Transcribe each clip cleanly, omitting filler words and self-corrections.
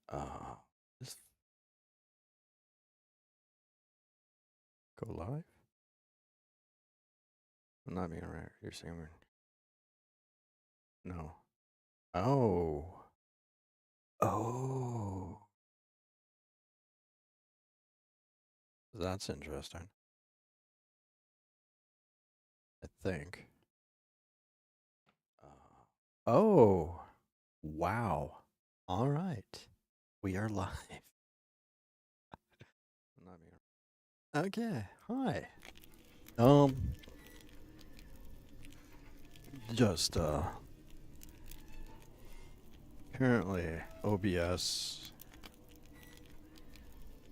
Uh, just go live? I'm not being right. You're saying no. Oh. Oh. That's interesting. I think. Oh. Wow. All right. We are live. I'm not being okay. Hi. Um. Just apparently OBS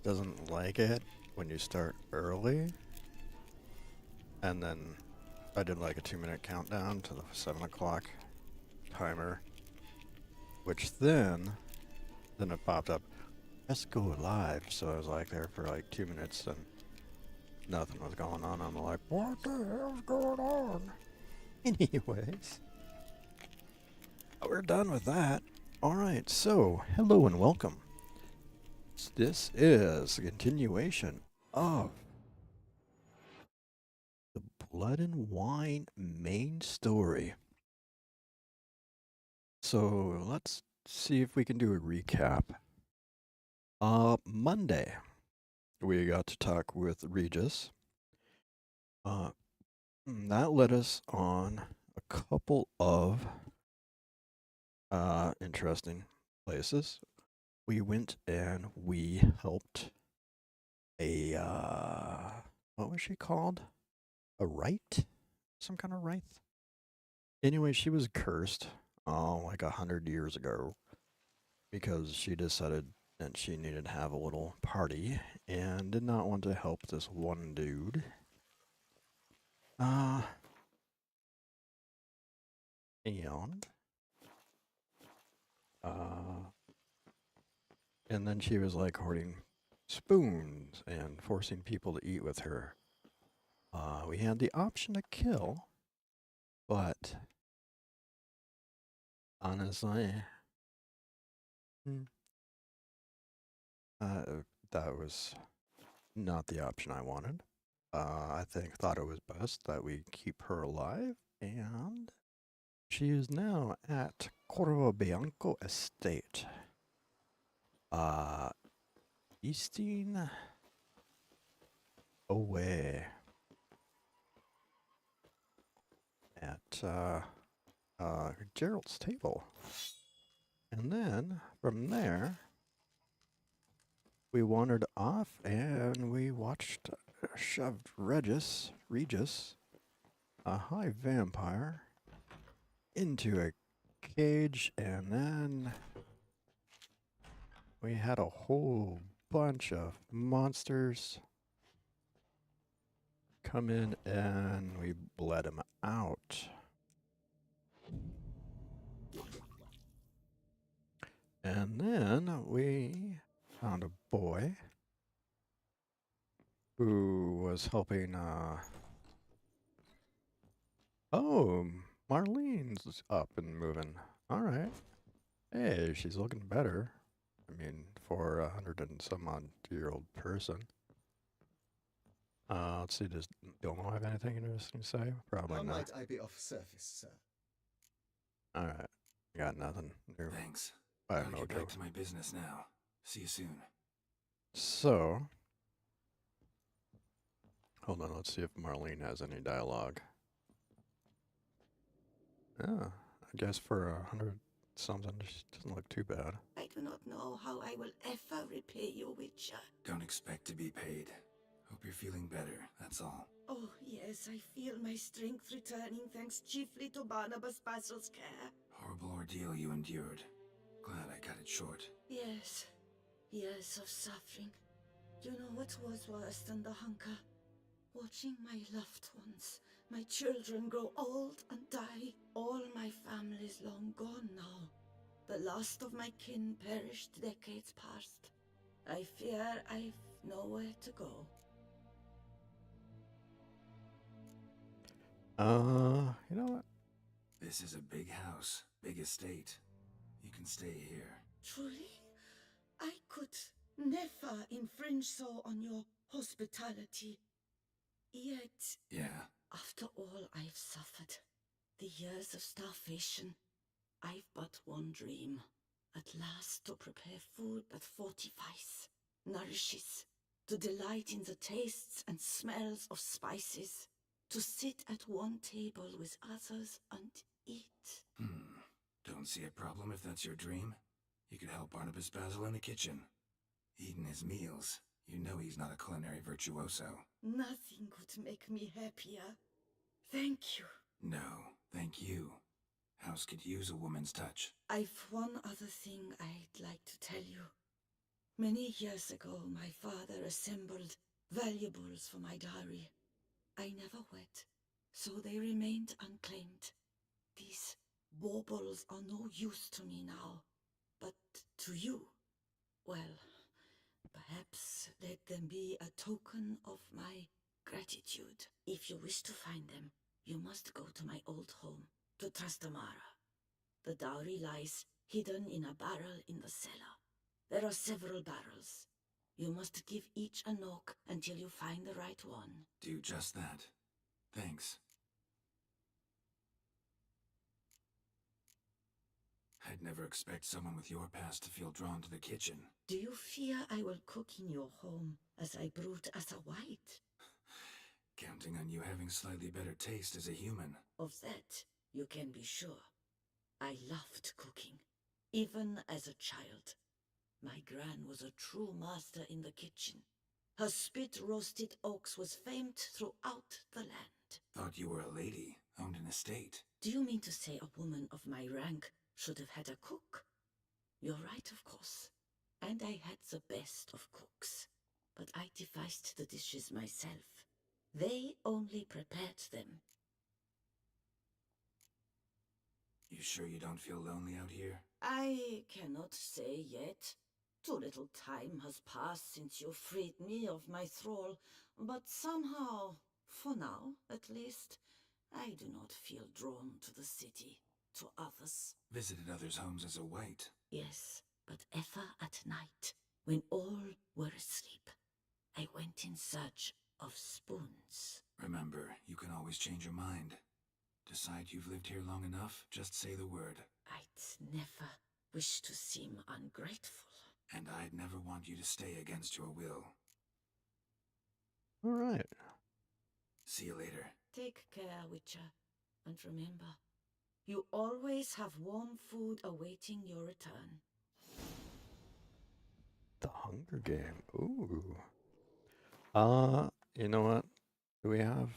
doesn't like it when you start early, and then I did like a 2-minute countdown to the 7 o'clock timer, which then it popped up, let's go live. So I was like there for like 2 minutes and nothing was going on. I'm like, what the hell's going on? Anyways, we're done with that. All right, so hello and welcome. This is a continuation of the Blood and Wine main story. So let's see if we can do a recap. Monday, we got to talk with Regis. That led us on a couple of interesting places. We went and we helped a what was she called? A rite? Some kind of rite? Anyway, she was cursed like 100 years ago because she decided that she needed to have a little party and did not want to help this one dude. Uh and uh and then she was like hoarding spoons and forcing people to eat with her. We had the option to kill, but honestly, mm, uh, that was not the option I wanted. Thought it was best that we keep her alive, and she is now at Corvo Bianco Estate. Easting away at Gerald's table. And then from there, we wandered off and we watched shoved Regis, a high vampire, into a cage, and then we had a whole bunch of monsters come in and we bled him out. And then we found a boy who was helping, oh, Marlene's up and moving. All right. Hey, she's looking better. I mean, for 100 and some odd-year-old person. Let's see, does Dilmo have anything interesting to say? Probably How not. might I be of service, sir? Alright. Got nothing new. Thanks. I have Gotta no get back jokes. to my business now. See you soon. So, hold on, let's see if Marlene has any dialogue. Yeah, I guess for 100 something, she doesn't look too bad. I do not know how I will ever repay you, Witcher. Don't expect to be paid. Hope you're feeling better, that's all. Oh, yes, I feel my strength returning thanks chiefly to Barnabas Basil's care. Horrible ordeal you endured. Glad I cut it short. Yes, years of suffering. You know what was worse than the hunger? Watching my loved ones, my children grow old and die. All my family's long gone now. The last of my kin perished decades past. I fear I've nowhere to go. You know what? This is a big house, big estate. You can stay here. Truly? could never infringe so on your hospitality. Yet, Yeah. after all I've suffered, the years of starvation, I've but one dream. At last to prepare food that fortifies, nourishes, to delight in the tastes and smells of spices, to sit at one table with others and eat. Don't see a problem if that's your dream. You could help Barnabas Basil in the kitchen. Eating his meals. You know he's not a culinary virtuoso. Nothing could make me happier. Thank you. No, thank you. House could use a woman's touch. I've one other thing I'd like to tell you. Many years ago, my father assembled valuables for my dowry. I never wed, so they remained unclaimed. These baubles are no use to me now, but to you, well, perhaps let them be a token of my gratitude. If you wish to find them, you must go to my old home, to Trastamara. The dowry lies hidden in a barrel in the cellar. There are several barrels. You must give each a knock until you find the right one. Do just that. Thanks. I'd never expect someone with your past to feel drawn to the kitchen. Do you fear I will cook in your home as I brewed as a white? Counting on you having slightly better taste as a human. Of that, you can be sure. I loved cooking, even as a child. My gran was a true master in the kitchen. Her spit-roasted ox was famed throughout the land. Thought you were a lady, owned an estate. Do you mean to say a woman of my rank should have had a cook? You're right, of course. And I had the best of cooks. But I devised the dishes myself. They only prepared them. You sure you don't feel lonely out here? I cannot say yet. Too little time has passed since you freed me of my thrall, but somehow, for now at least, I do not feel drawn to the city, to others. Visited others' homes as a white. Yes, but ever at night, when all were asleep, I went in search of spoons. Remember, you can always change your mind. Decide you've lived here long enough, just say the word. I'd never wish to seem ungrateful. And I'd never want you to stay against your will. All right. See you later. Take care, Witcher, and remember, you always have warm food awaiting your return. The Hunger Game. Ooh. You know what? Do we have?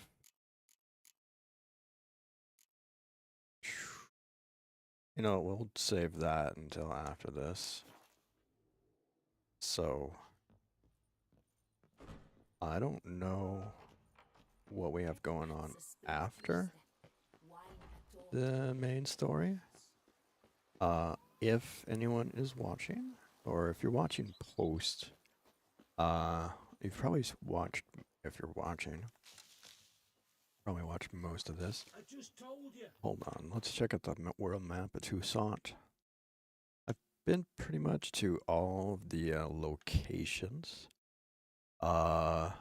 You know, we'll save that until after this. So, I don't know what we have going on after the main story. If anyone is watching, or if you're watching post, you've probably watched, if you're watching, probably watched most of this. I just told you. Hold on, let's check out the world map of Toussaint. I've been pretty much to all of the locations. As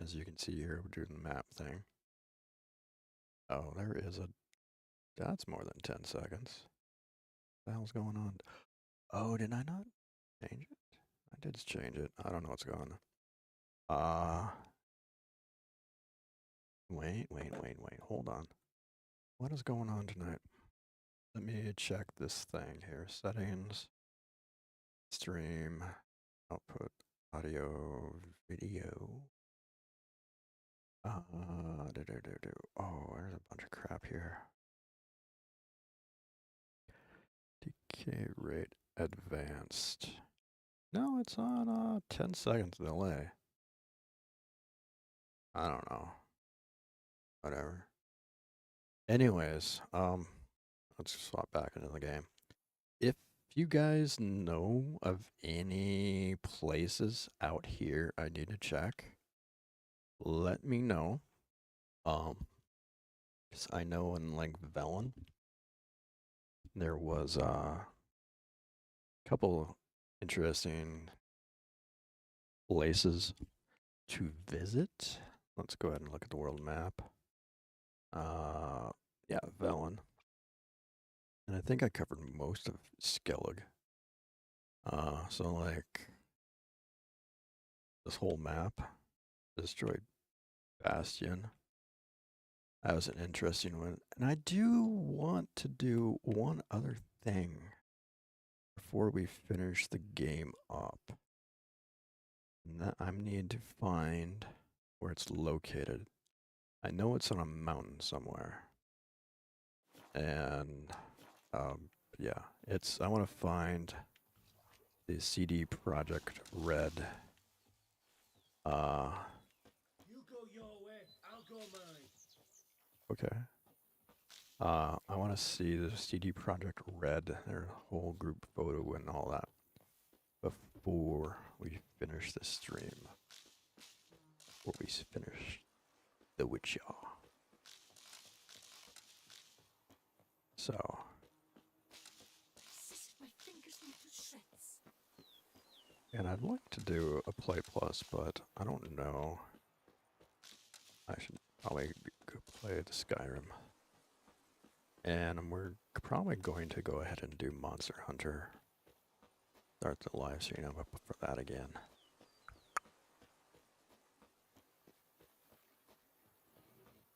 you can see here, we're doing the map thing. Oh, there is a... That's more than 10 seconds. What the hell's going on? Oh, did I not change it? I did change it. I don't know what's going on. Wait. Hold on. What is going on tonight? Let me check this thing here. Settings. Stream. Output. Audio. Video. Oh, there's a bunch of crap here. Decay rate advanced. No, it's on 10 seconds delay. I don't know. Whatever. Anyways, let's swap back into the game. If you guys know of any places out here I need to check, let me know. Cause I know in like Velen, there was a couple interesting places to visit. Let's go ahead and look at the world map. Yeah, Velen. And I think I covered most of Skellig. So like this whole map, destroyed Bastion. That was an interesting one. And I do want to do one other thing before we finish the game up. And that I need to find where it's located. I know it's on a mountain somewhere. And yeah, I want to find the CD Project Red. You go your way, I'll go mine. Okay. I want to see the CD Project Red, their whole group photo and all that before we finish the stream. Before we finish The Witcher. So. My fingers into shreds. And I'd like to do a Play Plus, but I don't know. I should probably go play the Skyrim. And we're probably going to go ahead and do Monster Hunter. Start the live stream up for that again.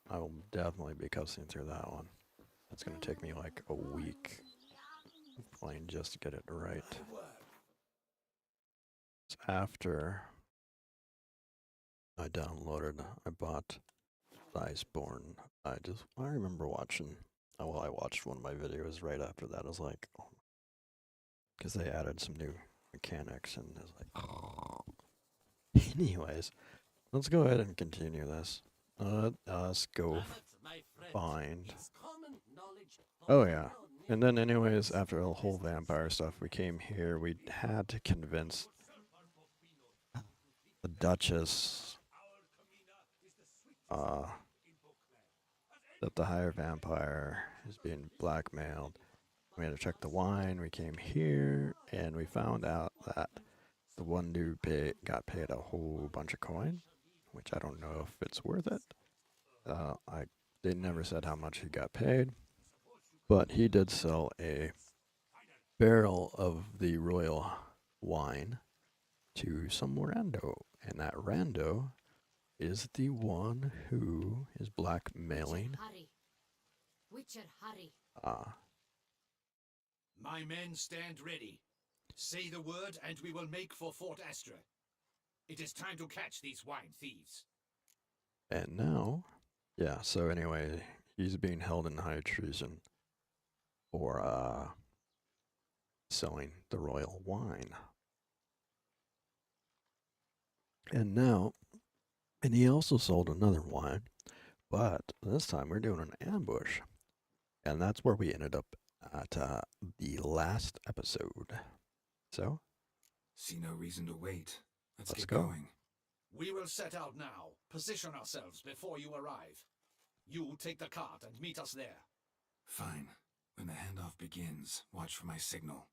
I will definitely be cussing through that one. It's going to take me like a week of playing just to get it right. After I bought Iceborne. I remember watching, I watched one of my videos right after that. I was like, oh, because they added some new mechanics and it was like, oh. Anyways, let's go ahead and continue this. Let's go find. Oh yeah. And then anyways, after the whole vampire stuff, we came here. We had to convince the Duchess that the higher vampire is being blackmailed. We had to check the wine. We came here and we found out that the one dude got paid a whole bunch of coin, which I don't know if it's worth it. They never said how much he got paid, but he did sell a barrel of the royal wine to some rando, and that rando is the one who is blackmailing. Witcher Harry. My men stand ready. Say the word and we will make for Fort Astra. It is time to catch these wine thieves. And now, yeah, so anyway, he's being held in high treason for selling the royal wine. And now, and he also sold another wine, but this time we're doing an ambush. And that's where we ended up at the last episode. So? See no reason to wait. Let's get go. going. We will set out now. Position ourselves before you arrive. You take the cart and meet us there. Fine. When the handoff begins, watch for my signal.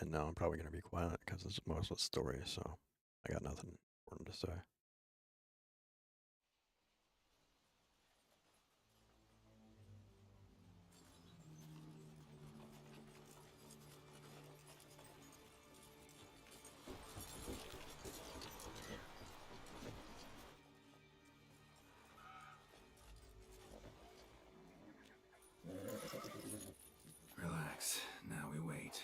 And now I'm probably going to be quiet because it's most of the story, so I got nothing important to say. Relax. Now we wait.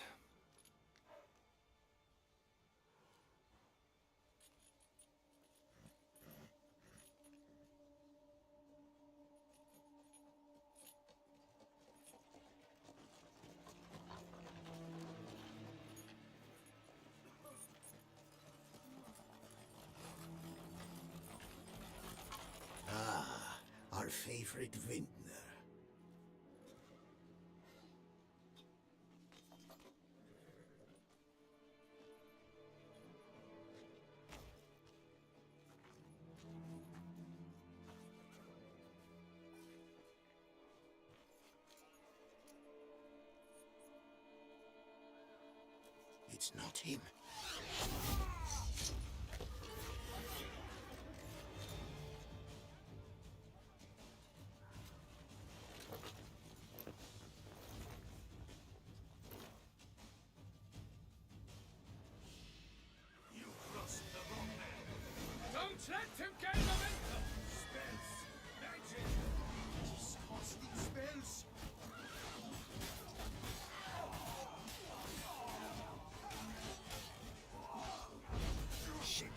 Our favorite vintner. It's not him. You crossed the wrong man. Don't let him gain momentum! Spells! Magic! Disgusting spells! Shit!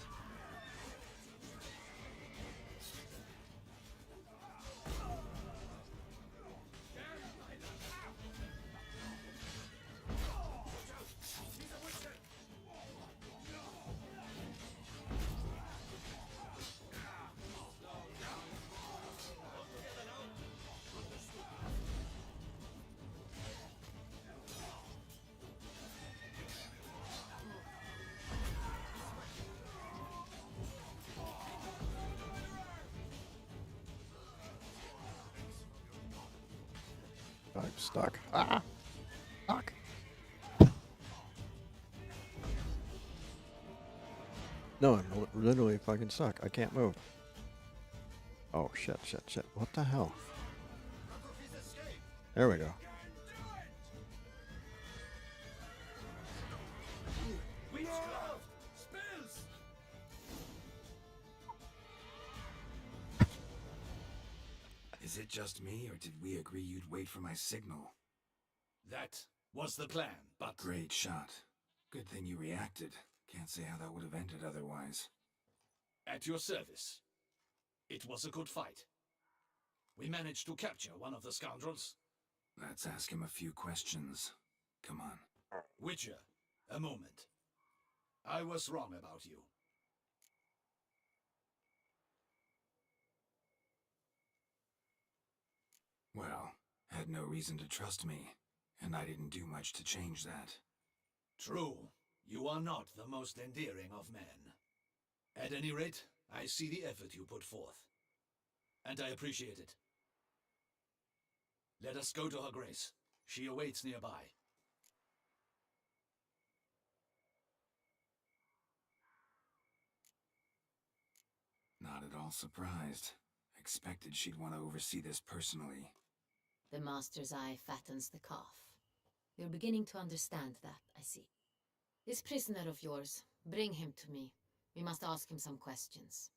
I'm stuck. Ah! Stuck. No, I'm literally fucking stuck. I can't move. Oh, shit, shit, shit. What the hell? There we go. Witchcraft! Spells! Is it just me, or did we agree you'd wait for my signal? That was the plan, but... Great shot. Good thing you reacted. Can't say how that would have ended otherwise. At your service. It was a good fight. We managed to capture one of the scoundrels. Let's ask him a few questions. Come on. Witcher, a moment. I was wrong about you. Well, had no reason to trust me, and I didn't do much to change that. True, you are not the most endearing of men. At any rate, I see the effort you put forth. And I appreciate it. Let us go to her grace. She awaits nearby. Not at all surprised. Expected she'd want to oversee this personally. The master's eye fattens the calf. You're beginning to understand that, I see. This prisoner of yours, bring him to me. We must ask him some questions.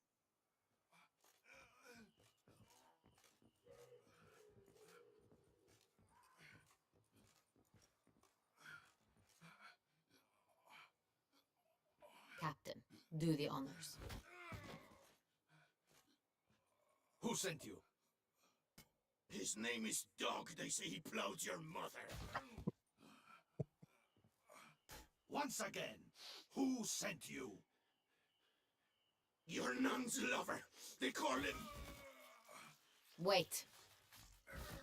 Captain, do the honors. Who sent you? His name is Dog. They say he plowed your mother. Once again, who sent you? Your nun's lover. They call him... Wait.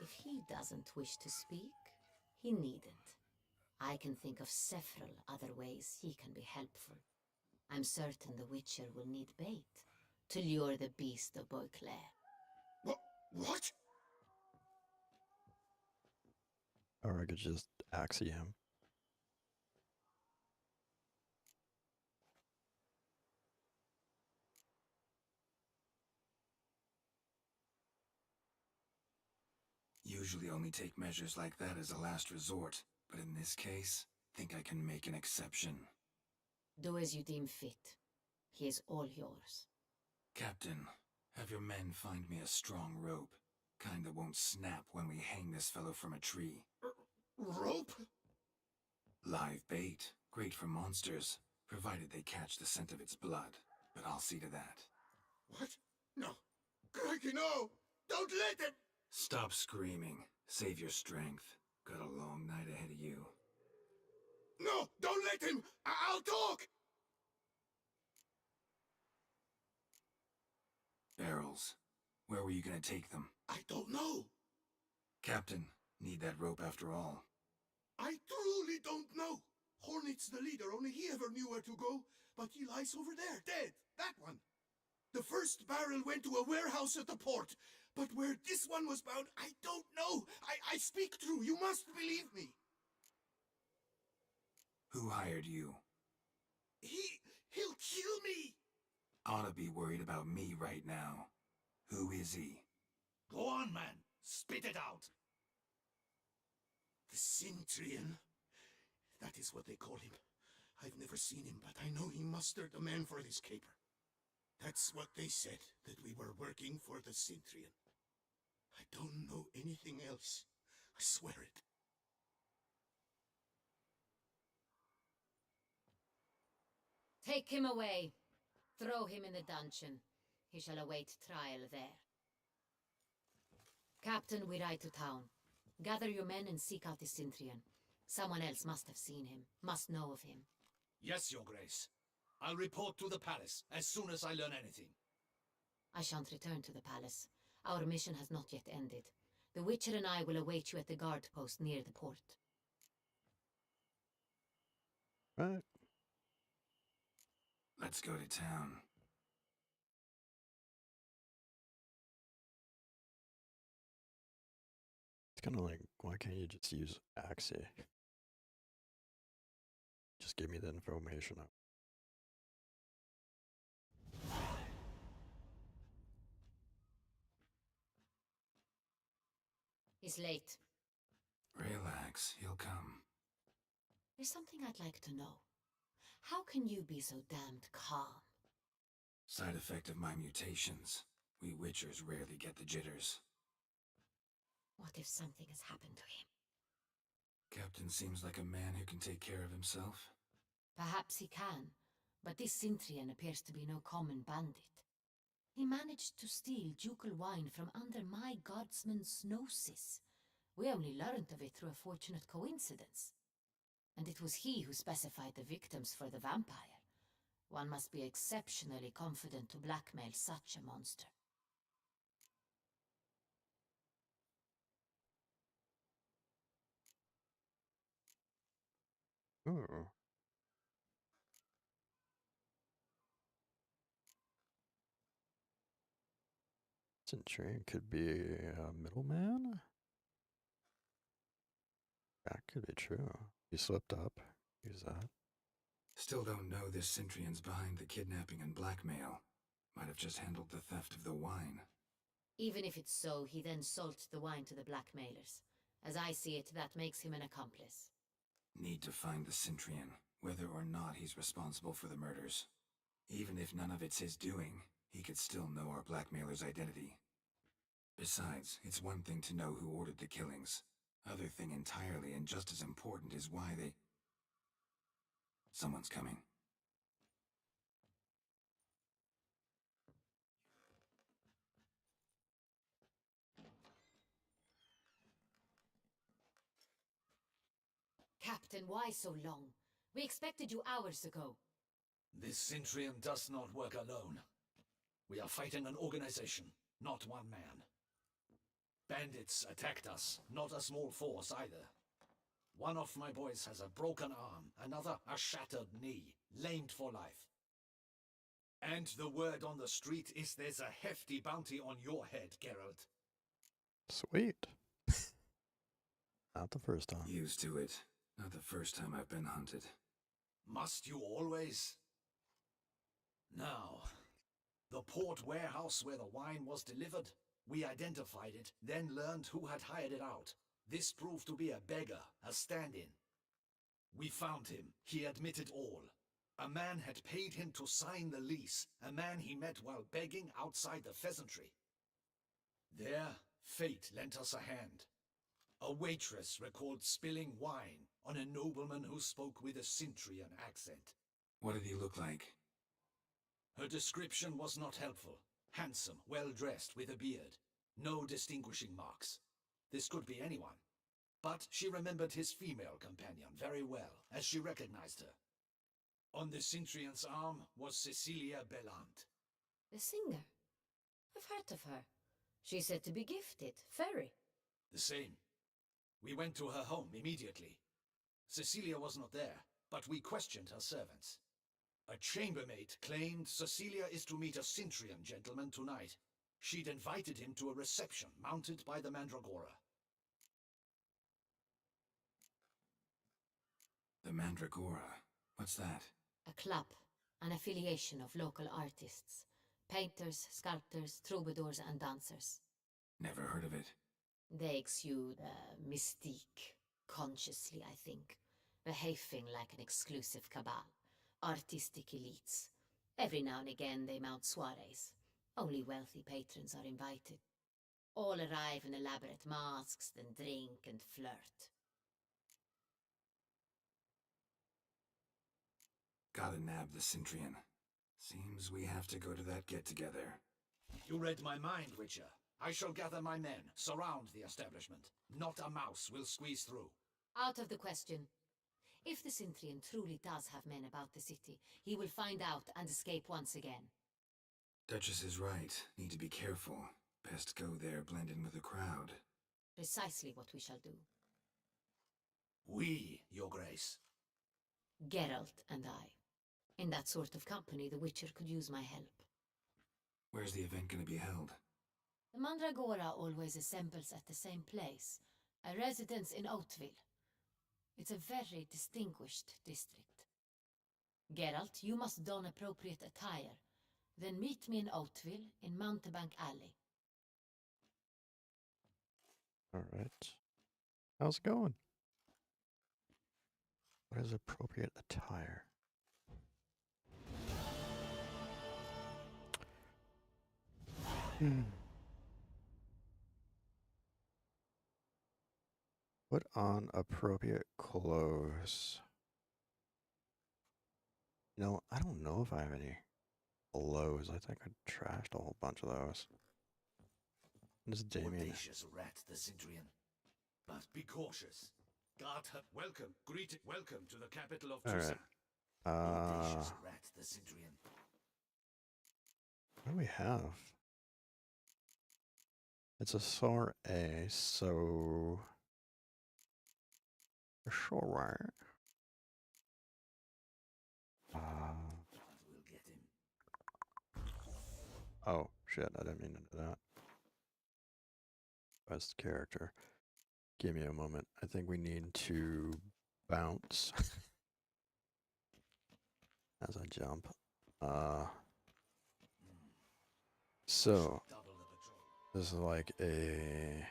If he doesn't wish to speak, he needn't. I can think of several other ways he can be helpful. I'm certain the Witcher will need bait to lure the beast of Beauclair. What? Or I could just axe him. Usually only take measures like that as a last resort, but in this case, think I can make an exception. Do as you deem fit. He is all yours. Captain, have your men find me a strong rope. Kind that won't snap when we hang this fellow from a tree. Rope? Live bait. Great for monsters, provided they catch the scent of its blood. But I'll see to that. What? No. Crikey, no! Don't let him! Stop screaming. Save your strength. Got a long night ahead of you. No! Don't let him! I'll talk! Barrels. Where were you gonna take them? I don't know. Captain, need that rope after all. I truly don't know. Hornet's the leader, only he ever knew where to go. But he lies over there, dead. That one. The first barrel went to a warehouse at the port. But where this one was bound, I don't know. I speak true. You must believe me. Who Who hired you? He'll kill me! Ought to be worried about me right now. Who is he? Go on, man. Spit it out. The Centurion. That is what they call him. I've never seen him, but I know he mustered a man for his caper. That's what they said, that we were working for the Centurion. I don't know anything else. I swear it. Take him away. Throw him in the dungeon. He shall await trial there. Captain, we ride to town. Gather your men and seek out the Centurion. Someone else must have seen him, must know of him. Yes, Your Grace. I'll report to the palace as soon as I learn anything. I shan't return to the palace. Our mission has not yet ended. The Witcher and I will await you at the guard post near the port. Right. Let's go to town. It's kind of like, why can't you just use Axie? Just give me the information. He's late. Relax, he'll come. There's something I'd like to know. How can you be so damned calm? Side effect of my mutations. We Witchers rarely get the jitters. What if something has happened to him? Captain seems like a man who can take care of himself. Perhaps he can, but this Centurion appears to be no common bandit. He managed to steal ducal wine from under my guardsman's noses. We only learned of it through a fortunate coincidence. And it was he who specified the victims for the vampire. One must be exceptionally confident to blackmail such a monster. Ooh. Centurion could be a middleman? That could be true. He slipped up. Use that. Still don't know this Centurion's behind the kidnapping and blackmail. Might have just handled the theft of the wine. Even if it's so, he then sold the wine to the blackmailers. As I see it, that makes him an accomplice. Need to find the Centurion, whether or not he's responsible for the murders. Even if none of it's his doing, he could still know our blackmailer's identity. Besides, it's one thing to know who ordered the killings. Other thing entirely, and just as important, is why they... Someone's coming. Captain, why so long? We expected you hours ago. This Centurion does not work alone. We are fighting an organization, not one man. Bandits attacked us, not a small force either. One of my boys has a broken arm, another a shattered knee, lamed for life. And the word on the street is there's a hefty bounty on your head, Geralt. Sweet. Not the first time. Used to it. Not the first time I've been hunted. Must you always? Now, the port warehouse where the wine was delivered, we identified it, then learned who had hired it out. This proved to be a beggar, a stand-in. We found him. He admitted all. A man had paid him to sign the lease, a man he met while begging outside the pheasantry. There, fate lent us a hand. A waitress recalled spilling wine on a nobleman who spoke with a Centurion accent. What did he look like? Her description was not helpful. Handsome, well-dressed, with a beard. No distinguishing marks. This could be anyone. But she remembered his female companion very well, as she recognized her. On the Centurion's arm was Cecilia Bellant. The singer? I've heard of her. She's said to be gifted, fairy. The same. We went to her home immediately. Cecilia was not there, but we questioned her servants. A chambermaid claimed Cecilia is to meet a Centurion gentleman tonight. She'd invited him to a reception mounted by the Mandragora. The Mandragora. What's that? A club, an affiliation of local artists. Painters, sculptors, troubadours, and dancers. Never heard of it. They exude mystique, consciously, I think, behaving like an exclusive cabal. Artistic elites. Every now and again they mount soirees. Only wealthy patrons are invited. All arrive in elaborate masks, then drink and flirt. Gotta nab the Cintrian. Seems we have to go to that get-together. You read my mind, Witcher. I shall gather my men, surround the establishment. Not a mouse will squeeze through. Out of the question. If the Cintrian truly does have men about the city, he will find out and escape once again. Duchess is right. Need to be careful. Best go there, blend in with the crowd. Precisely what we shall do. We, Your Grace. Geralt and I. In that sort of company, the Witcher could use my help. Where's the event gonna be held? The Mandragora always assembles at the same place, a residence in Oatville. It's a very distinguished district. Geralt, you must don appropriate attire. Then meet me in Oatville in Mountebank Alley. Alright. How's it going? What is appropriate attire? Put on appropriate clothes. No, I don't know if I have any clothes. I think I trashed a whole bunch of those. This is Damien. Audacious rat, the Cintrian. But be cautious. God have welcome to the capital of All Toussaint. right. Audacious rat, the Cintrian. What do we have? It's a soiree, so sure, right? We'll get him. Oh shit! I didn't mean to do that. Best character. Give me a moment. I think we need to bounce as I jump. So Double the patrol. this is like a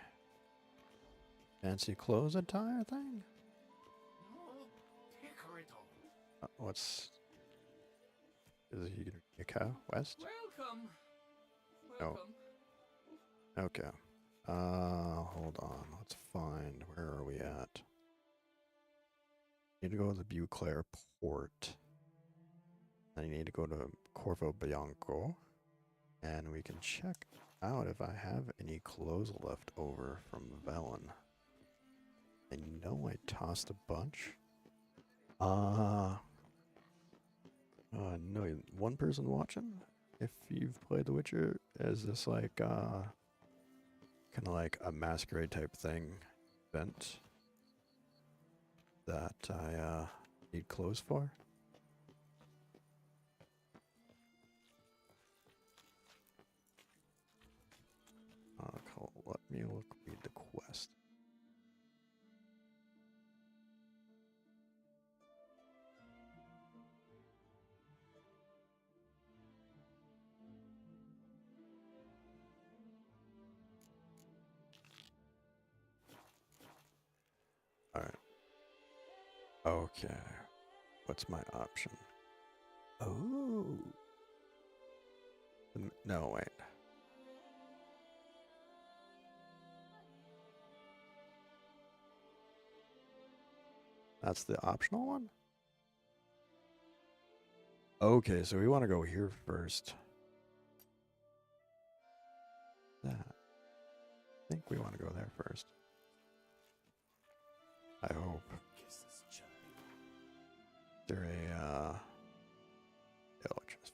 fancy clothes attire thing. No, Picarito. What's is he a cow? West? Welcome. Oh. Okay. Hold on. Let's find where are we at. Need to go to the Beauclair port. Then you need to go to Corvo Bianco. And we can check out if I have any clothes left over from Velen. I know I tossed a bunch. No, one person watching. If you've played The Witcher, is this like kind of like a masquerade type thing event that I need clothes for? Let me read the quest. Alright. Okay. What's my option? Oh. No, wait. That's the optional one? Okay, so we want to go here first. That. I think we want to go there first. I hope. Kiss this chap. Is there a, oh, just.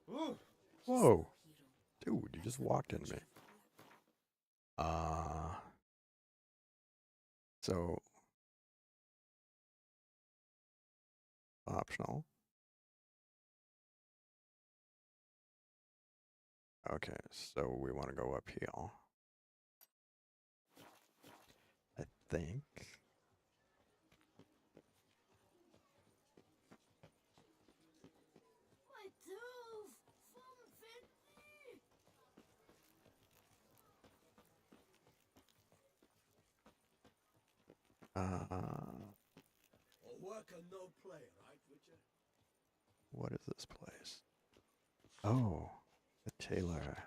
Ooh. Whoa. Dude, you just walked into me. So optional. Okay, so we want to go up here. I think. Work and no play, right, Witcher? What is this place? Oh, the tailor.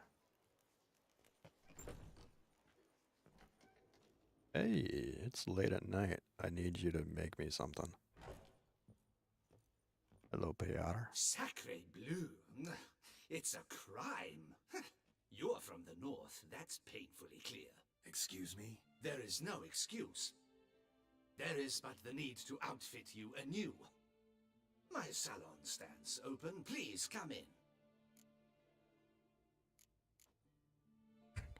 Hey, it's late at night. I need you to make me something. Hello, Piotr. Sacre bleu! It's a crime. You're from the north, that's painfully clear. Excuse me? There is no excuse. There is but the need to outfit you anew. My salon stands open. Please come in.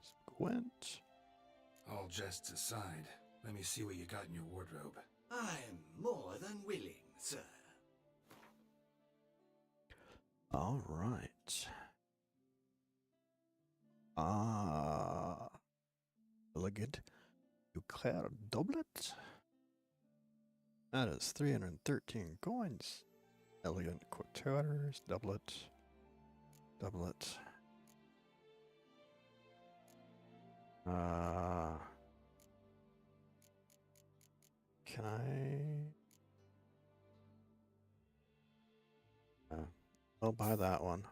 Squint. All jests aside, let me see what you got in your wardrobe. I'm more than willing, sir. All right. Elegant Duclair doublet. That is 313 coins. Elegant quarters, doublet. Doublet. Can I? I'll buy that one.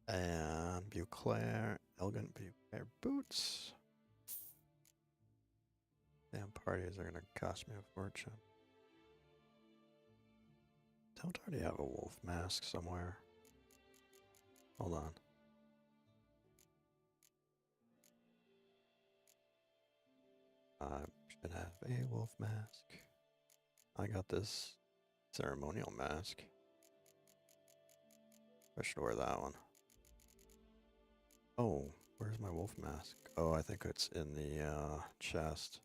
And Beauclair, elegant Beauclair boots. Damn parties are gonna cost me a fortune. Don't I already have a wolf mask somewhere? Hold on. I should have a wolf mask. I got this ceremonial mask. I should wear that one. Oh, where's my wolf mask? Oh, I think it's in the chest.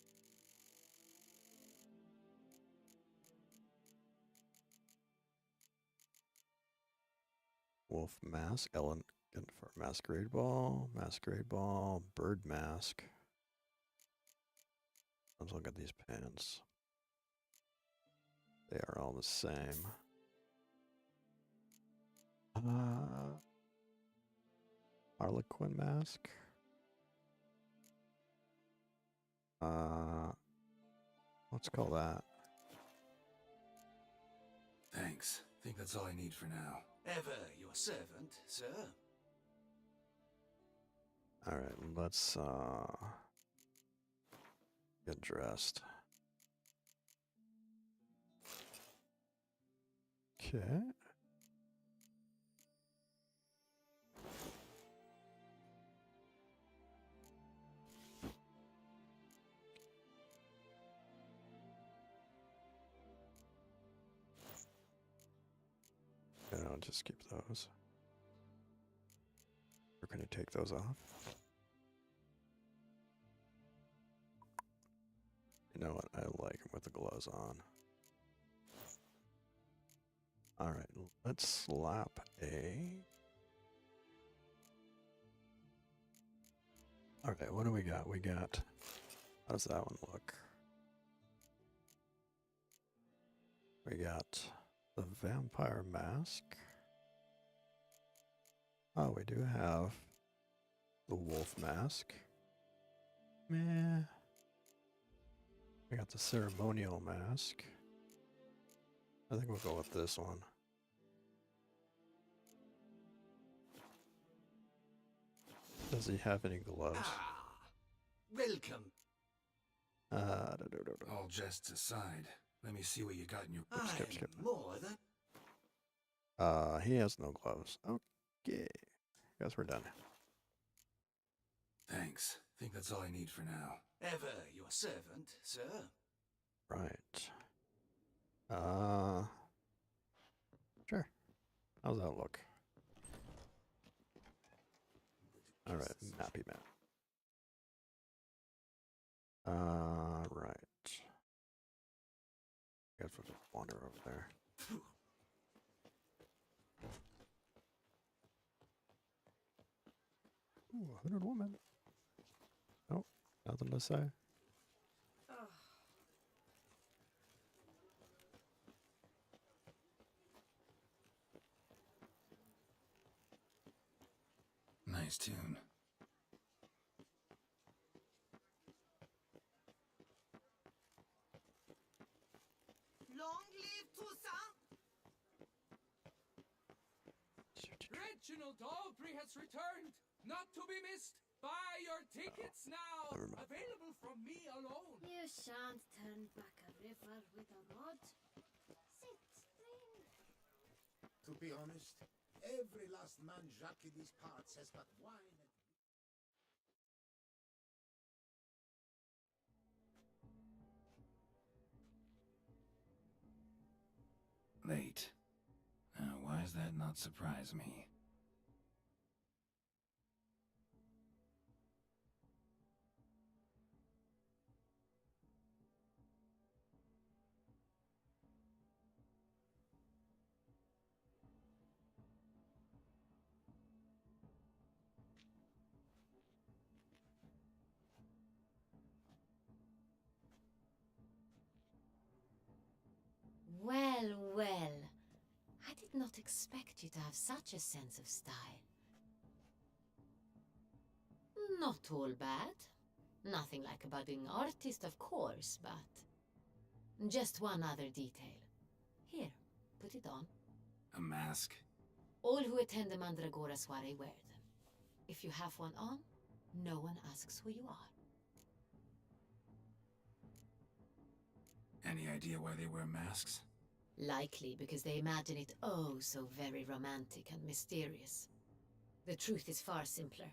Wolf mask, elegant for masquerade ball, bird mask. Let's look at these pants. They are all the same. Harlequin mask. Let's call that. Thanks. Think that's all I need for now. Ever your servant, sir. Alright, let's get dressed. Okay. I'll just keep those. Or can you take those off? You know what? I like them with the gloves on. Alright, let's slap a... Alright, what do we got? We got... How does that one look? We got the vampire mask. Oh, we do have the wolf mask. Meh. We got the ceremonial mask. I think we'll go with this one. Does he have any gloves? Welcome. All jests aside, let me see what you got in your... Skip. More than... He has no gloves. Okay. Guess we're done. Thanks. Think that's all I need for now. Ever your servant, sir. Right. Sure. How's that look? Alright, nappy man. Right. Got for wander over there. Ooh, a hooded woman. Nope, nothing to say. Nice tune. Long live Toussaint! Reginald Aubrey has returned, not to be missed. Buy your tickets now. Available from me alone. You shan't turn back a river with a mud. Sit, drink. To be honest, every last man Jacques in these parts has but wine and... Late. Why does that not surprise me? Well, well. I did not expect you to have such a sense of style. Not all bad. Nothing like a budding artist, of course, but... just one other detail. Here, put it on. A mask? All who attend the Mandragora soiree wear them. If you have one on, no one asks who you are. Any idea why they wear masks? Likely because they imagine it oh so very romantic and mysterious. The truth is far simpler.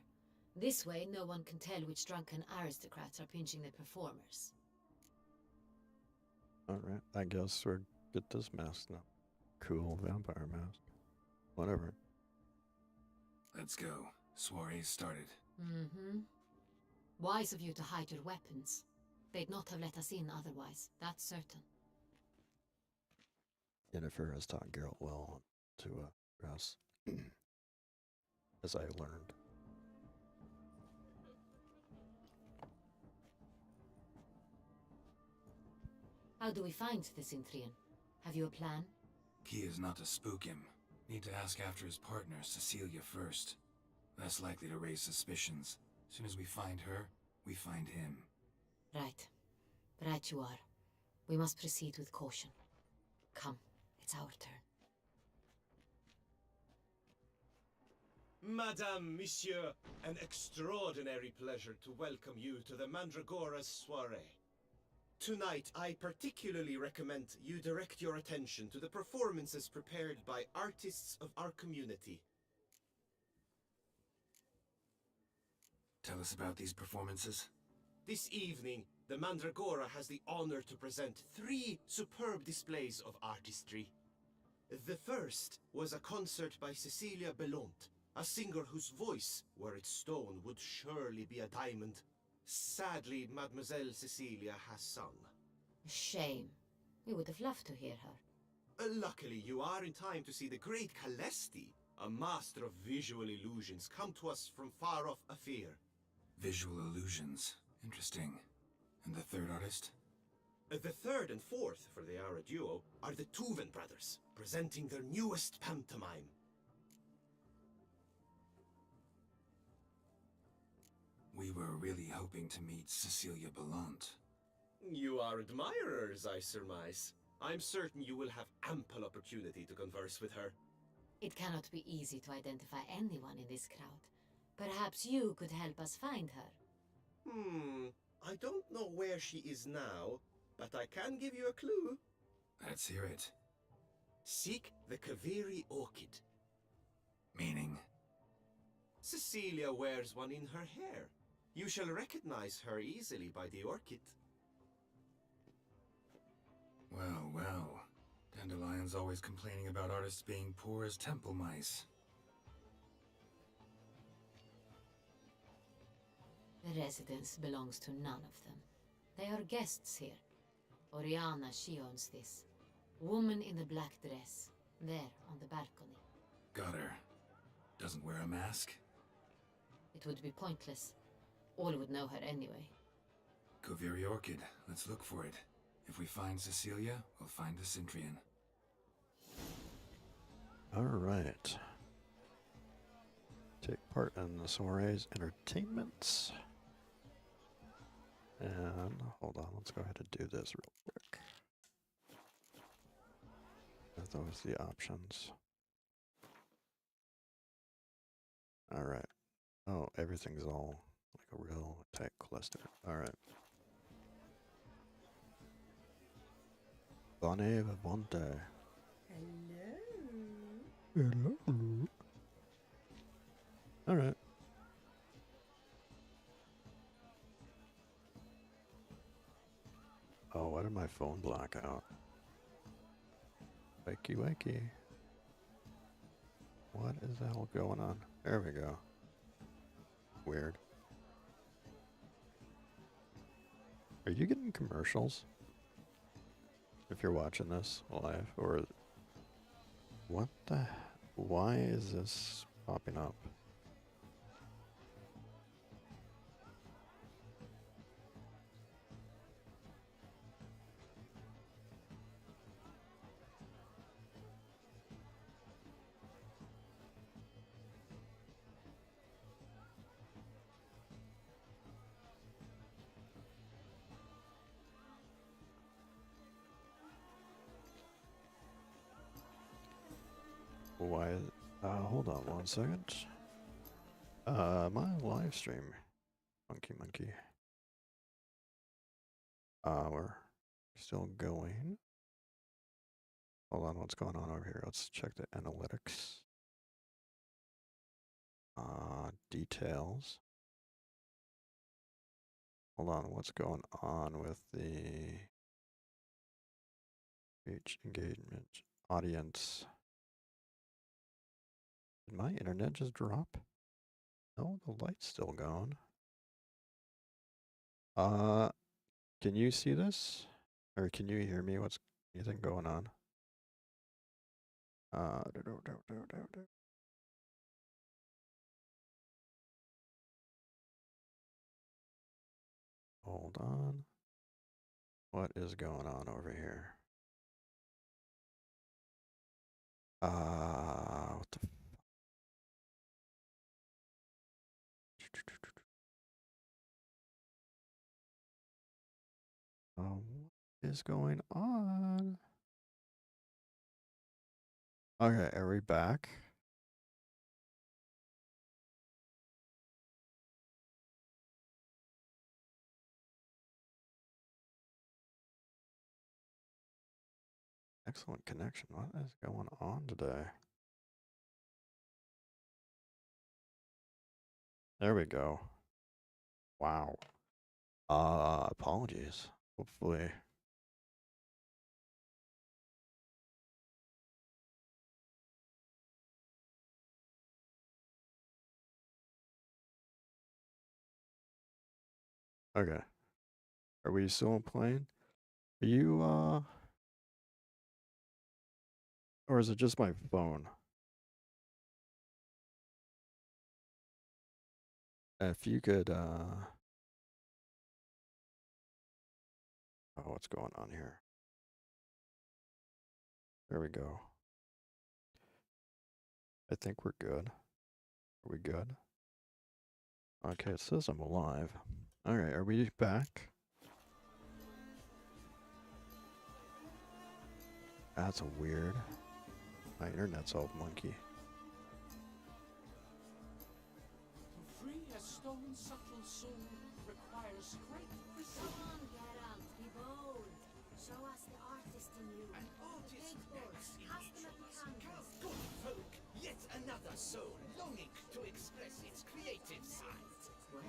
This way, no one can tell which drunken aristocrats are pinching the performers. Alright, I guess we'll get this mask now. Cool vampire mask. Whatever. Let's go. Soiree's started. Mm-hmm. Wise of you to hide your weapons. They'd not have let us in otherwise, that's certain. Yennefer has taught Geralt well to dress, as I learned. How do we find the Cintrian? Have you a plan? Key is not to spook him. Need to ask after his partner, Cecilia, first. Less likely to raise suspicions. As soon as we find her, we find him. Right. Right you are. We must proceed with caution. Come, it's our turn. Madame, Monsieur, an extraordinary pleasure to welcome you to the Mandragora's soiree. Tonight, I particularly recommend you direct your attention to the performances prepared by artists of our community. Tell us about these performances. This evening, the Mandragora has the honor to present 3 superb displays of artistry. The first was a concert by Cecilia Belont, a singer whose voice, were it stone, would surely be a diamond. Sadly, Mademoiselle Cecilia has sung. Shame. We would have loved to hear her. Luckily, you are in time to see the great Calesti, a master of visual illusions, come to us from far off Afir. Visual illusions. Interesting. And the third artist? The third and fourth, for they are a duo, are the Tuven brothers, presenting their newest pantomime. We were really hoping to meet Cecilia Belont. You are admirers, I surmise. I'm certain you will have ample opportunity to converse with her. It cannot be easy to identify anyone in this crowd. Perhaps you could help us find her. I don't know where she is now, but I can give you a clue. Let's hear it. Seek the Kaviri orchid. Meaning? Cecilia wears one in her hair. You shall recognize her easily by the orchid. Well, well. Dandelion's always complaining about artists being poor as temple mice. The residence belongs to none of them. They are guests here. Oriana, she owns this. Woman in the black dress. There, on the balcony. Got her. Doesn't wear a mask? It would be pointless. All would know her anyway. Koviri Orchid. Let's look for it. If we find Cecilia, we'll find the Cintrian. Alright. Take part in the soiree's entertainments. And hold on, let's go ahead and do this real quick. Are those the options? Alright. Oh, everything's all like a real tight cluster. Alright. Bonne Vivante. Hello. Hello. Alright. Oh, why did my phone black out? Wakey wakey. What is the hell going on? There we go. Weird. Are you getting commercials? If you're watching this live, or what the? Why is this popping up? Why? Hold on 1 second. My live stream. Monkey. We're still going. Hold on, what's going on over here? Let's check the analytics. Details. Hold on, what's going on with the reach, engagement, audience? Did my internet just drop? No, the light's still going. Can you see this? Or can you hear me? What's anything going on? Hold on. What is going on over here? What the what is going on? Okay, are we back? Excellent connection. What is going on today? There we go. Wow. Apologies. Hopefully. Okay. Are we still playing? Are you, or is it just my phone? If you could, oh, what's going on here? There we go. I think we're good. Are we good? Okay, it says I'm alive. Alright, are we back? That's a weird. My internet's all monkey. To free a stone subtle soul requires great precision. Come on, Geralt, be bold. Show us the artist in you. An artist Big next boys, in cast each them at of the us. canvas. Good folk, yet another soul longing to express its creative side. Well,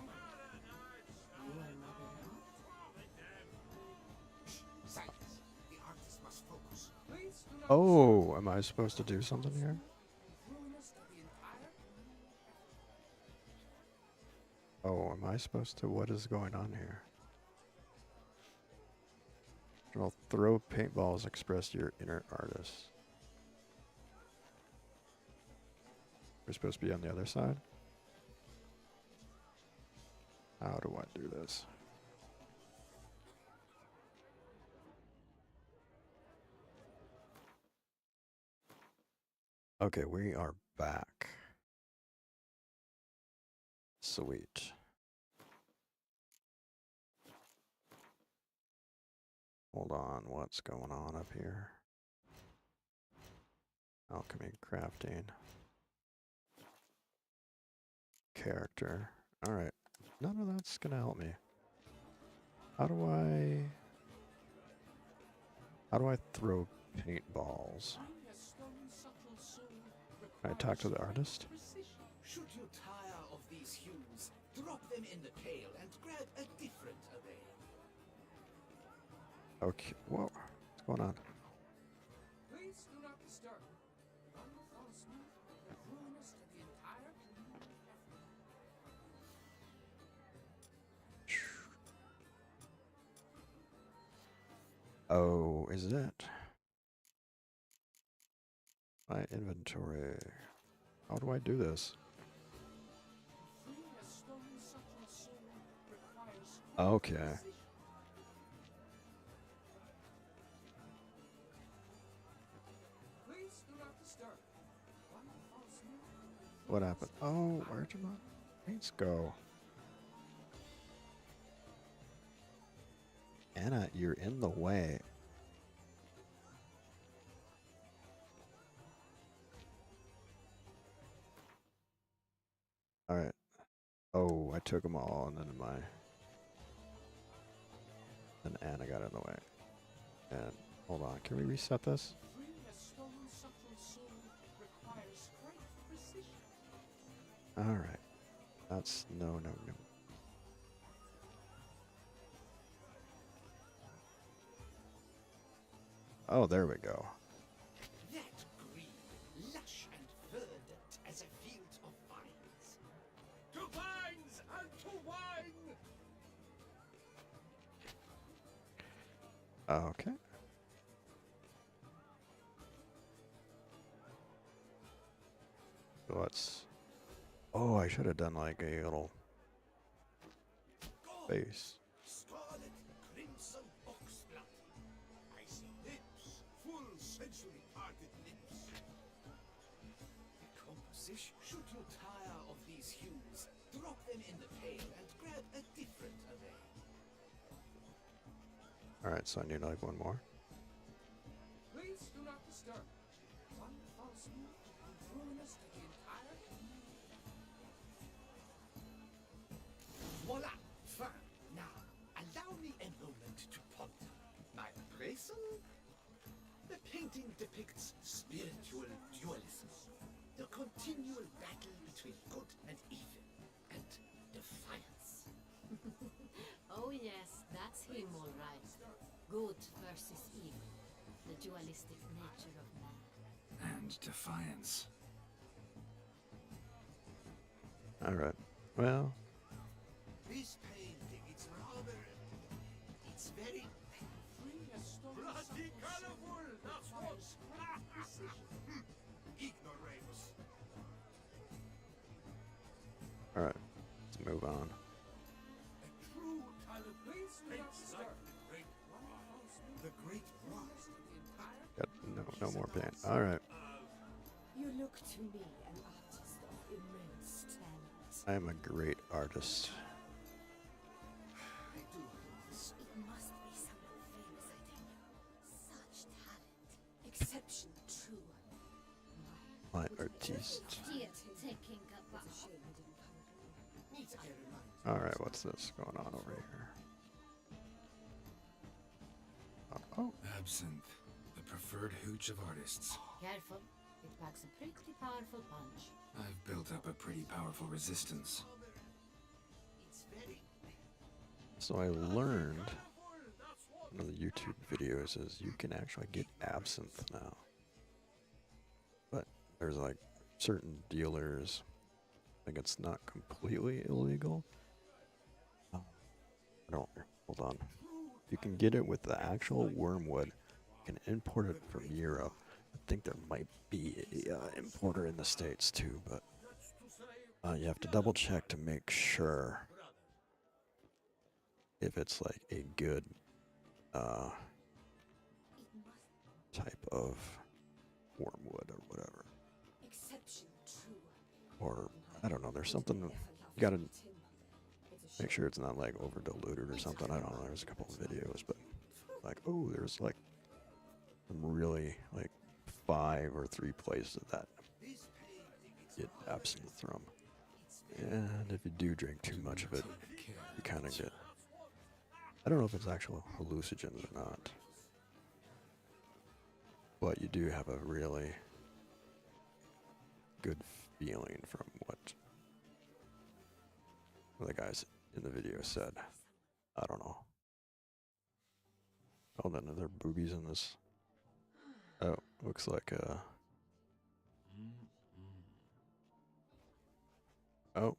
you are Mother Earth. Silence. The artist must focus. Please do not Oh, am I supposed to do something here? ruin us to the entire. Oh, am I supposed to? What is going on here? Professional throw paintballs express your inner artist. We're supposed to be on the other side? How do I do this? Okay, we are back. Sweet. Hold on, what's going on up here? Alchemy, crafting. Character. Alright, none of that's gonna help me. How do I throw paintballs? Can I talk to the artist? Should you tire of these hues, drop them in the pail and grab a different array. Okay, whoa, what's going on? Please do not disturb. One false move will ruin us to the entire community effort. Oh, is it? My inventory. How do I do this? Freeing a stolen subtle soul requires Okay. precision. Please do not disturb. One false move will What ruin happened? us to the Oh, entire where'd my paints go? Anna, you're in the way. Alright. Oh, I took them all and then then Anna got in the way. And hold on, can we reset this? Freeing a stolen subtle soul requires great precision. Alright. That's no. Oh, there we go. That green, lush and verdant as a field of vines. To vines and to wine! Okay. So let's... Oh, I should have done like a little base. Scarlet crimson oxblood. I see lips, full sensually parted lips. Composition. Should you tire of these hues, drop them in the pail and grab a different array. Alright, so I need like one more. Please do not disturb. One false move will ruin us to the entire community. Voila! Fine. Now, allow me a moment to ponder. My appraisal? The painting depicts spiritual dualism. The continual battle between good and evil. And defiance. Oh yes, that's him all right. Good versus evil. The dualistic nature of man. And defiance. Alright. Well, This painting, it's rather... It's very... Freeing a stolen Bloody subtle colorful! soul That's requires great precision. Ignoramus. alright. Let's move on. A true talent. Please do not Paints like disturb. the great One false move The great will ruin one. us to the entire Got no more paint. Alright. You look to me an artist of immense talent. I am a great artist. I do. It must be someone famous, I tell you. Such talent. Exception true. My artiste. Here, taking a It's bow. a shame he didn't come with me. Needs a reminder. Alright, what's this going on over here? Oh, Absinthe, the preferred hooch of artists. Careful, it packs a pretty powerful punch. I've built up a pretty powerful resistance. It's very... so I learned one of the YouTube videos is you can actually get absinthe now. But there's like certain dealers, I think it's not completely illegal. I don't, hold on. you can get it with the actual wormwood. You can import it from Europe. I think there might be a importer in the States too, but you have to double check to make sure if it's like a good type of wormwood or whatever. Or I don't know, there's something you gotta make sure it's not like over diluted or something. I don't know, there's a couple of videos, but like, oh, there's like some really like 5 or 3 places that get absinthe from. And if you do drink too much of it, you kind of get, I don't know if it's actual hallucinogens or not, but you do have a really good feeling from what the guys in the video said. I don't know. Oh, then are there boobies in this? Oh, looks like oh,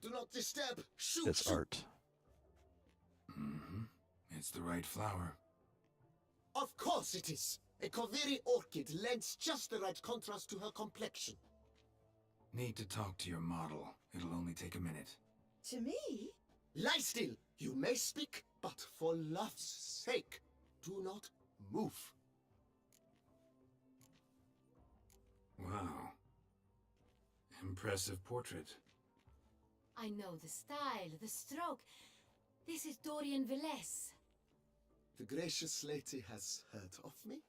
Do not disturb. Shoot. it's art. Mm-hmm. It's the right flower. Of course it is. A Koveri orchid lends just the right contrast to her complexion. Need to talk to your model. It'll only take a minute. To me? Lie still. You may speak, but for love's sake, do not move. Wow. Impressive portrait. I know the style, the stroke. This is Dorian Velez. The gracious lady has heard of me?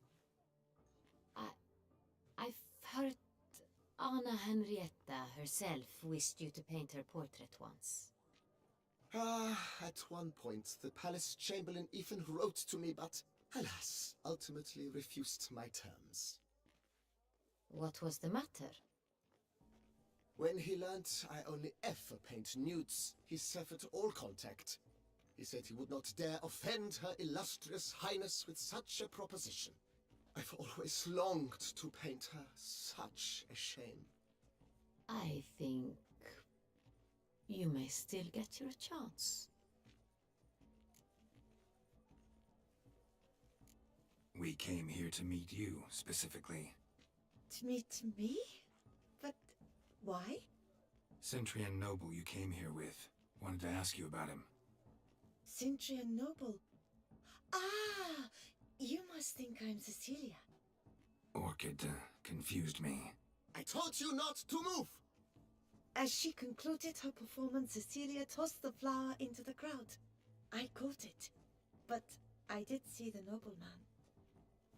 I've heard Anna Henrietta herself wished you to paint her portrait once. At one point, the palace chamberlain even wrote to me, but, alas, ultimately refused my terms. What was the matter? When he learned I only ever paint nudes, he severed all contact. He said he would not dare offend her illustrious highness with such a proposition. I've always longed to paint her. Such a shame. I think you may still get your chance. We came here to meet you, specifically. To meet me? But why? Centrian Noble you came here with. Wanted to ask you about him. Centrian Noble. Ah! You must think I'm Cecilia. Orchid confused me. I told you not to move! As she concluded her performance, Cecilia tossed the flower into the crowd. I caught it, but I did see the nobleman.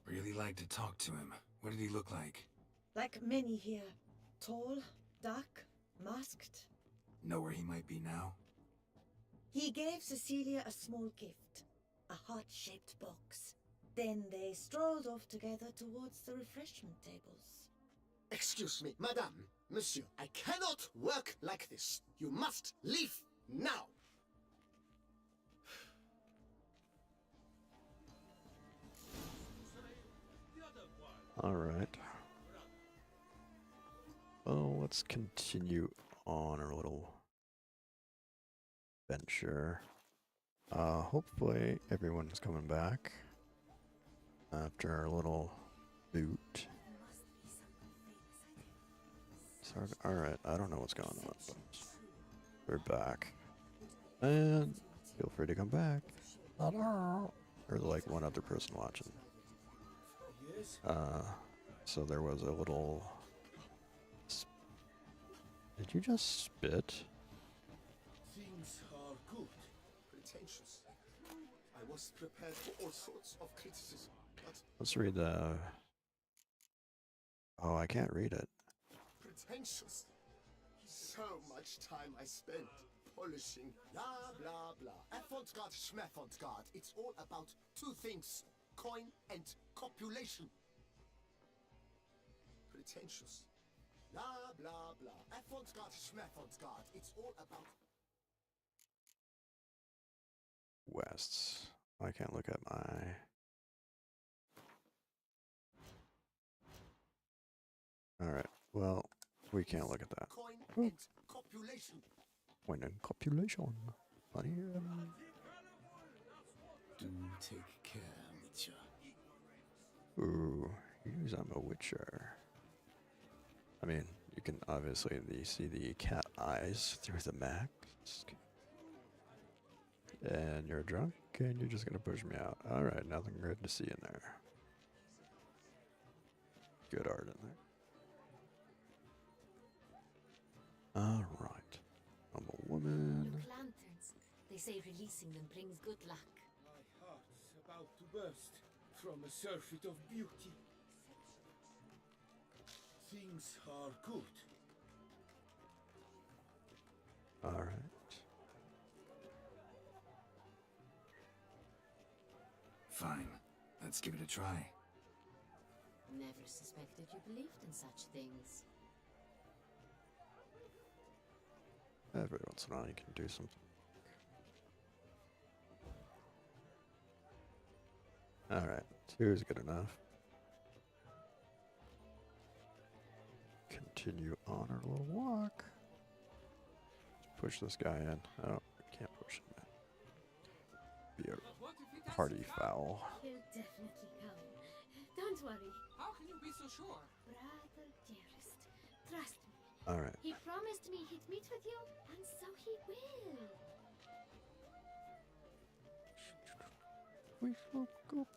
Really like to talk to him. What did he look like? Like many here. Tall, dark, masked. Know where he might be now? He gave Cecilia a small gift, a heart-shaped box. Then they strolled off together towards the refreshment tables. Excuse me, madame, monsieur, I cannot work like this. You must leave now. All right. Well, let's continue on our little venture. Hopefully everyone's coming back after our little boot. Alright, I don't know what's going on, but we're back. And feel free to come back. There's like one other person watching. So there was a little... Did you just spit? Things are good. Pretentious. I was prepared for all sorts of criticism, but Let's read the... Oh, I can't read it. pretentious. So much time I spent polishing. Blah, blah, blah. Avant-garde, schmavant-garde. It's all about two things. Coin and copulation. Pretentious. Blah, blah, blah. Avant-garde, schmavant-garde. It's all about... Wests. I can't look at my... Alright, well, we can't look at that. Coin and copulation. When in copulation. Money, Do take care, Witcher. Ooh, use I'm a Witcher. I mean, you can obviously see the cat eyes through the mask. And you're drunk, and you're just gonna push me out. Alright, nothing good to see in there. Good art in there. Alright. I'm a woman. Look, lanterns. They say releasing them brings good luck. My heart's about to burst from a surfeit of beauty. Things are good. Alright. Fine. Let's give it a try. Never suspected you believed in such things. Every once in a while you can do something. Alright, 2 is good enough. Continue on our little walk. Push this guy in. Oh, I can't push him in. Be a But what if he doesn't party come? foul. He'll definitely come. Don't worry. How can you be so sure? Brother dearest, trust me. Alright. He promised me he'd meet with you, and so he will. We shall go.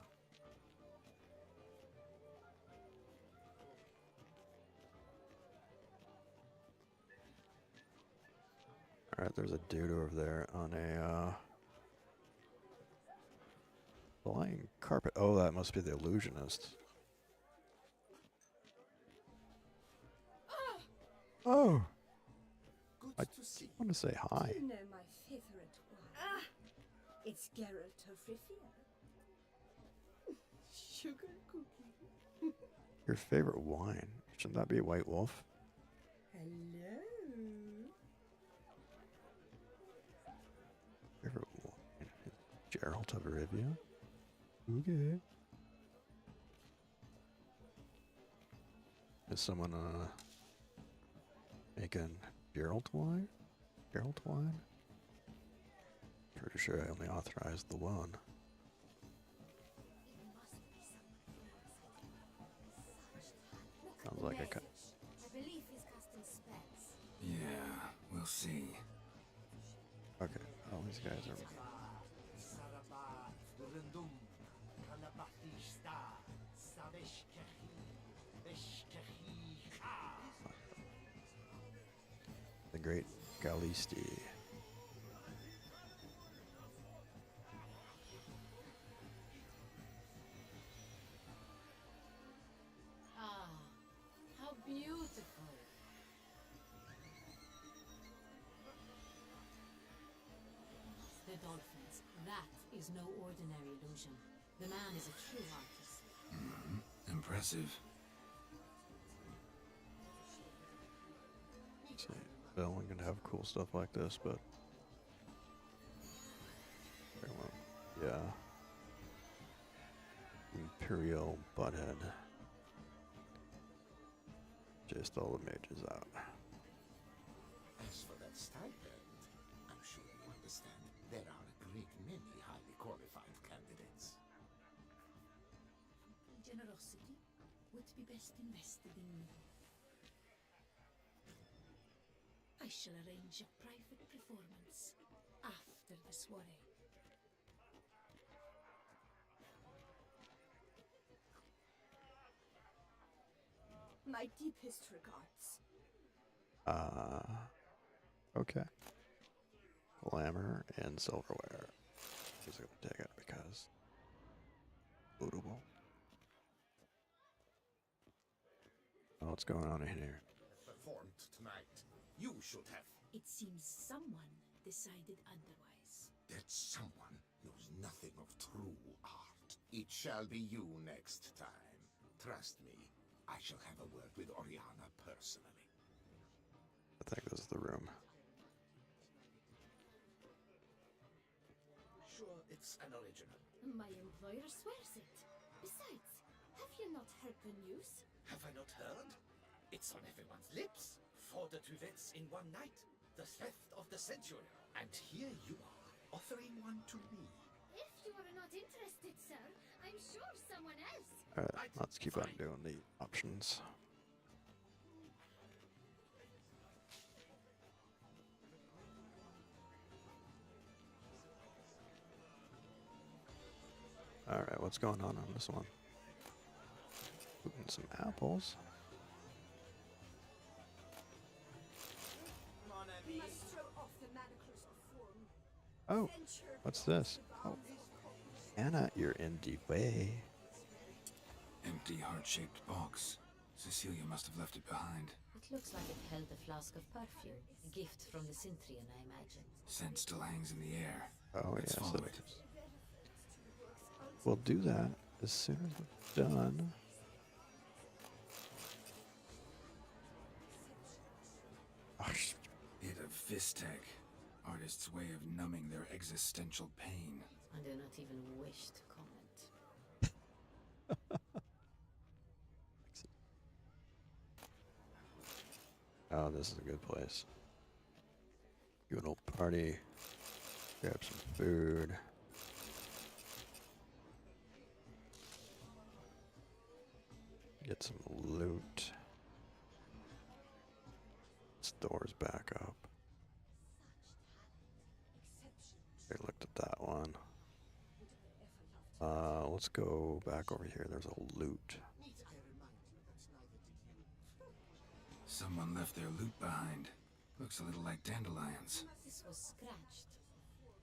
Alright, there's a dude over there on a flying carpet. Oh, that must be the illusionist. Oh, Good I to see. want to say hi. You know my favorite wine. It's Geralt of Rivia. Sugar cookie. Your favorite wine? Shouldn't that be White Wolf? Hello. Favorite wine? Geralt of Rivia? Okay. Is someone making Geralt wine? Geralt wine? Pretty sure I only authorized the one. Sounds like a cut. I believe he's casting spells. Yeah, we'll see. Okay, all these guys are. The Great Galisti. Ah, how beautiful. The dolphins. That is no ordinary illusion. The man is a true artist. Impressive. See, they only gonna have cool stuff like this, but yeah. Imperial Butthead. Just all the mages out. As for that stipend, I'm sure you understand there are a great many highly qualified candidates. Generosity would be best invested in me. I shall arrange a private performance after the soiree. My deepest regards. Okay. Glamour and silverware. Just gonna take it because lootable. Oh, what's going on in here? Performed tonight. You should have. It seems someone decided otherwise. That someone knows nothing of true art. It shall be you next time. Trust me, I shall have a word with Oriana personally. I think this is the room. Sure, it's an original. My employer swears it. Besides, have you not heard the news? Have I not heard? It's on everyone's lips. 4 duets in one night. The theft of the century. And here you are, offering one to me. If you are not interested, sir, I'm sure someone else. Alright, let's keep on doing the options. Alright, what's going on this one? Ooh, some apples. We must throw off the manacles of form. Oh, Venture what's beyond this? the Oh, bounds of cognition. Anna, you're in the way. Empty heart-shaped box. Cecilia must have left it behind. It looks like it held a flask of perfume. A gift from the Cintrian, I imagine. Scent still hangs in the air. Oh, Let's yes, follow it it. is. We'll do that as soon as we're done. Oh, Bit of Vistec. Artist's way of numbing their existential pain. I do not even wish to comment. oh, this is a good place. Do an old party. Grab some food. Get some loot. This door's back up. We looked at that one. Let's go back over here. There's a loot. Someone left their loot behind. Looks a little like dandelions. This was scratched.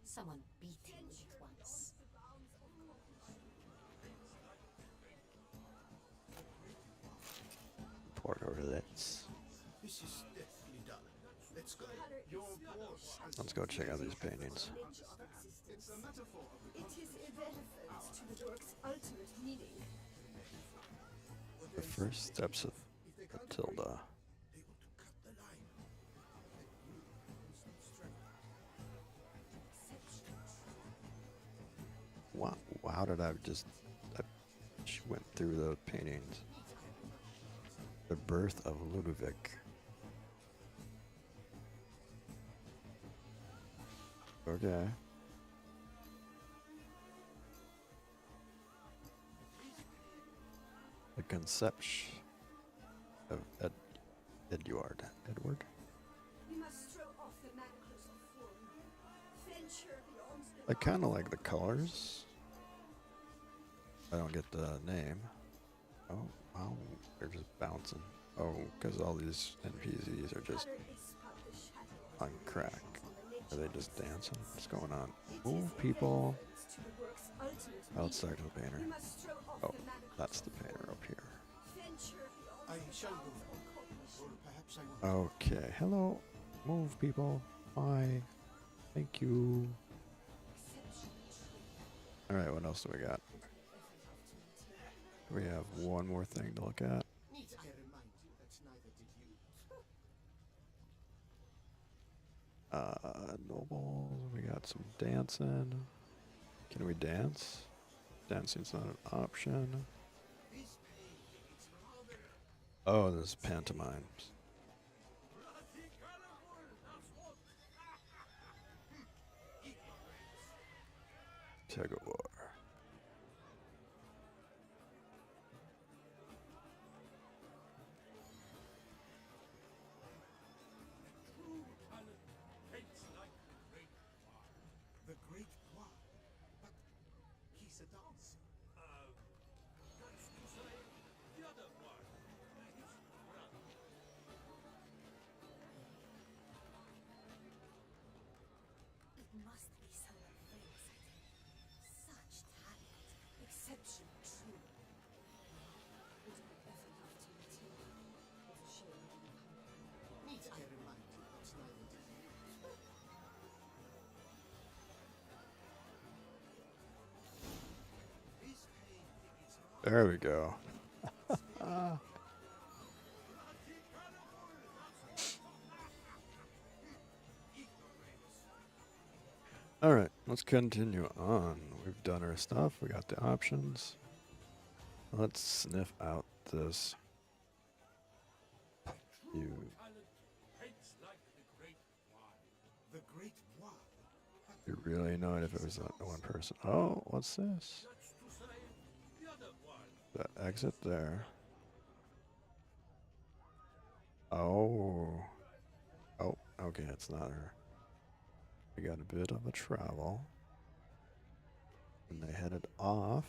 Someone beat him with it once. Pork rillets. This is deathly dull. Let's go. Let's go check out these paintings. It's a metaphor. It is irrelevant to the work's ultimate meaning. The first steps of Matilda. Able to cut the line. Wow, how did I just... She went through the paintings. The birth of Ludovic. Okay. The conception of Edward. We must throw off the manacles of form. Venture beyond the I kind of like the colors. I don't get the name. Oh, wow, they're just bouncing. Oh, because all these NPCs are just color expand the shadow on of crack. the Are they nature just of dancing? What's going on? It Move, is people. irrelevant to the work's ultimate Outside meaning. of the painter. We must throw off Oh, the manacles that's of the painter up here. venture beyond I the shall go. bounds of cognition. Or perhaps I will. Okay, hello. Move, people. Hi. Thank you. Alright, what else do we got? We have one more thing to look at. Need I remind you that neither did you. Nobles. We got some dancing. Can we dance? Dancing's not an option. Oh, there's pantomimes. Tug of war. The Great Poir. But he's a dancer. It must be someone famous, I think. Such talent. Exceptional, true. Would I ever love to meet him? What a shame I didn't come. Need I remind you that neither did you. This pain is There we go. Alright, let's continue on. We've done our stuff. We got the options. Let's sniff out this. You. the Great Poir. But Be really annoyed if it was that one person. Oh, what's this? That's to say, the other one. The exit there. Oh. Oh, okay, it's not her. We got a bit of a travel. And they headed off.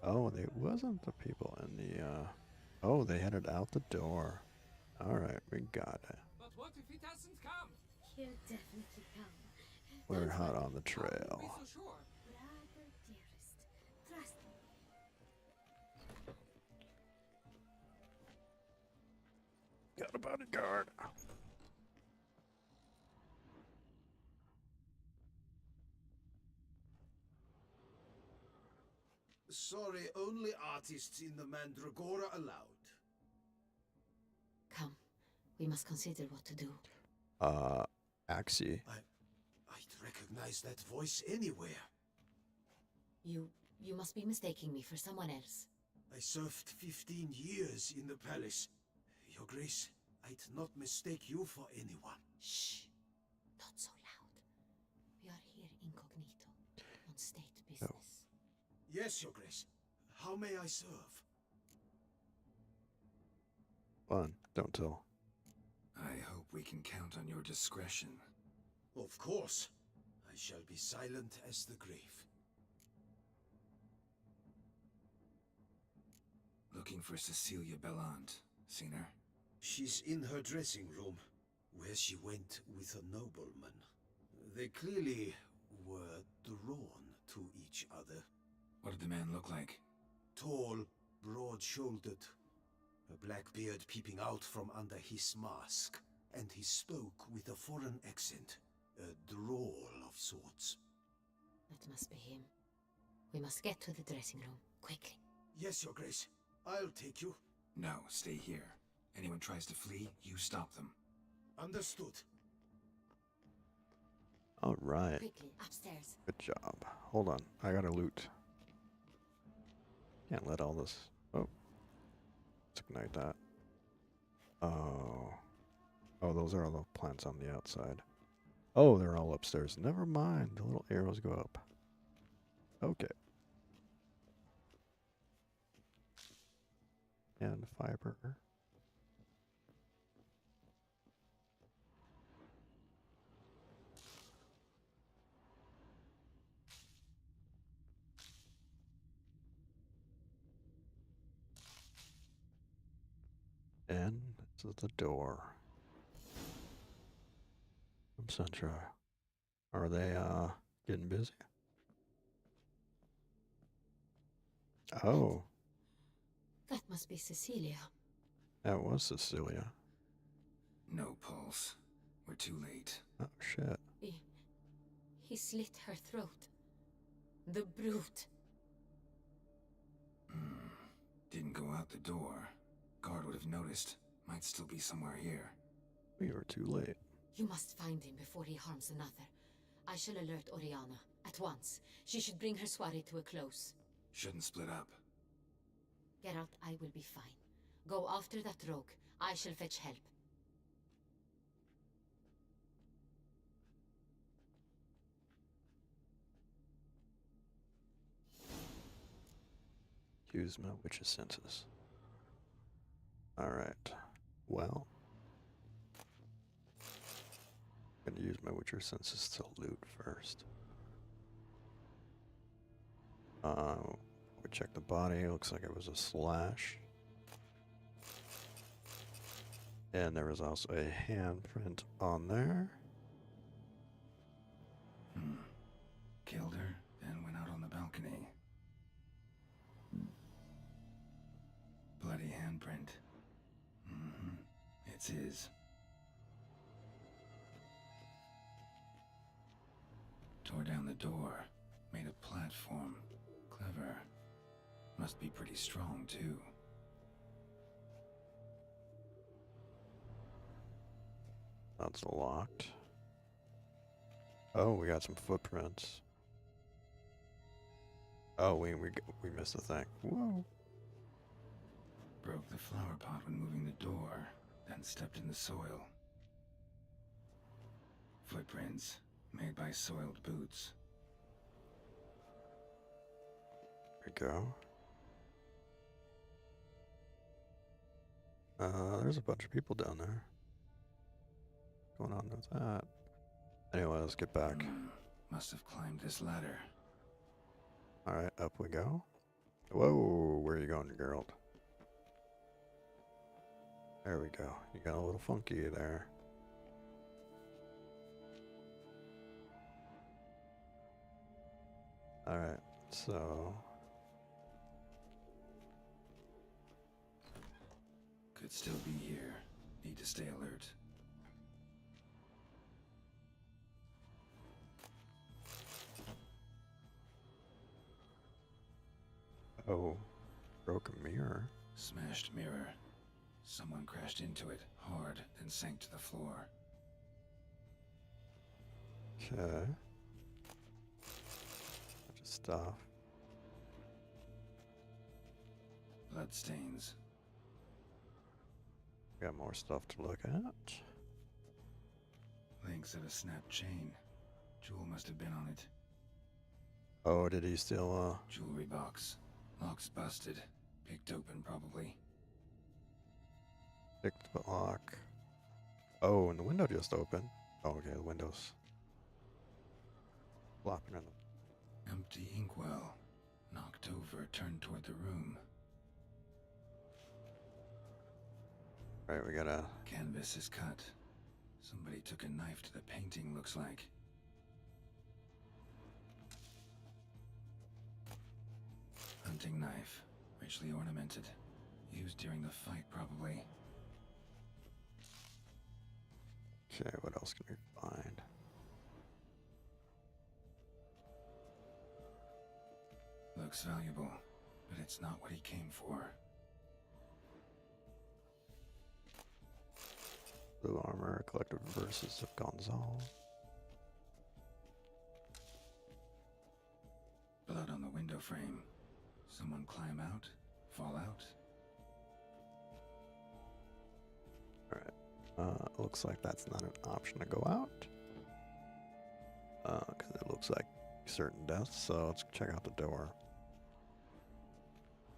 Oh, they wasn't the people in the, oh, they headed out the door. Alright, we got it. But what if it hasn't come? He'll definitely come. We're Don't hot worry. on the How can you trail. be so sure? Brother dearest, trust me. Got a bodyguard. Sorry, only artists in the Mandragora allowed. Come, we must consider what to do. Axie. I'd recognize that voice anywhere. You must be mistaking me for someone else. I served 15 years in the palace. Your Grace, I'd not mistake you for anyone. Shh! Not so loud. We are here incognito, on state business. Yes, Your Grace. How may I serve? Fun. Don't tell. I hope we can count on your discretion. Of course. I shall be silent as the grave. Looking for Cecilia Bellant. Seen her? She's in her dressing room, where she went with a nobleman. They clearly were drawn to each other. What did the man look like? Tall, broad-shouldered, a black beard peeping out from under his mask, and he spoke with a foreign accent, a drawl of sorts. That must be him. We must get to the dressing room, quickly. Yes, Your Grace. I'll take you. No, stay here. Anyone tries to flee, you stop them. Understood. Alright. Quickly, upstairs. Good job. Hold on. I gotta loot. Can't let all this... Oh. Let's ignite that. Oh. Oh, those are all the plants on the outside. Oh, they're all upstairs. Never mind. The little arrows go up. Okay. And fiber. And this is the door. Centra. Are they getting busy? Oh, That must be Cecilia. that was Cecilia. No pulse. We're too late. Oh shit. He slit her throat. The brute. Didn't go out the door. Guard would have noticed. Might still be somewhere here. We were too late. You must find him before he harms another. I shall alert Oriana at once. She should bring her soiree to a close. Shouldn't split up. Geralt, I will be fine. Go after that rogue. I shall fetch help. Use my witch's senses. Alright. Well. I'm gonna use my witcher senses to loot first. We check the body. Looks like it was a slash. And there was also a handprint on there. Killed her, then went out on the balcony. Bloody handprint. It's his. Tore down the door. Made a platform. Clever. Must be pretty strong, too. That's locked. Oh, we got some footprints. Oh, we missed the thing. Whoa. Broke the flower pot when moving the door, then stepped in the soil. Footprints made by soiled boots. There we go. There's a bunch of people down there. What's going on with that? Anyway, let's get back. Must have climbed this ladder. Alright, up we go. Whoa, where are you going, girl? There we go. You got a little funky there. Alright, so... Could still be here. Need to stay alert. Oh, broken mirror. Smashed mirror. Someone crashed into it hard, then sank to the floor. Okay. Bunch of stuff. Bloodstains. Got more stuff to look at. Links of a snapped chain. Jewel must have been on it. Oh, did he steal, Jewelry box. Lock's busted. Picked open, probably. picked the lock? Oh, and the window just opened. Oh, okay, the window's flopping in the... Empty inkwell. Knocked over, turned toward the room. Right, we gotta... Canvas is cut. Somebody took a knife to the painting, looks like. Hunting knife. Richly ornamented. Used during the fight, probably. Okay, what else can we find? Looks valuable, but it's not what he came for. Blue armor, collected verses of Gonzal. Blood on the window frame. Someone climb out? Fall out? Alright. Looks like that's not an option to go out. Because it looks like certain deaths, so let's check out the door.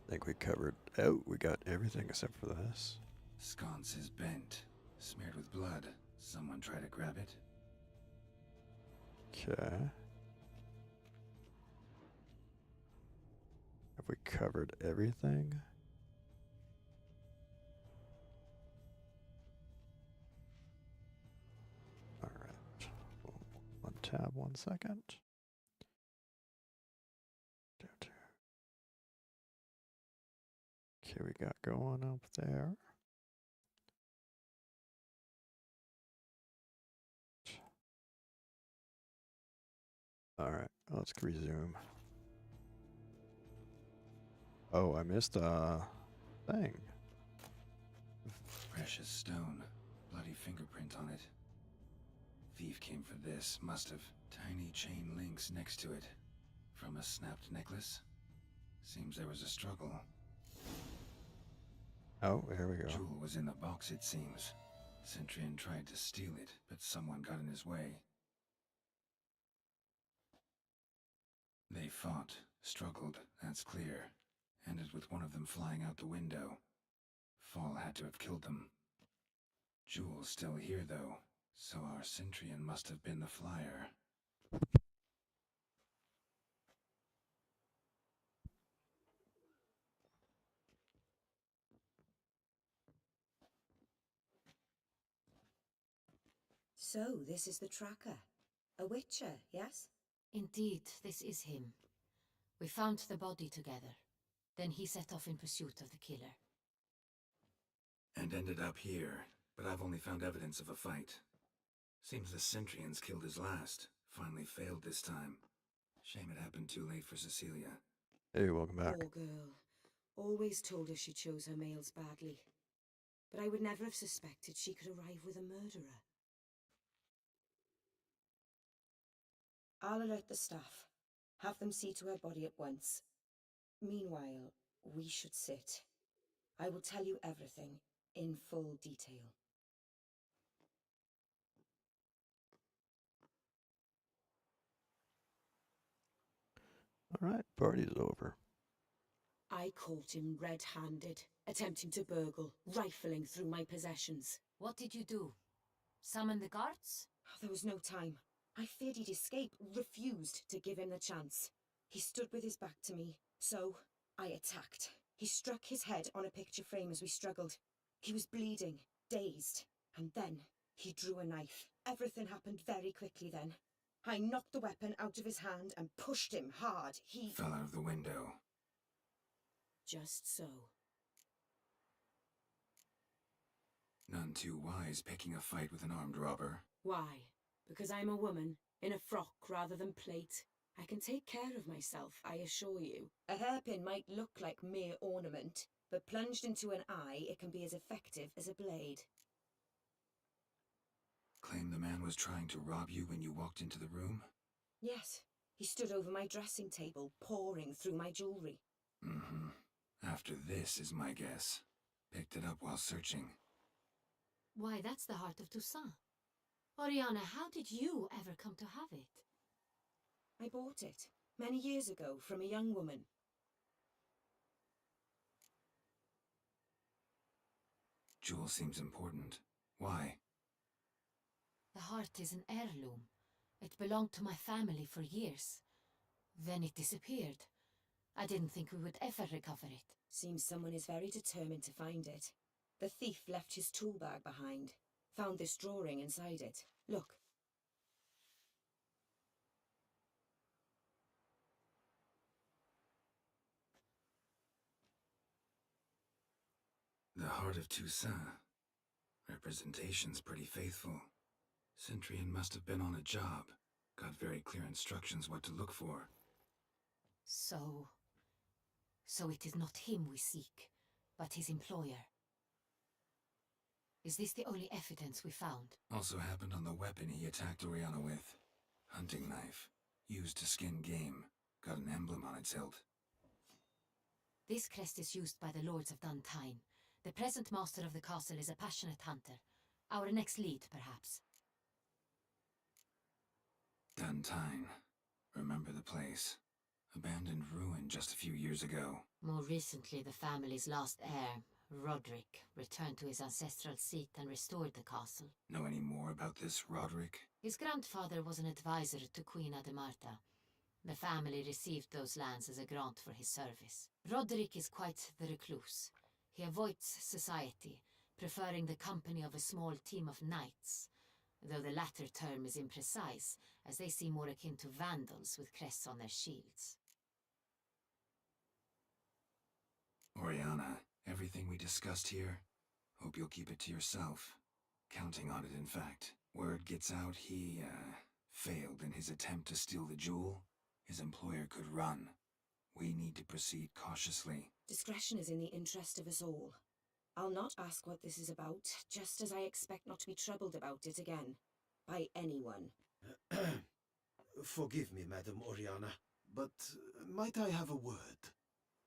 I think we covered... Oh, we got everything except for this. Sconce is bent. Smeared with blood. Someone try to grab it? Okay. Have we covered everything? Alright. One tab, 1 second. Okay, we got going up there. Alright, let's resume. Oh, I missed a thing. Precious stone. Bloody fingerprint on it. Thief came for this, must have. Tiny chain links next to it. From a snapped necklace? Seems there was a struggle. Oh, here we go. Jewel was in the box, it seems. Centurion tried to steal it, but someone got in his way. They fought, struggled, that's clear. Ended with one of them flying out the window. Fall had to have killed them. Jewel's still here, though, so our Centurion must have been the flyer. So, this is the tracker. A witcher, yes? Indeed, this is him. We found the body together. Then he set off in pursuit of the killer. And ended up here, but I've only found evidence of a fight. Seems the Centurions killed his last. Finally failed this time. Shame it happened too late for Cecilia. Hey, welcome back. Poor girl. Always told us she chose her males badly. But I would never have suspected she could arrive with a murderer. I'll alert the staff. Have them see to her body at once. Meanwhile, we should sit. I will tell you everything in full detail. All right, party's over. I caught him red-handed, attempting to burgle, rifling through my possessions. What did you do? Summon the guards? There was no time. I feared he'd escape, refused to give him the chance. He stood with his back to me, so I attacked. He struck his head on a picture frame as we struggled. He was bleeding, dazed, and then he drew a knife. Everything happened very quickly then. I knocked the weapon out of his hand and pushed him hard. He Fell out of the window. Just so. None too wise picking a fight with an armed robber. Why? Because I'm a woman, in a frock rather than plate. I can take care of myself, I assure you. A hairpin might look like mere ornament, but plunged into an eye, it can be as effective as a blade. Claim the man was trying to rob you when you walked into the room? Yes. He stood over my dressing table, pouring through my jewelry. Mm-hmm. After this is my guess. Picked it up while searching. Why, that's the heart of Toussaint. Oriana, how did you ever come to have it? I bought it, many years ago, from a young woman. Jewel seems important. Why? The heart is an heirloom. It belonged to my family for years. Then it disappeared. I didn't think we would ever recover it. Seems someone is very determined to find it. The thief left his tool bag behind. Found this drawing inside it. Look. The heart of Toussaint. Representation's pretty faithful. Centurion must have been on a job. Got very clear instructions what to look for. So it is not him we seek, but his employer. Is this the only evidence we found? Also happened on the weapon he attacked Oriana with. Hunting knife. Used to skin game. Got an emblem on its hilt. This crest is used by the Lords of Duntine. The present master of the castle is a passionate hunter. Our next lead, perhaps. Duntine. Remember the place. Abandoned ruin just a few years ago. More recently, the family's last heir, Roderick, returned to his ancestral seat and restored the castle. Know any more about this Roderick? His grandfather was an advisor to Queen Ademarta. The family received those lands as a grant for his service. Roderick is quite the recluse. He avoids society, preferring the company of a small team of knights, though the latter term is imprecise, as they seem more akin to vandals with crests on their shields. Oriana, everything we discussed here, hope you'll keep it to yourself. Counting on it, in fact. Word gets out he, failed in his attempt to steal the jewel. His employer could run. We need to proceed cautiously. Discretion is in the interest of us all. I'll not ask what this is about, just as I expect not to be troubled about it again. By anyone. Forgive me, Madam Oriana, but might I have a word?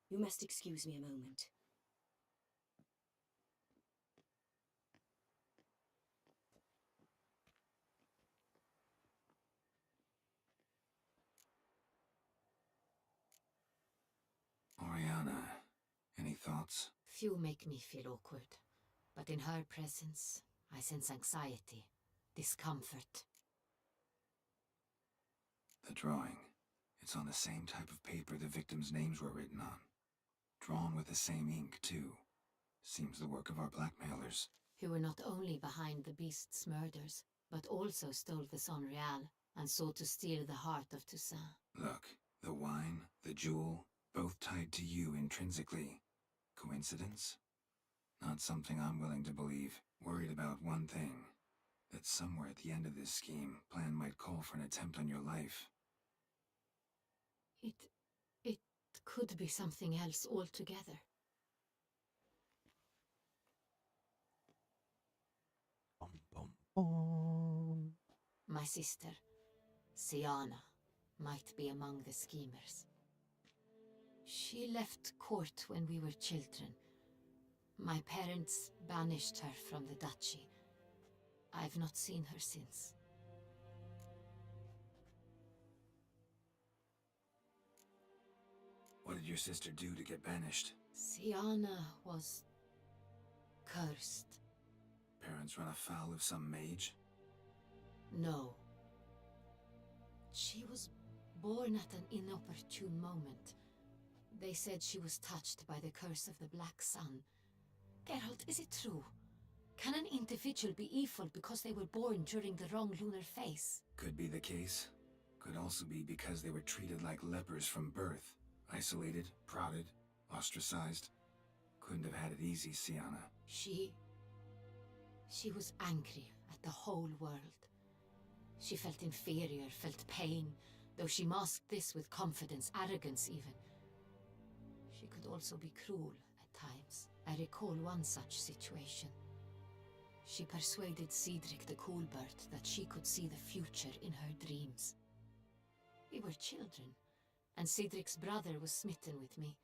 You must excuse me a moment. Oriana, any thoughts? Few make me feel awkward, but in her presence, I sense anxiety, discomfort. The drawing. It's on the same type of paper the victims' names were written on. Drawn with the same ink, too. Seems the work of our blackmailers. Who were not only behind the beast's murders, but also stole the Son Real and sought to steal the heart of Toussaint. Look, the wine, the jewel, both tied to you intrinsically. Coincidence? Not something I'm willing to believe. Worried about one thing. That somewhere at the end of this scheme, plan might call for an attempt on your life. It could be something else altogether. Bum, bum, bum. My sister, Siana, might be among the schemers. She left court when we were children. My parents banished her from the duchy. I've not seen her since. What did your sister do to get banished? Siana was cursed. Parents run afoul of some mage? No. She was born at an inopportune moment. They said she was touched by the curse of the Black Sun. Geralt, is it true? Can an individual be evil because they were born during the wrong lunar phase? Could be the case. Could also be because they were treated like lepers from birth. Isolated, prodded, ostracized. Couldn't have had it easy, Siana. She was angry at the whole world. She felt inferior, felt pain, though she masked this with confidence, arrogance even. She could also be cruel at times. I recall one such situation. She persuaded Cedric the Coolbird that she could see the future in her dreams. We were children, and Cedric's brother was smitten with me.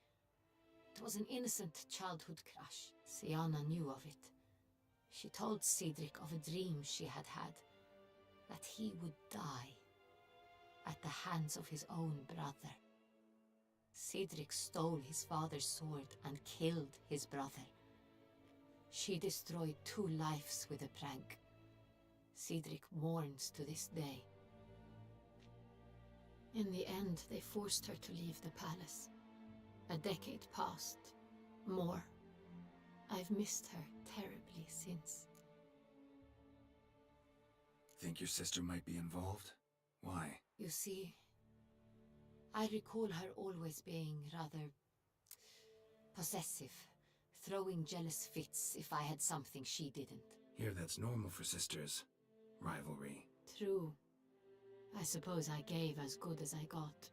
It was an innocent childhood crush. Siana knew of it. She told Cedric of a dream she had had, that he would die at the hands of his own brother. Cedric stole his father's sword and killed his brother. She destroyed 2 lives with a prank. Cedric mourns to this day. In the end, they forced her to leave the palace. A decade passed. More. I've missed her terribly since. Think your sister might be involved? Why? You see, I recall her always being rather possessive, throwing jealous fits if I had something she didn't. Here, that's normal for sisters. Rivalry. True. I suppose I gave as good as I got.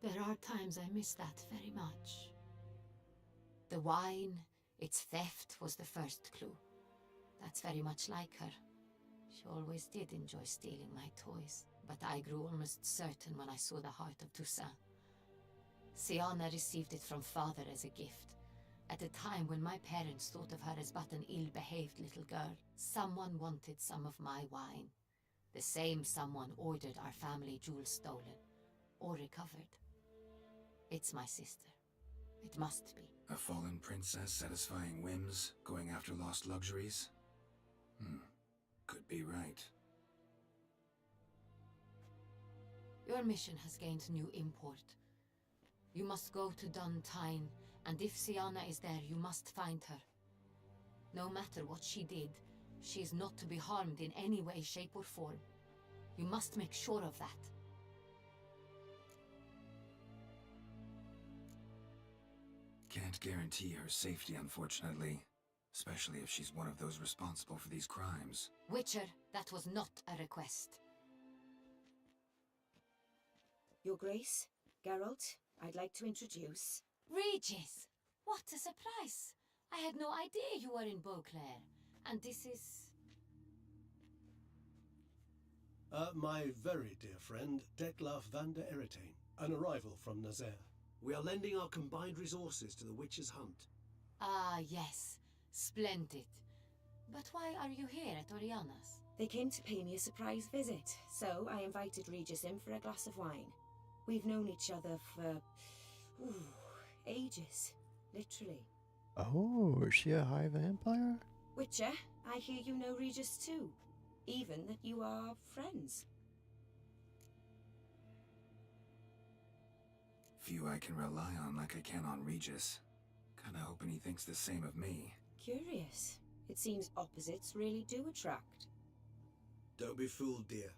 There are times I miss that very much. The wine, its theft was the first clue. That's very much like her. She always did enjoy stealing my toys, but I grew almost certain when I saw the heart of Toussaint. Siana received it from father as a gift. At a time when my parents thought of her as but an ill-behaved little girl, someone wanted some of my wine. The same someone ordered our family jewels stolen, or recovered. It's my sister. It must be. A fallen princess satisfying whims, going after lost luxuries? Could be right. Your mission has gained new import. You must go to Duntine, and if Siana is there, you must find her. No matter what she did, she is not to be harmed in any way, shape or form. You must make sure of that. Can't guarantee her safety, unfortunately. Especially if she's one of those responsible for these crimes. Witcher, that was not a request. Your Grace, Geralt, I'd like to introduce... Regis! What a surprise! I had no idea you were in Beauclair. And this is... My very dear friend, Detlaf van der Eretain, an arrival from Nazaire. We are lending our combined resources to the Witch's Hunt. Ah, yes. Splendid. But why are you here at Oriana's? They came to pay me a surprise visit, so I invited Regis in for a glass of wine. We've known each other for... ages. Literally. Oh, is she a high vampire? Witcher, I hear you know Regis too. Even that you are friends. Few I can rely on like I can on Regis. Kinda hoping he thinks the same of me. Curious. It seems opposites really do attract. Don't be fooled, dear.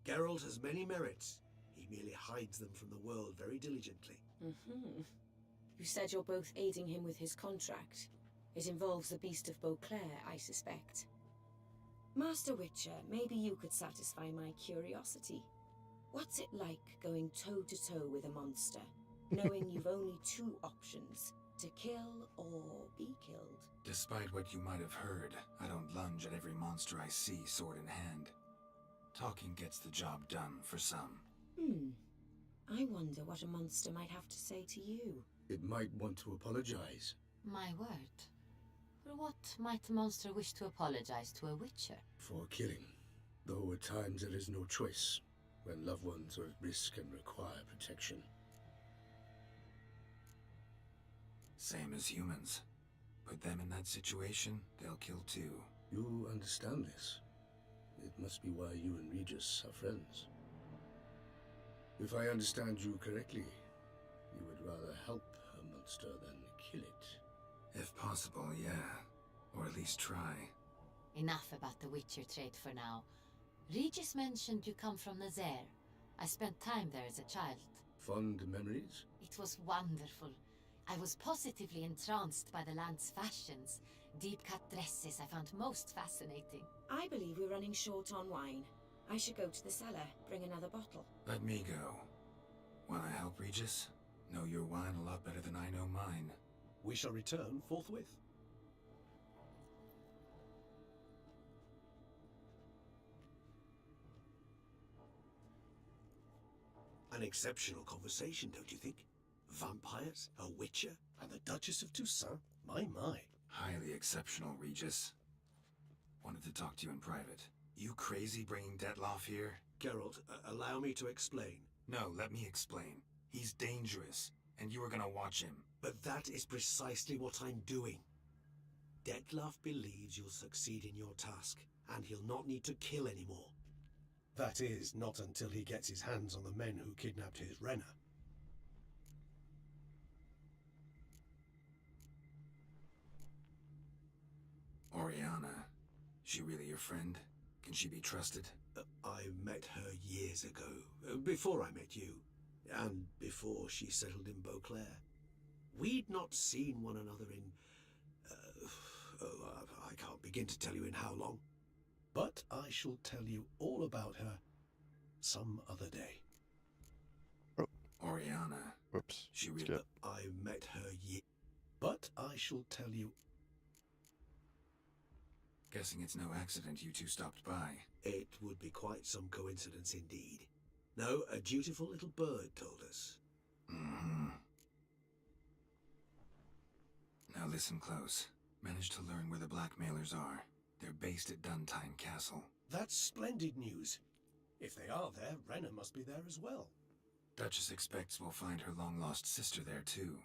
Geralt has many merits. He merely hides them from the world very diligently. You said you're both aiding him with his contract. It involves the Beast of Beauclair, I suspect. Master Witcher, maybe you could satisfy my curiosity. What's it like going toe-to-toe with a monster, knowing you've only 2 options, to kill or be killed? Despite what you might have heard, I don't lunge at every monster I see sword in hand. Talking gets the job done for some. I wonder what a monster might have to say to you. It might want to apologize. My word. For what might the monster wish to apologize to a witcher? For killing. Though at times there is no choice, when loved ones are at risk and require protection. Same as humans. Put them in that situation, they'll kill too. You understand this. It must be why you and Regis are friends. If I understand you correctly, you would rather help a monster than kill it. If possible, yeah. Or at least try. Enough about the witcher trade for now. Regis mentioned you come from Nazaire. I spent time there as a child. Fond memories? It was wonderful. I was positively entranced by the land's fashions. Deep-cut dresses I found most fascinating. I believe we're running short on wine. I should go to the cellar, bring another bottle. Let me go. Wanna help, Regis? Know your wine a lot better than I know mine. We shall return forthwith. An exceptional conversation, don't you think? Vampires, a witcher, And the Duchess of Toussaint? My. Highly exceptional, Regis. Wanted to talk to you in private. You crazy bringing Detloff here? Geralt, allow me to explain. No, let me explain. He's dangerous, and you were gonna watch him. But that is precisely what I'm doing. Detloff believes you'll succeed in your task, and he'll not need to kill anymore. That is, not until he gets his hands on the men who kidnapped his Renner. Oriana, she really your friend? Can she be trusted? I met her years ago, before I met you, and before she settled in Beauclair. We'd not seen one another in... I can't begin to tell you in how long. But I shall tell you all about her some other day. Oriana. Whoops. She really... Skip. I met her But I shall tell you... Guessing it's no accident you two stopped by. It would be quite some coincidence indeed. No, a dutiful little bird told us. Mm-hmm. Now listen close. Managed to learn where the blackmailers are. They're based at Duntine Castle. That's splendid news. If they are there, Renner must be there as well. Duchess expects we'll find her long-lost sister there too.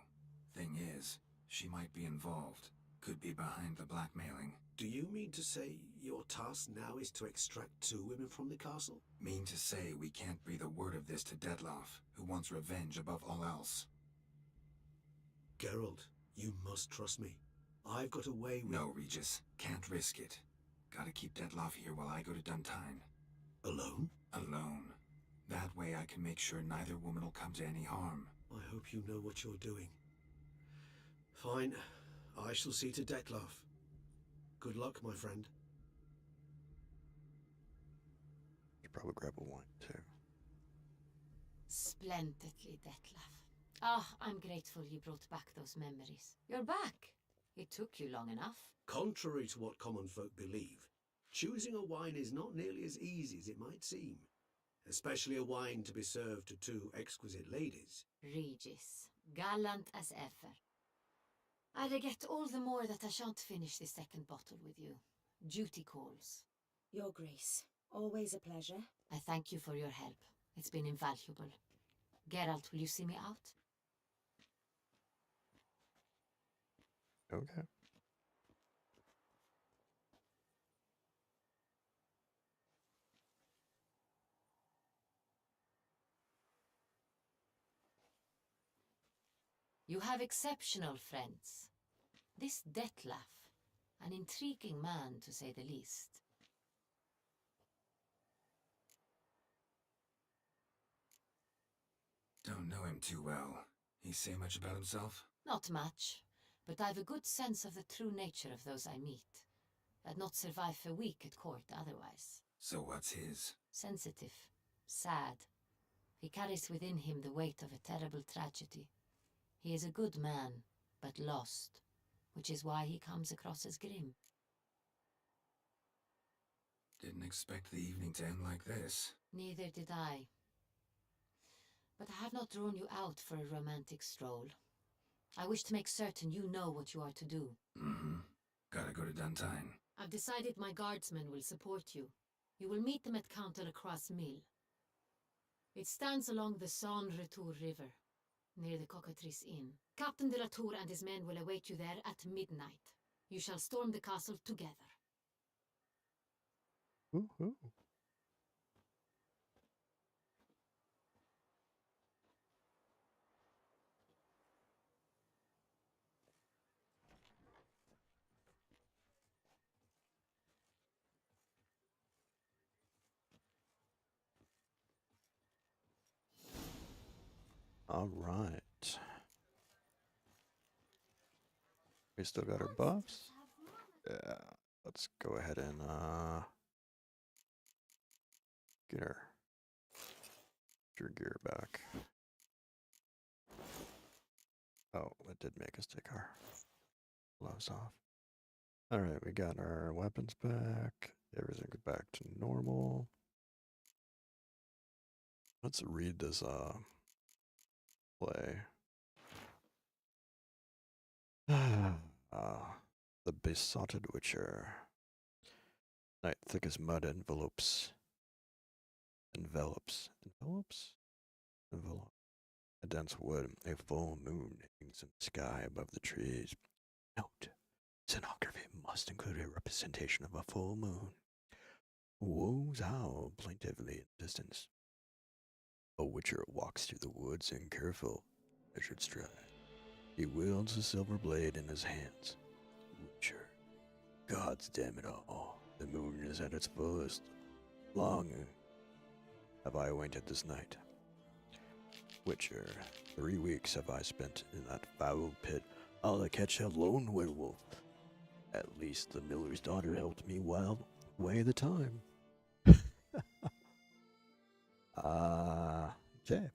Thing is, she might be involved. Could be behind the blackmailing. Do you mean to say your task now is to extract 2 women from the castle? Mean to say we can't breathe a word of this to Detloff, who wants revenge above all else. Geralt, you must trust me. I've got a way with... No, Regis. Can't risk it. Gotta keep Detloff here while I go to Duntine. Alone? Alone. That way I can make sure neither woman will come to any harm. I hope you know what you're doing. Fine. I shall see to Detloff. Good luck, my friend. Should probably grab a wine too. Splendidly, Detlaff. Ah, I'm grateful you brought back those memories. You're back. It took you long enough. Contrary to what common folk believe, choosing a wine is not nearly as easy as it might seem. Especially a wine to be served to 2 exquisite ladies. Regis, gallant as ever. I regret all the more that I shan't finish this second bottle with you. Duty calls. Your Grace, always a pleasure. I thank you for your help. It's been invaluable. Geralt, will you see me out? Okay. You have exceptional friends. This Detlaff, an intriguing man to say the least. Don't know him too well. He say much about himself? Not much, but I've a good sense of the true nature of those I meet. I'd not survive a week at court otherwise. So what's his? Sensitive, sad. He carries within him the weight of a terrible tragedy. He is a good man, but lost, which is why he comes across as grim. Didn't expect the evening to end like this. Neither did I. But I have not drawn you out for a romantic stroll. I wish to make certain you know what you are to do. Mm-hmm. Gotta go to Duntine. I've decided my guardsmen will support you. You will meet them at Counter Across Mill. It stands along the Saône Retour River, near the Cockatrice Inn. Captain de la Tour and his men will await you there at midnight. You shall storm the castle together. Woohoo. All right. We still got our buffs? Yeah. Let's go ahead and get your gear back. Oh, it did make us take our gloves off. All right, we got our weapons back. Everything's back to normal. Let's read this play. The Besotted Witcher. Night thick as mud envelops. A dense wood, a full moon hangs in the sky above the trees. Note, scenography must include a representation of a full moon. Wolves howl plaintively in the distance. A witcher walks through the woods in careful, measured stride. He wields a silver blade in his hands. Witcher. Gods damn it all. The moon is at its fullest. Long have I awaited this night. Witcher. 3 weeks have I spent in that foul pit, all to catch a lone werewolf. At least the miller's daughter helped me while away the time. Okay.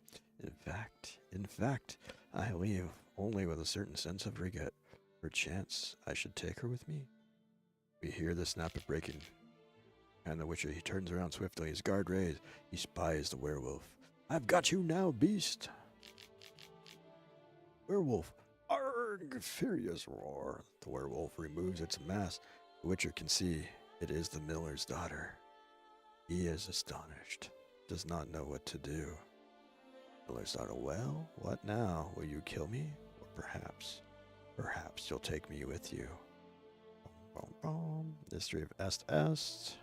In fact, I leave only with a certain sense of regret. Perchance I should take her with me. We hear the snap of breaking, and the Witcher, he turns around swiftly, his guard raised. He spies the werewolf. I've got you now, beast! Werewolf! Arg! Furious roar. The werewolf removes its mask. The Witcher can see it is the miller's daughter. He is astonished, does not know what to do. Miller's daughter, well, what now? Will you kill me? Or perhaps you'll take me with you. History of Est.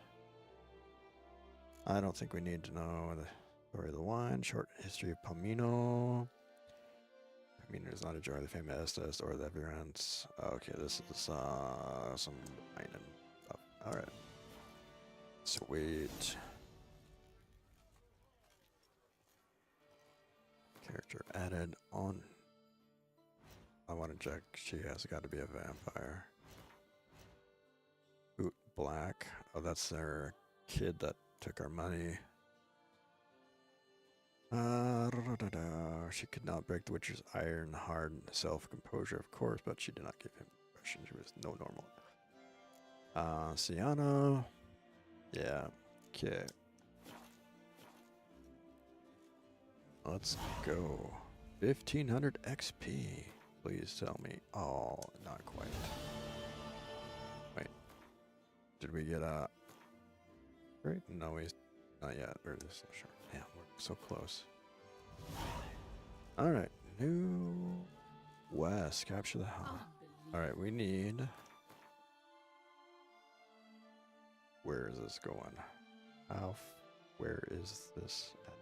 I don't think we need to know the story of the wine. Short history of Pomino. Pomino is not a jar of the famous Est or the events. Okay, this is some wine and stuff. Alright. Sweet. Character added on. I want to check. She has got to be a vampire. Boot black. Oh, that's their kid that took our money. She could not break the Witcher's iron hard self-composure, of course, but she did not give him impression. She was no normal. Sienna. Yeah. Okay. Let's go. 1500 XP. Please tell me. Oh, not quite. Wait. Did we get a... Great? No, we... Not yet. We're just so sure. Yeah, we're so close. Alright. New West. Capture the hell. Alright, we need... Where is this going? Where is this at?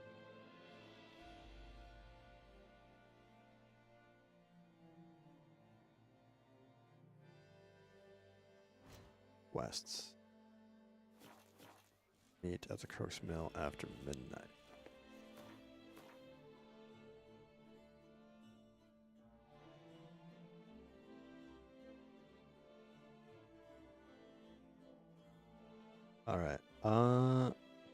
Wests. Meet at the Crooks Mill after midnight. Alright.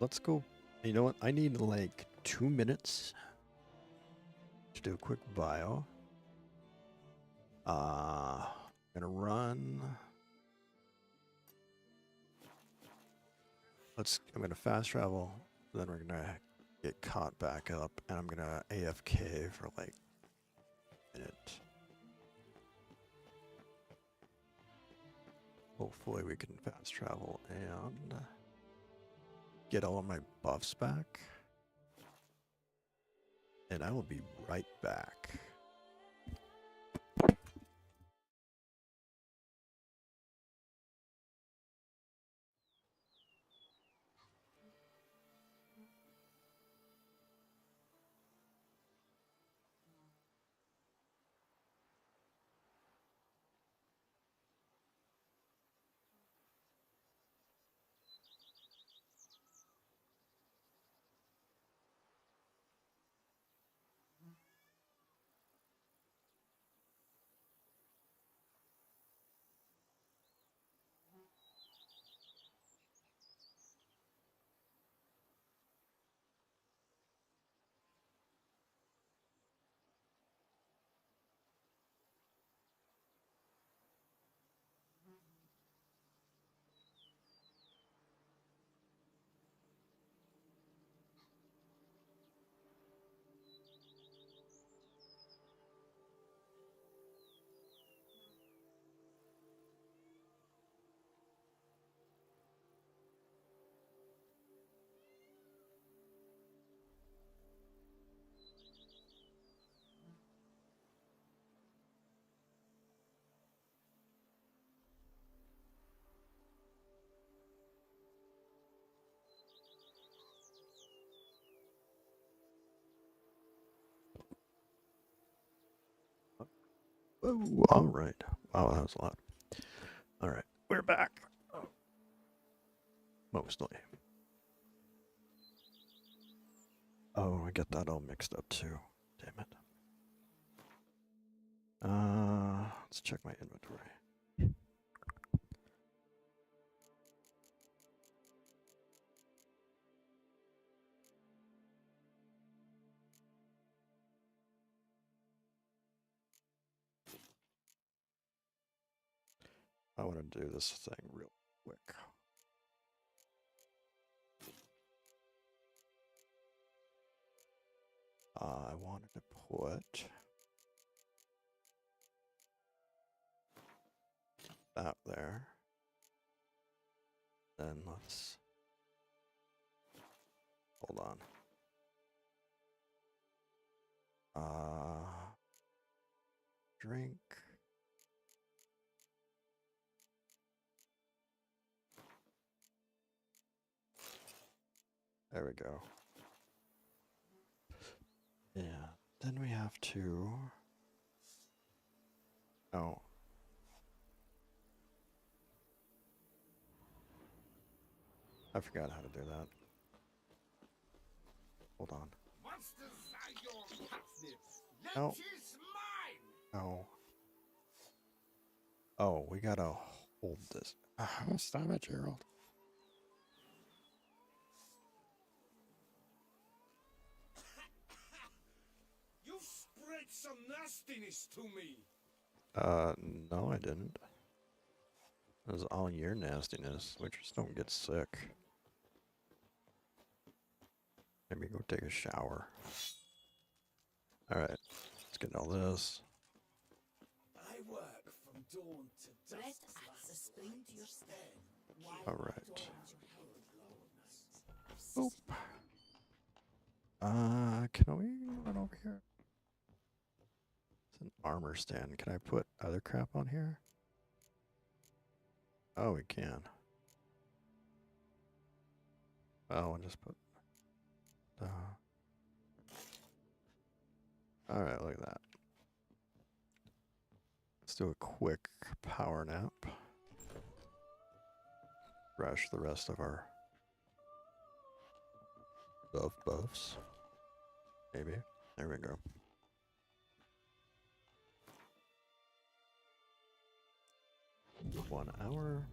Let's go. You know what? I need like 2 minutes to do a quick bio. I'm gonna run. I'm gonna fast travel, then we're gonna get caught back up, and I'm gonna AFK for like a minute. Hopefully we can fast travel and get all of my buffs back. And I will be right back. Oh, all right. Wow, that was a lot. All right, we're back. Mostly. Oh, I got that all mixed up too. Damn it. Let's check my inventory. I want to do this thing real quick. I wanted to put that there. Then let's hold on. Drink. There we go. Yeah. Then we have to. Oh. I forgot how to do that. Hold on. No. No. Oh, we gotta hold this. Stop it, Gerald. You spread some nastiness to me. No, I didn't. It was all your nastiness. We just don't get sick. Maybe go take a shower. Alright, let's get all this. I work from dawn to dusk. Alright. Oop. Can we run over here? It's an armor stand. Can I put other crap on here? Oh, we can. Oh, we'll just put... Alright, look at that. Let's do a quick power nap. Brush the rest of our buffs. Maybe. There we go. One hour.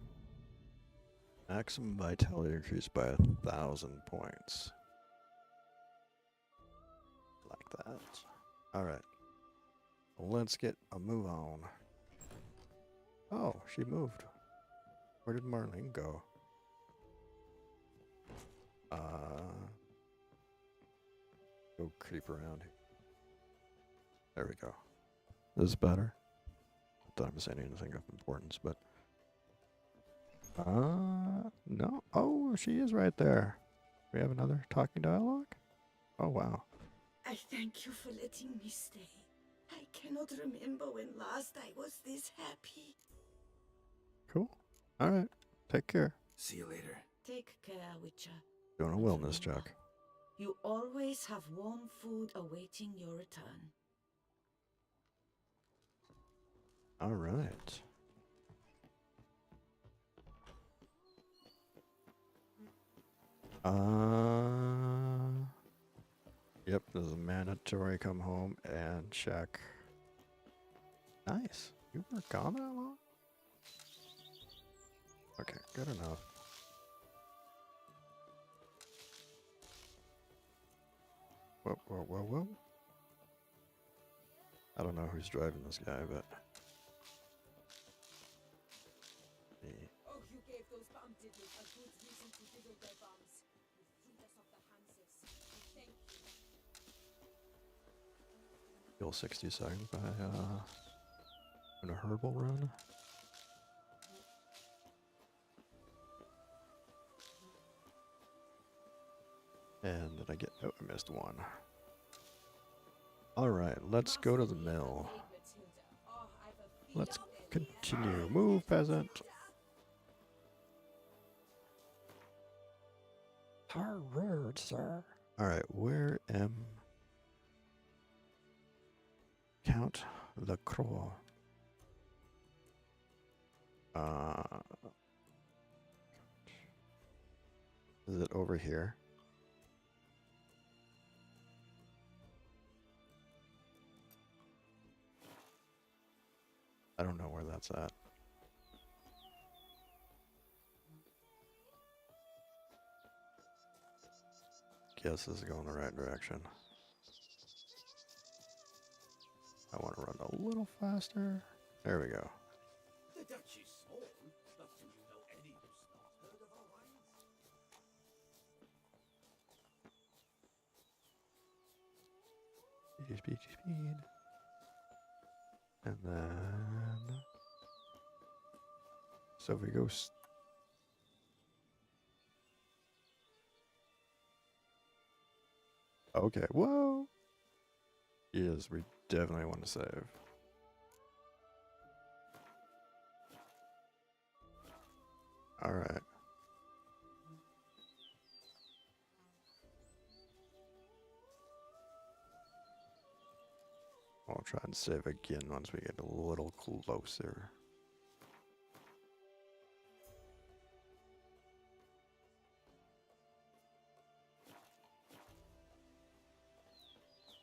Maximum vitality increased by 1,000 points. Like that. Alright. Let's get a move on. Oh, she moved. Where did Marlene go? Go creep around. There we go. This is better. Not that I'm saying anything of importance, but No. Oh, she is right there. We have another talking dialogue? Oh, wow. I thank you for letting me stay. I cannot remember when last I was this happy. Cool. All right. Take care. See you later. Take care, Witcher. Doing a And wellness remember, check. You always have warm food awaiting your return. All right. Yep, there's a mandatory come home and check. Nice. You were gone that long? Okay, good enough. Whoa, whoa, whoa, whoa. I don't know who's driving this guy, but... Me. Oh, you gave those bum diddlers a good reason to diddle their bums. You freed us of the Hanses. Thank you. Kill 60 seconds by, in a herbal run. And did I get... Oh, I missed one. Alright, let's go to the mill. Let's continue. Move, peasant! Hard road, sir. Alright, where am... Count Lacroix. Is it over here? I don't know where that's at. Guess this is going the right direction. I want to run a little faster. There we go. The Dutch is small, but do you know any who's not heard of our wines? Speed, speed, speed. And then... So if we go... Okay, whoa! Yes, we definitely want to save. Alright. I'll try and save again once we get a little closer.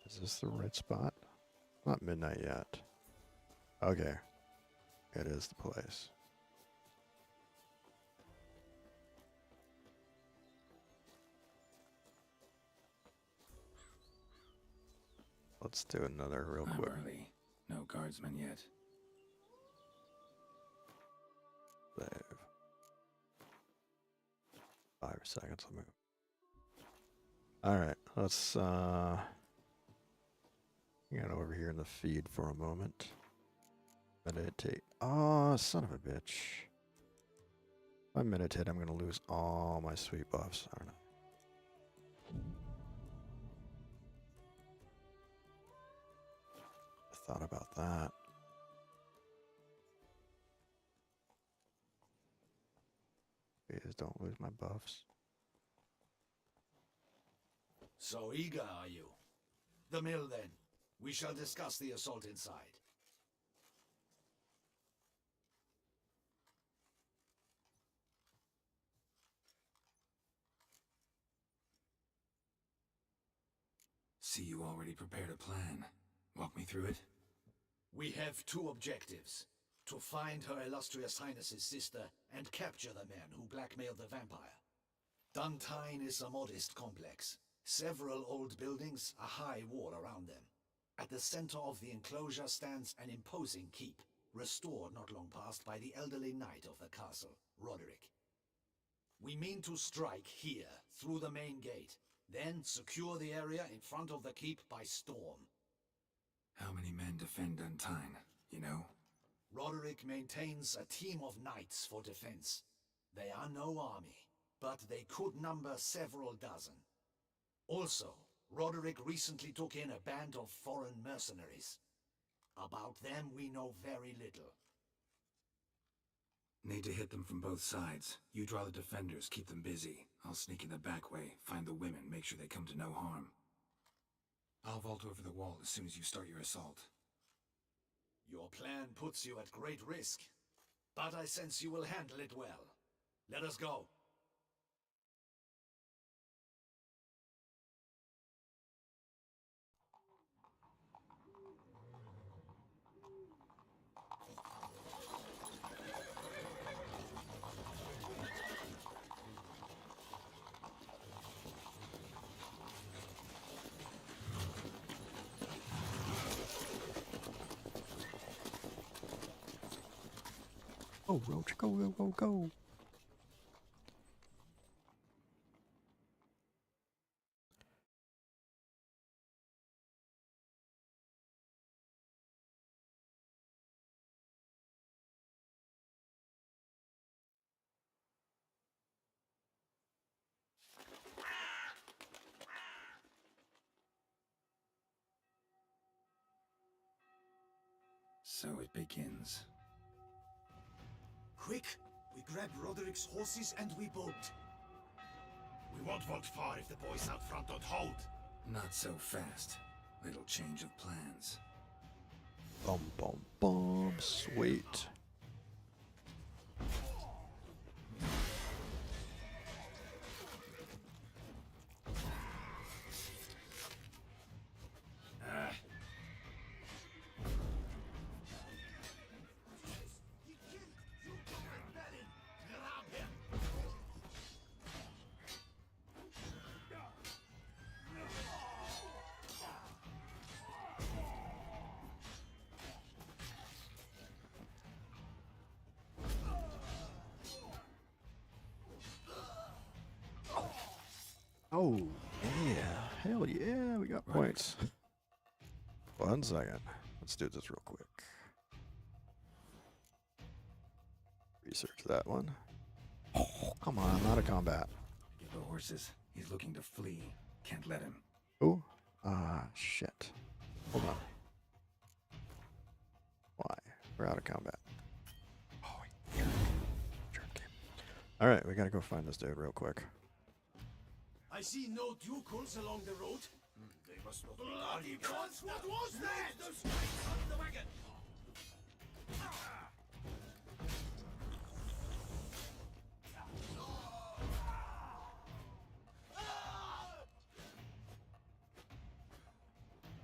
Is this the right spot? Not midnight yet. Okay. It is the place. Let's do another real quick. Early. No guardsmen yet. Save. 5 seconds, I'll move. Alright, let's get over here in the feed for a moment. Meditate. Oh, son of a bitch. If I meditate, I'm gonna lose all my sweet buffs, aren't I? Thought about that. Please don't lose my buffs. So eager are you? The mill then. We shall discuss the assault inside. See, you already prepared a plan. Walk me through it. We have two objectives. To find Her Illustrious Highness's sister and capture the man who blackmailed the vampire. Duntine is a modest complex. Several old buildings, a high wall around them. At the center of the enclosure stands an imposing keep, restored not long past by the elderly knight of the castle, Roderick. We mean to strike here, through the main gate, then secure the area in front of the keep by storm. How many men defend Duntine, you know? Roderick maintains a team of knights for defense. They are no army, but they could number several dozen. Also, Roderick recently took in a band of foreign mercenaries. About them we know very little. Need to hit them from both sides. You draw the defenders, keep them busy. I'll sneak in the back way, find the women, make sure they come to no harm. I'll vault over the wall as soon as you start your assault. Your plan puts you at great risk, but I sense you will handle it well. Let us go. Oh, Roach, go, go, go, go. So it begins. Quick! We grab Roderick's horses and we bolt. We won't vault far if the boys out front don't hold. Not so fast. Little change of plans. Bum, bum, bum. Sweet. Oh, yeah. Hell yeah, we got points. 1 second. Let's do this real quick. Research that one. Oh, come on, I'm out of combat. Get the horses. He's looking to flee. Can't let him. Oh, shit. Hold on. Why? We're out of combat. Oh, yeah. Alright, we gotta go find this dude real quick. I see no ducals along the road. They must not Bloody gods, what was that? Those guys on the wagon!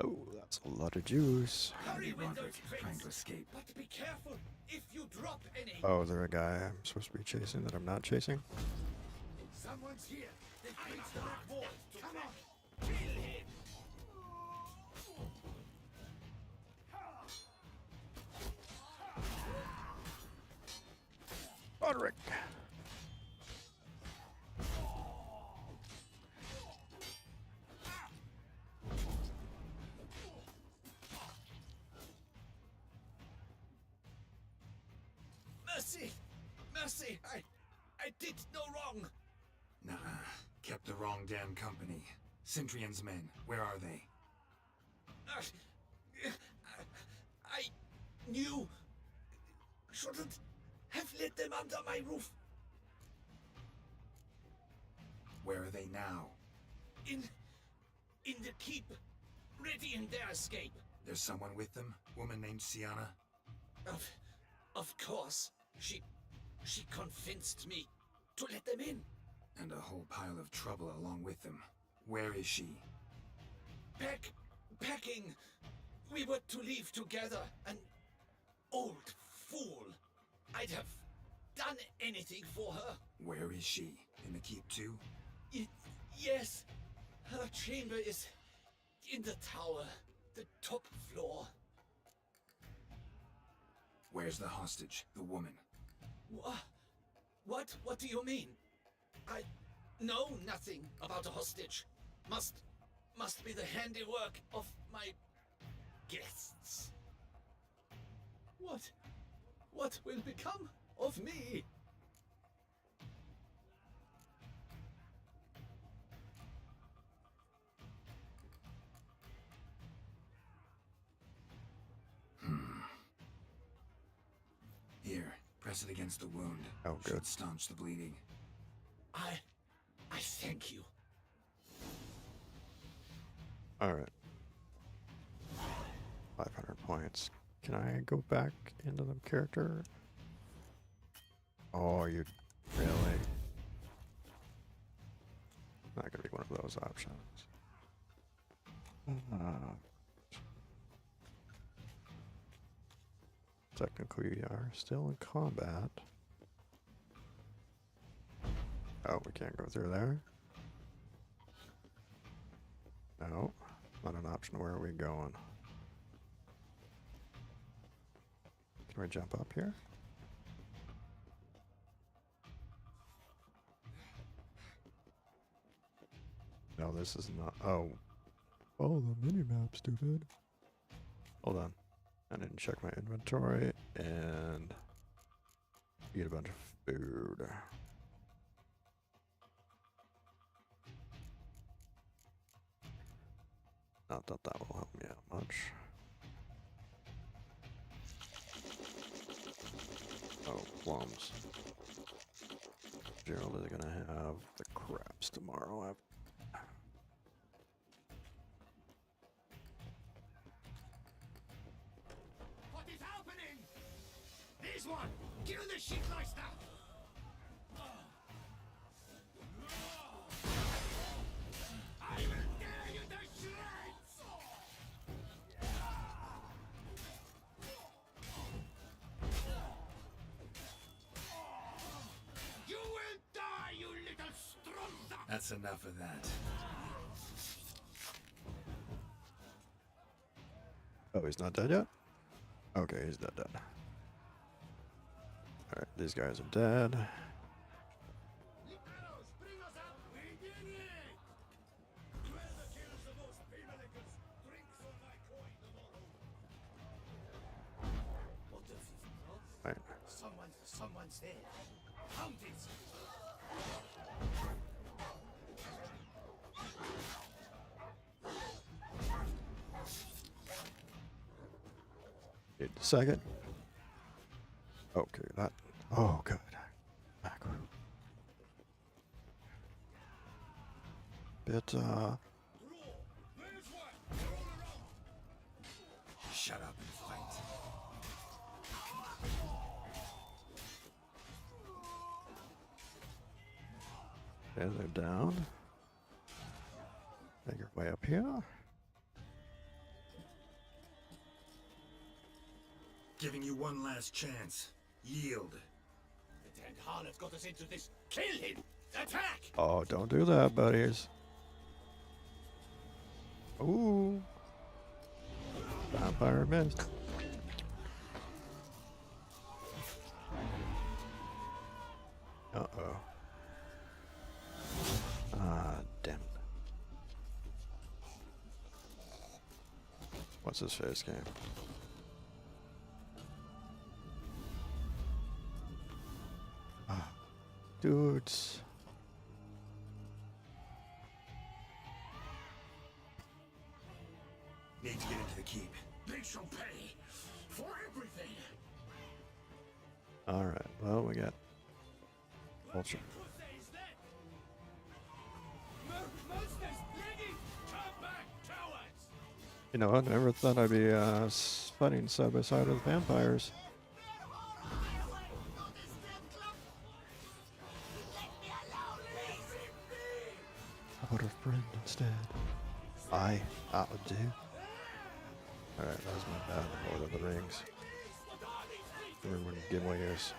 Oh, that's a lot of juice. Hurry with those Roderick, trying trains, to escape. but be careful if you drop any. Oh, is there a guy I'm supposed to be chasing that I'm not chasing? Someone's here. They've reached the red wall. Come on. Kill him. Roderick. Mercy! Mercy! I did no wrong! Nah, kept the wrong damn company. Centrion's men, where are they? I knew... shouldn't have let them under my roof. Where are they now? In the keep, ready in their escape. There's someone with them? Woman named Sienna? Of course. She convinced me to let them in. And a whole pile of trouble along with them. Where is she? Packing. We were to leave together. An old fool. I'd have done anything for her. Where is she? In the keep too? Yes. Her chamber is in the tower. The top floor. Where's the hostage? The woman? What do you mean? I know nothing about a hostage. Must be the handiwork of my guests. What will become of me? Press it against the wound. Oh, good. Should staunch the bleeding. I thank you. Alright. 500 points. Can I go back into the character? Oh, you really? Not gonna be one of those options. Technically, we are still in combat. Oh, we can't go through there? No, not an option. Where are we going? Can we jump up here? No, this is not. Oh. Oh, the mini-map, stupid. Hold on. I didn't check my inventory and eat a bunch of food. Not that that will help me out much. Oh, plums. Gerald is gonna have the craps tomorrow. What is happening? This one! Kill the shit like that! I will tear you to shreds! You will die, you little strunza! That's enough of that. Oh, he's not dead yet? Okay, he's dead. Alright, these guys are dead. Right. Someone's there. Count it! Wait a second. Okay, that. Oh, good. Back. Bit, Shut up and fight. Okay, they're down. Make your way up here. Giving you one last chance. Yield. The damned harlot got us into this. Kill him! Attack! Oh, don't do that, buddies. Ooh. Vampire missed. Uh-oh. Ah, damn it. What's his face game? Ah, dudes. Need to get into the keep. They shall pay for everything! Alright, well, we got Ultra. You know, I never thought I'd be fighting side by side with vampires. How about a friend instead? I would do. Alright, that was my bad. Lord of the Rings. Remember when Gimli is.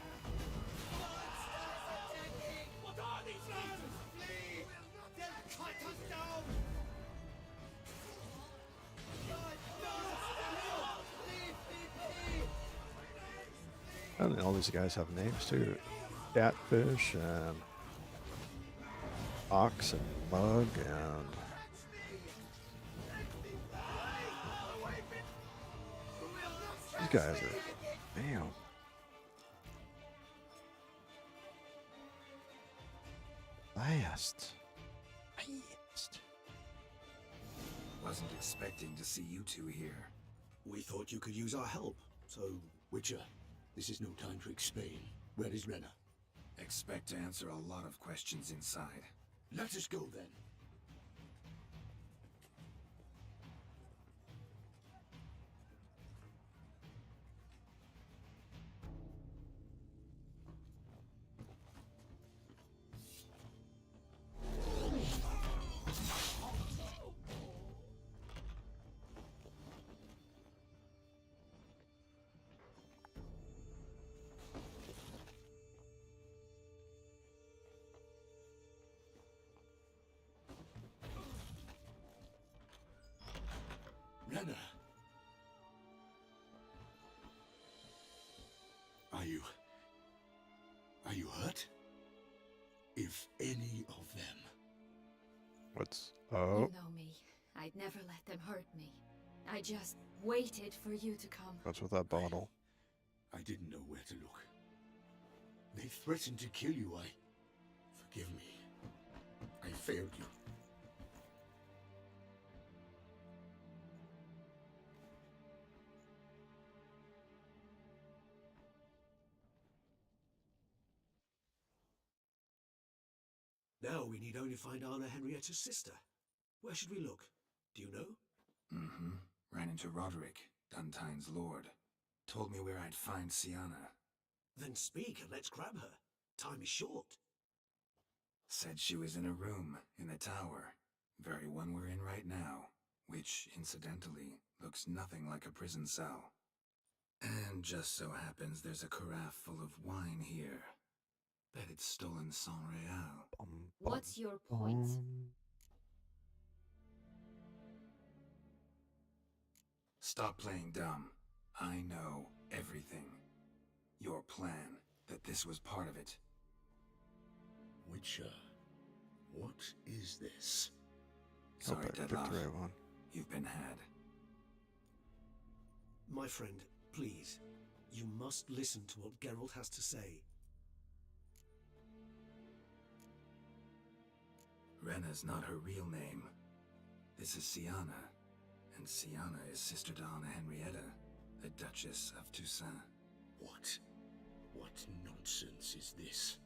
And all these guys have names too. Catfish and Ox and Mug and these guys are damn. Fast. Wasn't expecting to see you two here. We thought you could use our help. So, Witcher, this is no time to explain. Where is Renna? Expect to answer a lot of questions inside. Let us go then. Renna! Are you hurt? If any of them. What's You up? know me. I'd never let them hurt me. I just waited for you to come. What's with that bottle? I didn't know where to look. They threatened to kill you. Forgive me. I failed you. Now we need only find Anna Henrietta's sister. Where should we look? Do you know? Mm-hmm. Ran into Roderick, Duntine's lord. Told me where I'd find Siana. Then speak and let's grab her. Time is short. Said she was in a room in the tower. Very one we're in right now. Which, incidentally, looks nothing like a prison cell. And just so happens there's a carafe full of wine here. Bet it's stolen San Real. What's your point? Stop playing dumb. I know everything. Your plan, that this was part of it. Witcher, what is this? Sorry, I picked Deadlock. the right one. You've been had. My friend, please. You must listen to what Geralt has to say. Renna's not her real name. This is Siana. And Siana is sister to Anna Henrietta, the Duchess of Toussaint. What? What nonsense is this?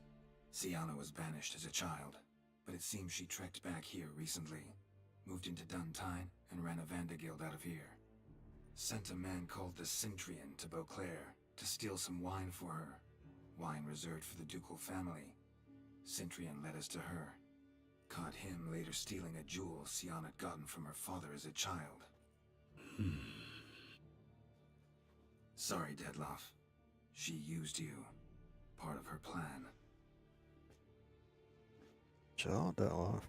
Siana was banished as a child, but it seems she trekked back here recently. Moved into Duntine and ran a Vandergild out of here. Sent a man called the Cintrian to Beauclair to steal some wine for her. Wine reserved for the ducal family. Cintrian led us to her. Caught him later stealing a jewel Siana had gotten from her father as a child. Sorry, Deadloff. She used you. Part of her plan. Chill, Deadloff.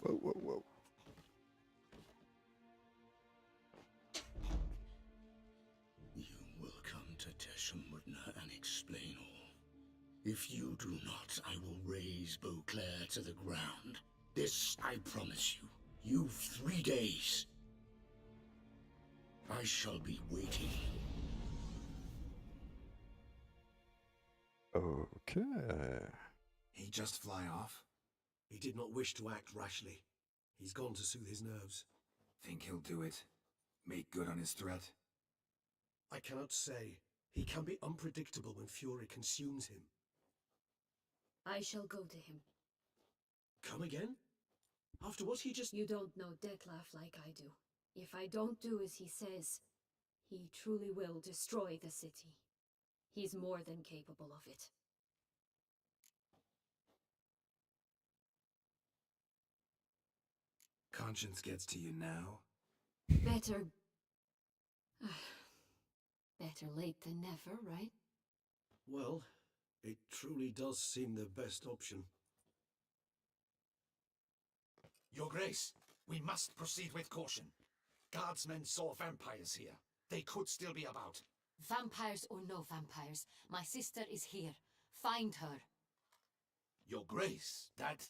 Whoa, whoa, whoa. You will come to Teshumudna and explain all. If you do not, I will raze Beauclair to the ground. This I promise you. You've 3 days. I shall be waiting. Okay. He just fly off? He did not wish to act rashly. He's gone to soothe his nerves. Think he'll do it? Make good on his threat? I cannot say. He can be unpredictable when fury consumes him. I shall go to him. Come again? After what he just... You don't know Detlef like I do. If I don't do as he says, he truly will destroy the city. He's more than capable of it. Conscience gets to you now? Better... better late than never, right? Well, it truly does seem the best option. Your Grace, we must proceed with caution. Guardsmen saw vampires here. They could still be about. Vampires or no vampires, my sister is here. Find her. Your Grace, that...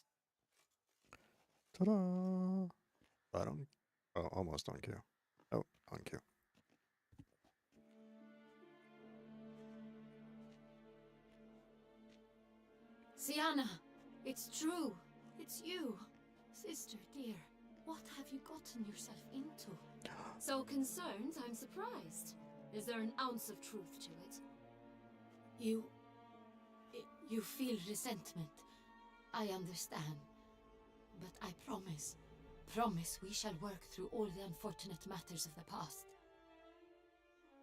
Ta-da! I don't... Oh, almost on cue. Oh, on cue. Sienna, it's true. It's you. Sister, dear, what have you gotten yourself into? So concerned, I'm surprised. Is there an ounce of truth to it? You feel resentment. I understand. But I promise we shall work through all the unfortunate matters of the past.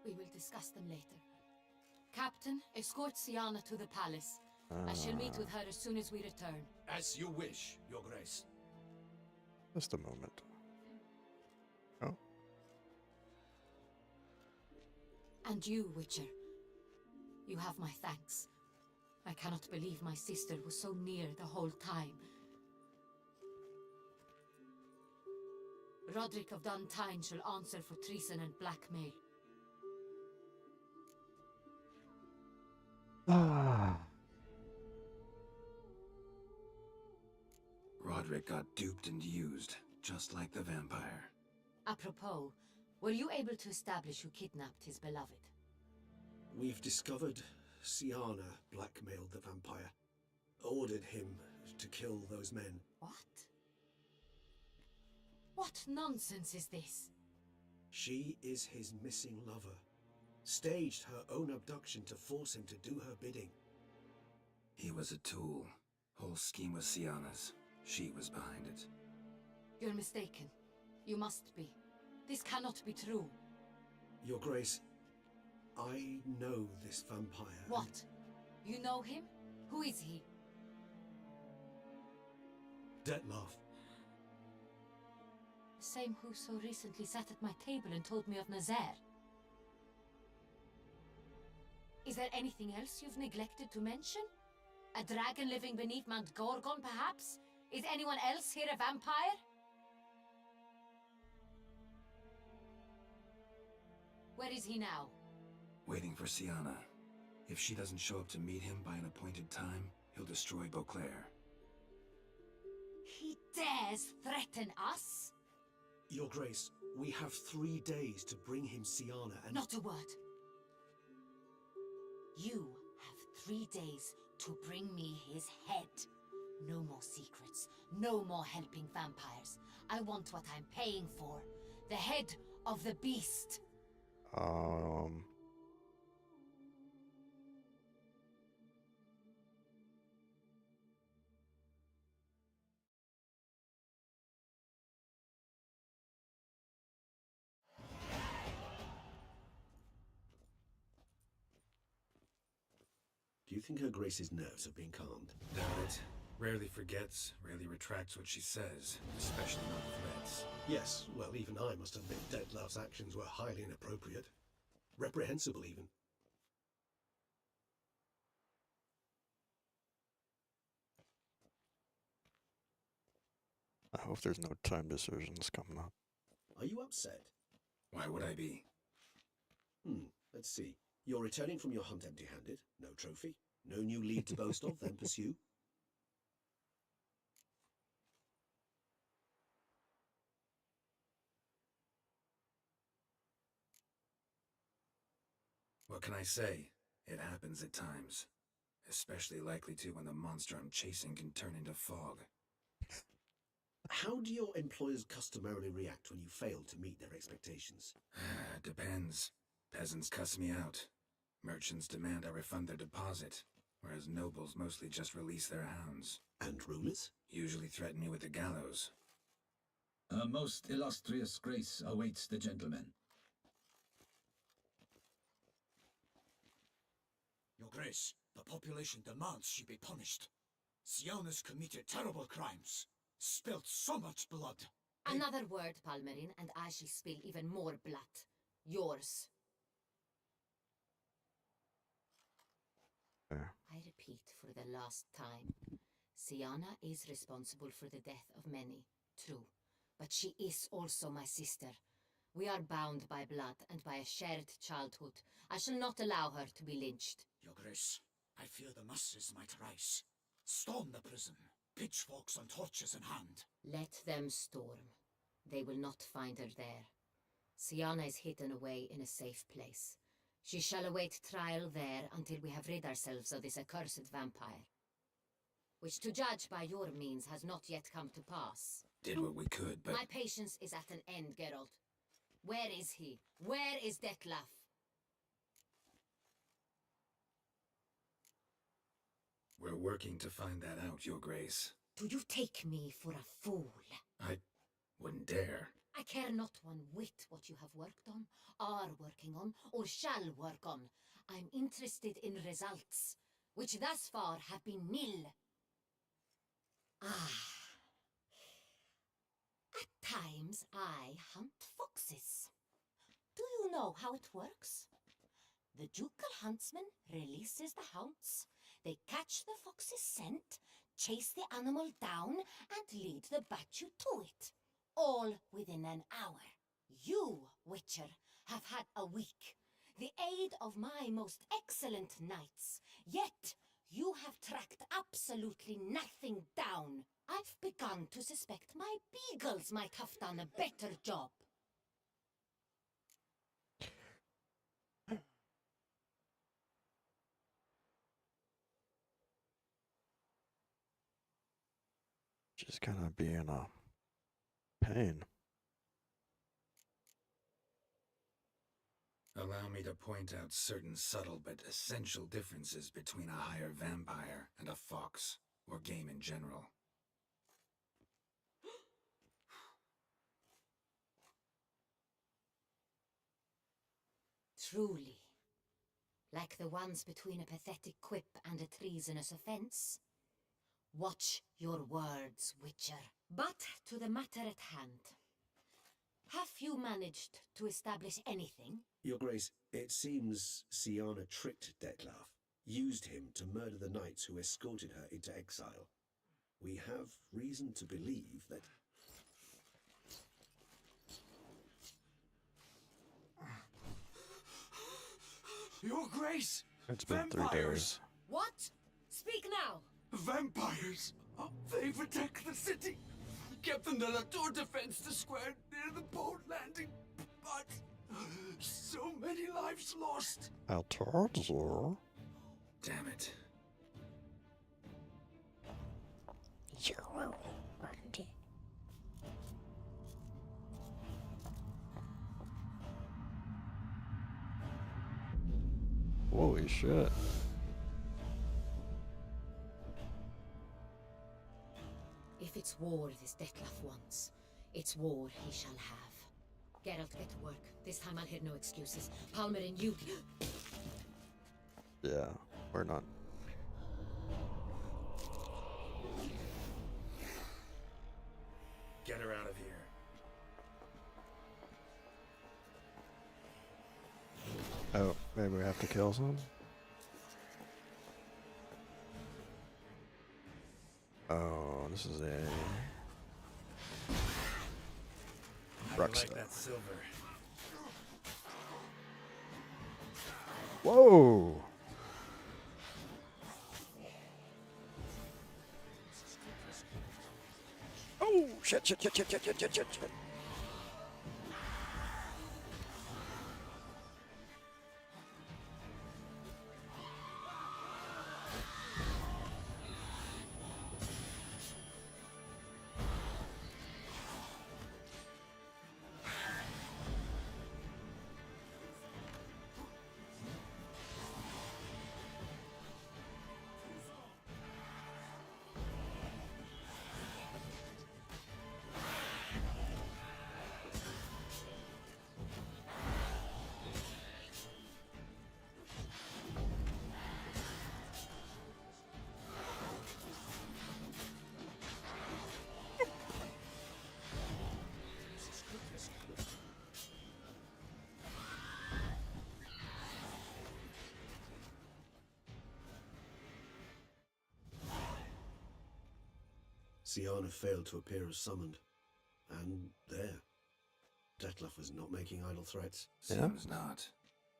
We will discuss them later. Captain, escort Sienna to the palace. I shall meet with her as soon as we return. As you wish, Your Grace. Just a moment. Oh. And you, Witcher. You have my thanks. I cannot believe my sister was so near the whole time. Roderick of Duntine shall answer for treason and blackmail. Roderick got duped and used, just like the vampire. Apropos, were you able to establish who kidnapped his beloved? We've discovered Sienna blackmailed the vampire, ordered him to kill those men. What? What nonsense is this? She is his missing lover. Staged her own abduction to force him to do her bidding. He was a tool. Whole scheme was Sienna's. She was behind it. You're mistaken. You must be. This cannot be true. Your Grace, I know this vampire. What? You know him? Who is he? Dettlaff. The same who so recently sat at my table and told me of Nazaire. Is there anything else you've neglected to mention? A dragon living beneath Mount Gorgon, perhaps? Is anyone else here a vampire? Where is he now? Waiting for Sienna. If she doesn't show up to meet him by an appointed time, he'll destroy Beauclair. He dares threaten us? Your Grace, we have 3 days to bring him Sienna and— Not a word. You have 3 days to bring me his head. No more secrets. No more helping vampires. I want what I'm paying for. The head of the beast. Do you think Her Grace's nerves have been calmed? Doubt it. Rarely forgets, rarely retracts what she says, especially not threats. Yes, well, even I must admit Dettlaff's actions were highly inappropriate. Reprehensible, even. I hope there's no time decisions coming up. Are you upset? Why would I be? Let's see. You're returning from your hunt empty-handed. No trophy. No new lead to boast of, then pursue. What can I say? It happens at times. Especially likely to when the monster I'm chasing can turn into fog. How do your employers customarily react when you fail to meet their expectations? Depends. Peasants cuss me out. Merchants demand I refund their deposit, whereas nobles mostly just release their hounds. And rulers? Usually threaten me with the gallows. A most illustrious grace awaits the gentleman. Your Grace, the population demands she be punished. Sienna's committed terrible crimes. Spilt so much blood. Another word, Palmerin, and I shall spill even more blood. Yours. I repeat for the last time. Sienna is responsible for the death of many, true. But she is also my sister. We are bound by blood and by a shared childhood. I shall not allow her to be lynched. Your Grace, I fear the masses might rise. Storm the prison, pitchforks and torches in hand. Let them storm. They will not find her there. Sienna is hidden away in a safe place. She shall await trial there until we have rid ourselves of this accursed vampire. which to judge by your means has not yet come to pass. Did what we could, but... My patience is at an end, Geralt. Where is he? Where is Detlef? We're working to find that out, Your Grace. Do you take me for a fool? I wouldn't dare. I care not one whit what you have worked on, are working on, or shall work on. I'm interested in results, which thus far have been nil. At times I hunt foxes. Do you know how it works? The ducal huntsman releases the hounds. They catch the fox's scent, chase the animal down, and lead the Batu to it. All within an hour. You, Witcher, have had a week. The aid of my most excellent knights. Yet, you have tracked absolutely nothing down. I've begun to suspect my beagles might have done a better job. Just gonna be in a pain. Allow me to point out certain subtle but essential differences between a higher vampire and a fox, or game in general. Truly. Like the ones between a pathetic quip and a treasonous offense. Watch your words, Witcher. But to the matter at hand. Have you managed to establish anything? Your Grace, it seems Siana tricked Detlef, used him to murder the knights who escorted her into exile. We have reason to believe that... Your Grace! It's been Vampires. 3 days. What? Speak now! Vampires! They protect the city! Captain de la Tour defends the square near the boat landing, but so many lives lost! I told you. Damn it. Holy shit. If it's war this Detlef wants, it's war he shall have. Geralt, get to work. This time I'll hear no excuses. Palmer and you... Yeah, we're not. Get her out of here. Oh, maybe we have to kill some? Oh, this is a... I like that silver. Whoa! Oh, shit. Siana failed to appear as summoned. And there. Detlef was not making idle threats. Seems not.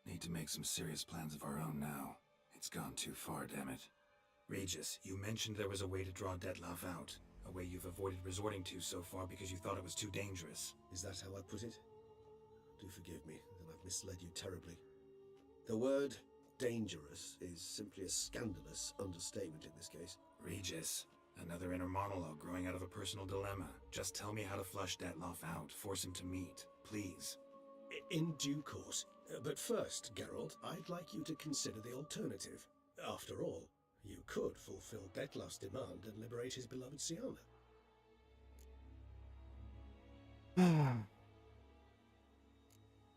Need to make some serious plans of our own now. It's gone too far, damn it. Regis, you mentioned there was a way to draw Detlef out. A way you've avoided resorting to so far because you thought it was too dangerous. Is that how I put it? Do forgive me, then I've misled you terribly. The word dangerous is simply a scandalous understatement in this case. Regis, another inner monologue growing out of a personal dilemma. Just tell me how to flush Detloff out, force him to meet, please. In due course. But first, Geralt, I'd like you to consider the alternative. After all, you could fulfill Detloff's demand and liberate his beloved Siana.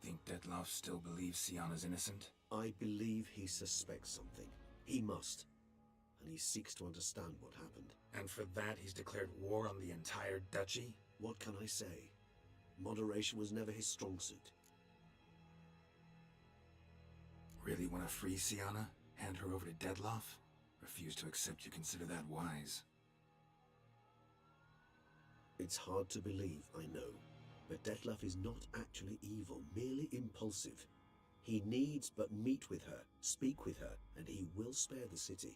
Think Detloff still believes Siana's innocent? I believe he suspects something. He must. And he seeks to understand what happened. And for that he's declared war on the entire duchy? What can I say? Moderation was never his strong suit. Really want to free Siana? Hand her over to Detloff? Refuse to accept you consider that wise. It's hard to believe, I know. But Detloff is not actually evil, merely impulsive. He needs but meet with her, speak with her, and he will spare the city.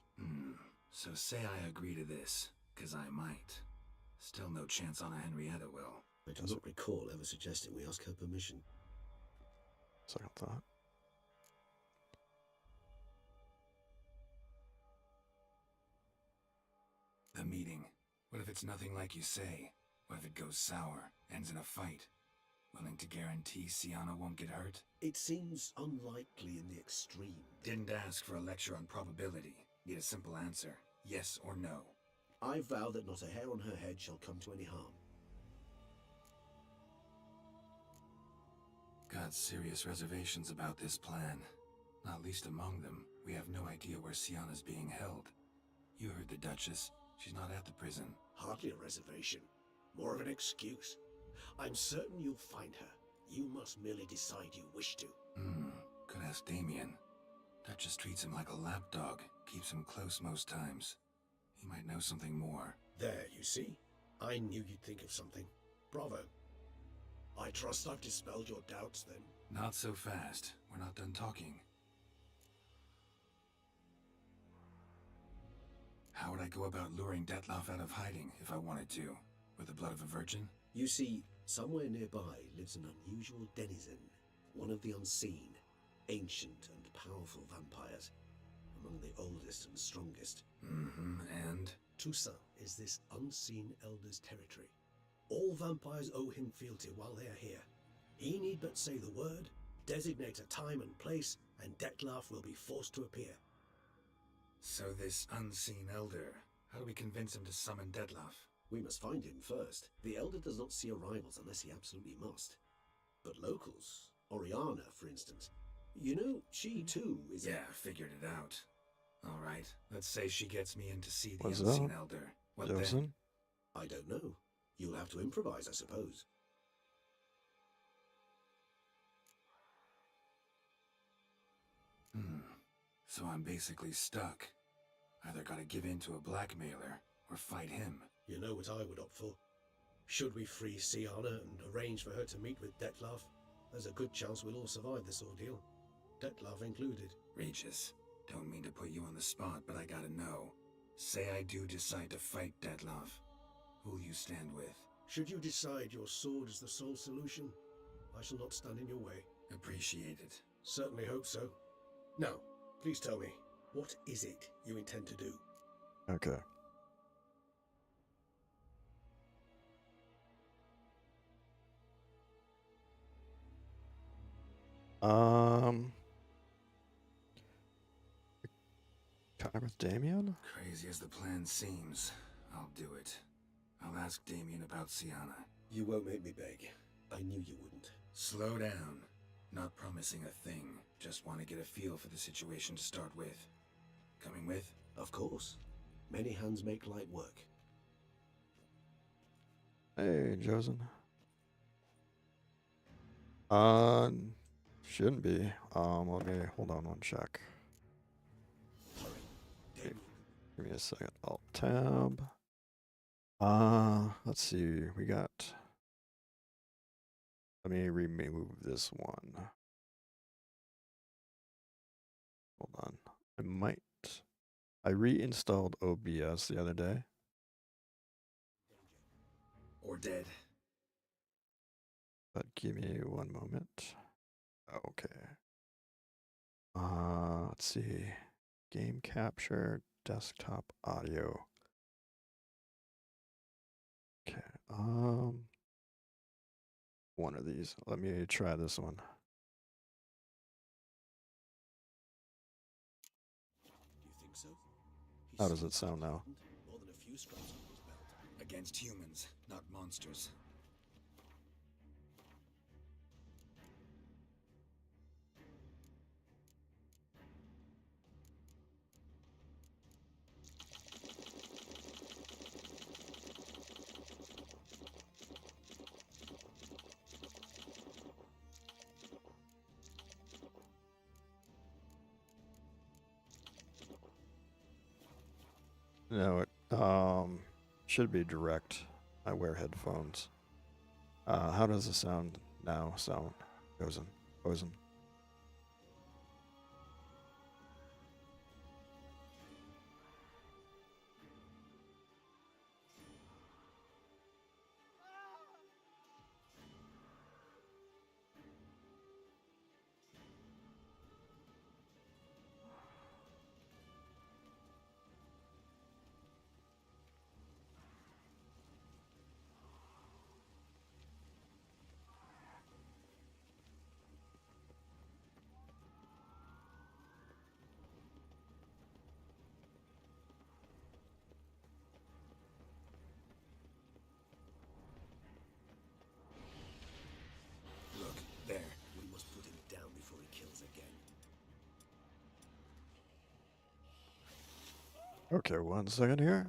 So say I agree to this, 'cause I might. Still no chance Anna Henrietta will. I do not recall ever suggesting we ask her permission. Second thought. The meeting. What if it's nothing like you say? What if it goes sour, ends in a fight? Willing to guarantee Siana won't get hurt? It seems unlikely in the extreme. Didn't ask for a lecture on probability. Need a simple answer. Yes or no. I vow that not a hair on her head shall come to any harm. Got serious reservations about this plan. Not least among them, we have no idea where Siana's being held. You heard the Duchess. She's not at the prison. Hardly a reservation. More of an excuse. I'm certain you'll find her. You must merely decide you wish to. Could ask Damien. Duchess treats him like a lapdog. Keeps him close most times. He might know something more. There, you see? I knew you'd think of something. Bravo. I trust I've dispelled your doubts, then. Not so fast. We're not done talking. How would I go about luring Detloff out of hiding if I wanted to? With the blood of a virgin? You see, somewhere nearby lives an unusual denizen. One of the unseen, ancient and powerful vampires. Among the oldest and strongest. And? Toussaint is this unseen elder's territory. All vampires owe him fealty while they are here. He need but say the word, designate a time and place, and Detloff will be forced to appear. So this unseen elder, how do we convince him to summon Detloff? We must find him first. The elder does not see arrivals unless he absolutely must. But locals, Oriana, for instance, you know, she too is... Yeah, figured it out. Alright, let's say she gets me in to see the What's unseen that? elder. What Joseph? then? I don't know. You'll have to improvise, I suppose. So I'm basically stuck. Either gotta give in to a blackmailer, or fight him. You know what I would opt for. Should we free Siana and arrange for her to meet with Detloff, there's a good chance we'll all survive this ordeal. Detloff included. Regis, don't mean to put you on the spot, but I gotta know. Say I do decide to fight Detloff. Who'll you stand with? Should you decide your sword is the sole solution, I shall not stand in your way. Appreciate it. Certainly hope so. Now, please tell me, what is it you intend to do? Okay. Time with Damien? Crazy as the plan seems, I'll do it. I'll ask Damien about Siana. You won't make me beg. I knew you wouldn't. Slow down. Not promising a thing. Just want to get a feel for the situation to start with. Coming with? Of course. Many hands make light work. Hey, Josen. Shouldn't be. Let me hold on one check. Hurry. Give me a second. Alt tab. Let's see. We got. Let me remove this one. Hold on. I reinstalled OBS the other day. Or dead. But give me one moment. Okay. Let's see. Game capture, desktop audio. One of these. Let me try this one. You think so? How does it sound now? More than a few scraps on his belt. Against humans, not monsters. No, it should be direct. I wear headphones. How does the sound now sound? Gozen. Look, there. We must put him down before he kills again. Okay, 1 second here.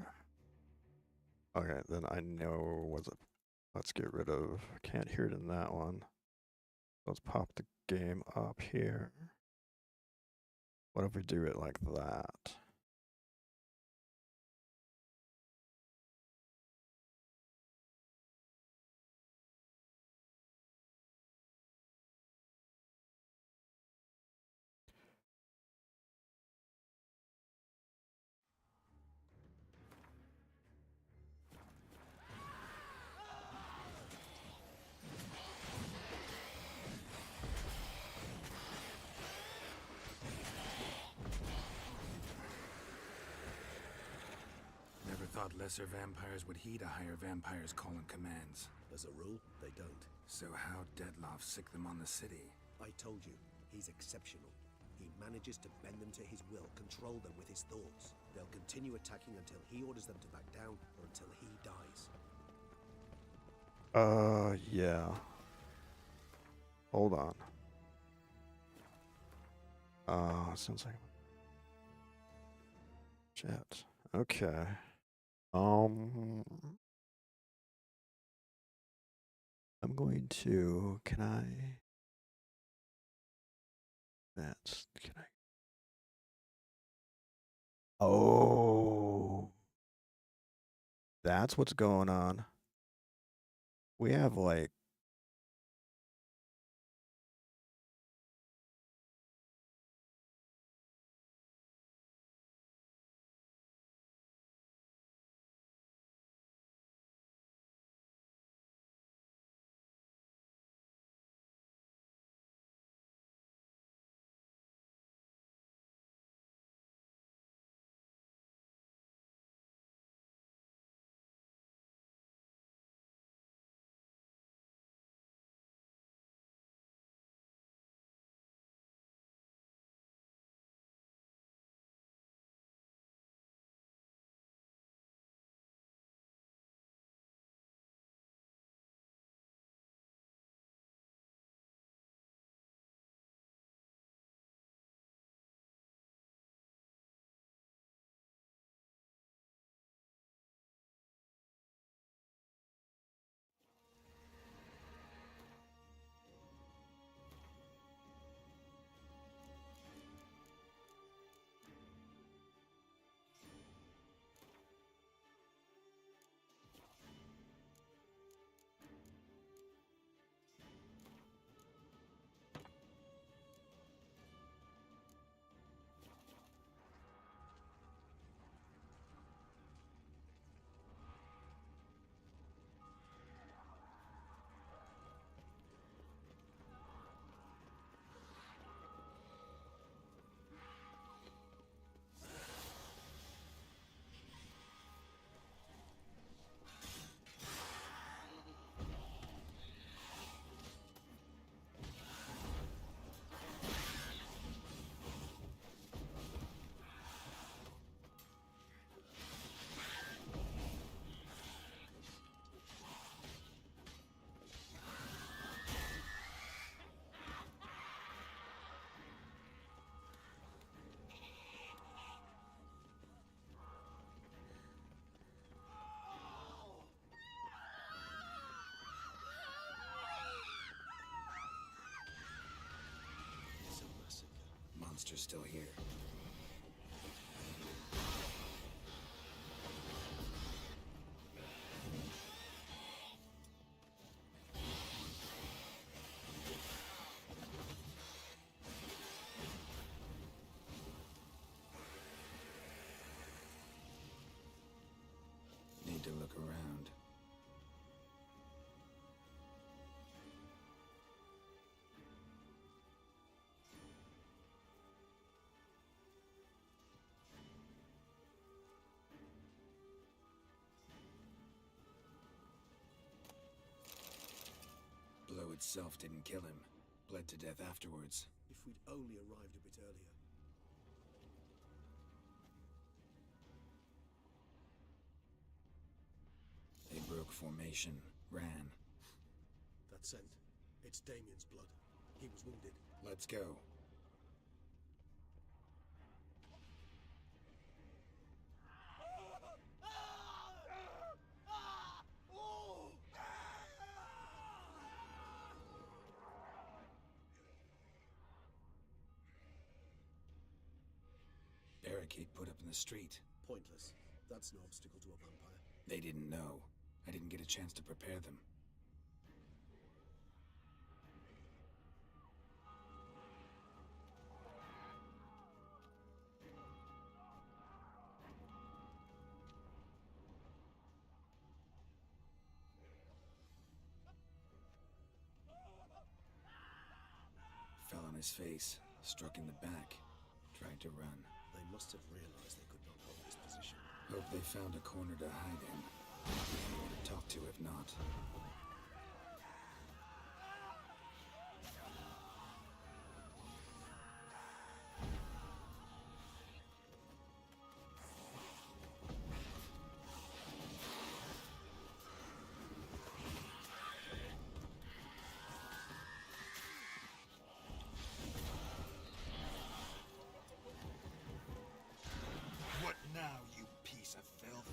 Okay, then I know what's it. Let's get rid of. Can't hear it in that one. Let's pop the game up here. What if we do it like that? Never thought lesser vampires would heed a higher vampire's calling commands. As a rule, they don't. So how Deadloff sick them on the city? I told you, he's exceptional. He manages to bend them to his will, control them with his thoughts. They'll continue attacking until he orders them to back down or until he dies. Yeah. Hold on. Sounds like chat. Okay. I'm going to. Can I? Can I? Oh. That's what's going on. We have like. monster's still here. Need to look around. Blow itself didn't kill him. Bled to death afterwards. If we'd only arrived a bit earlier. They broke formation, ran. That scent. It's Damien's blood. He was wounded. Let's go. Barricade put up in the street. Pointless. That's no obstacle to a vampire. They didn't know. I didn't get a chance to prepare them. Fell on his face, struck in the back, tried to run. They must have realized they could not hold this position. Hope they found a corner to hide in. Anyone to talk to if not. What now, you piece of filth?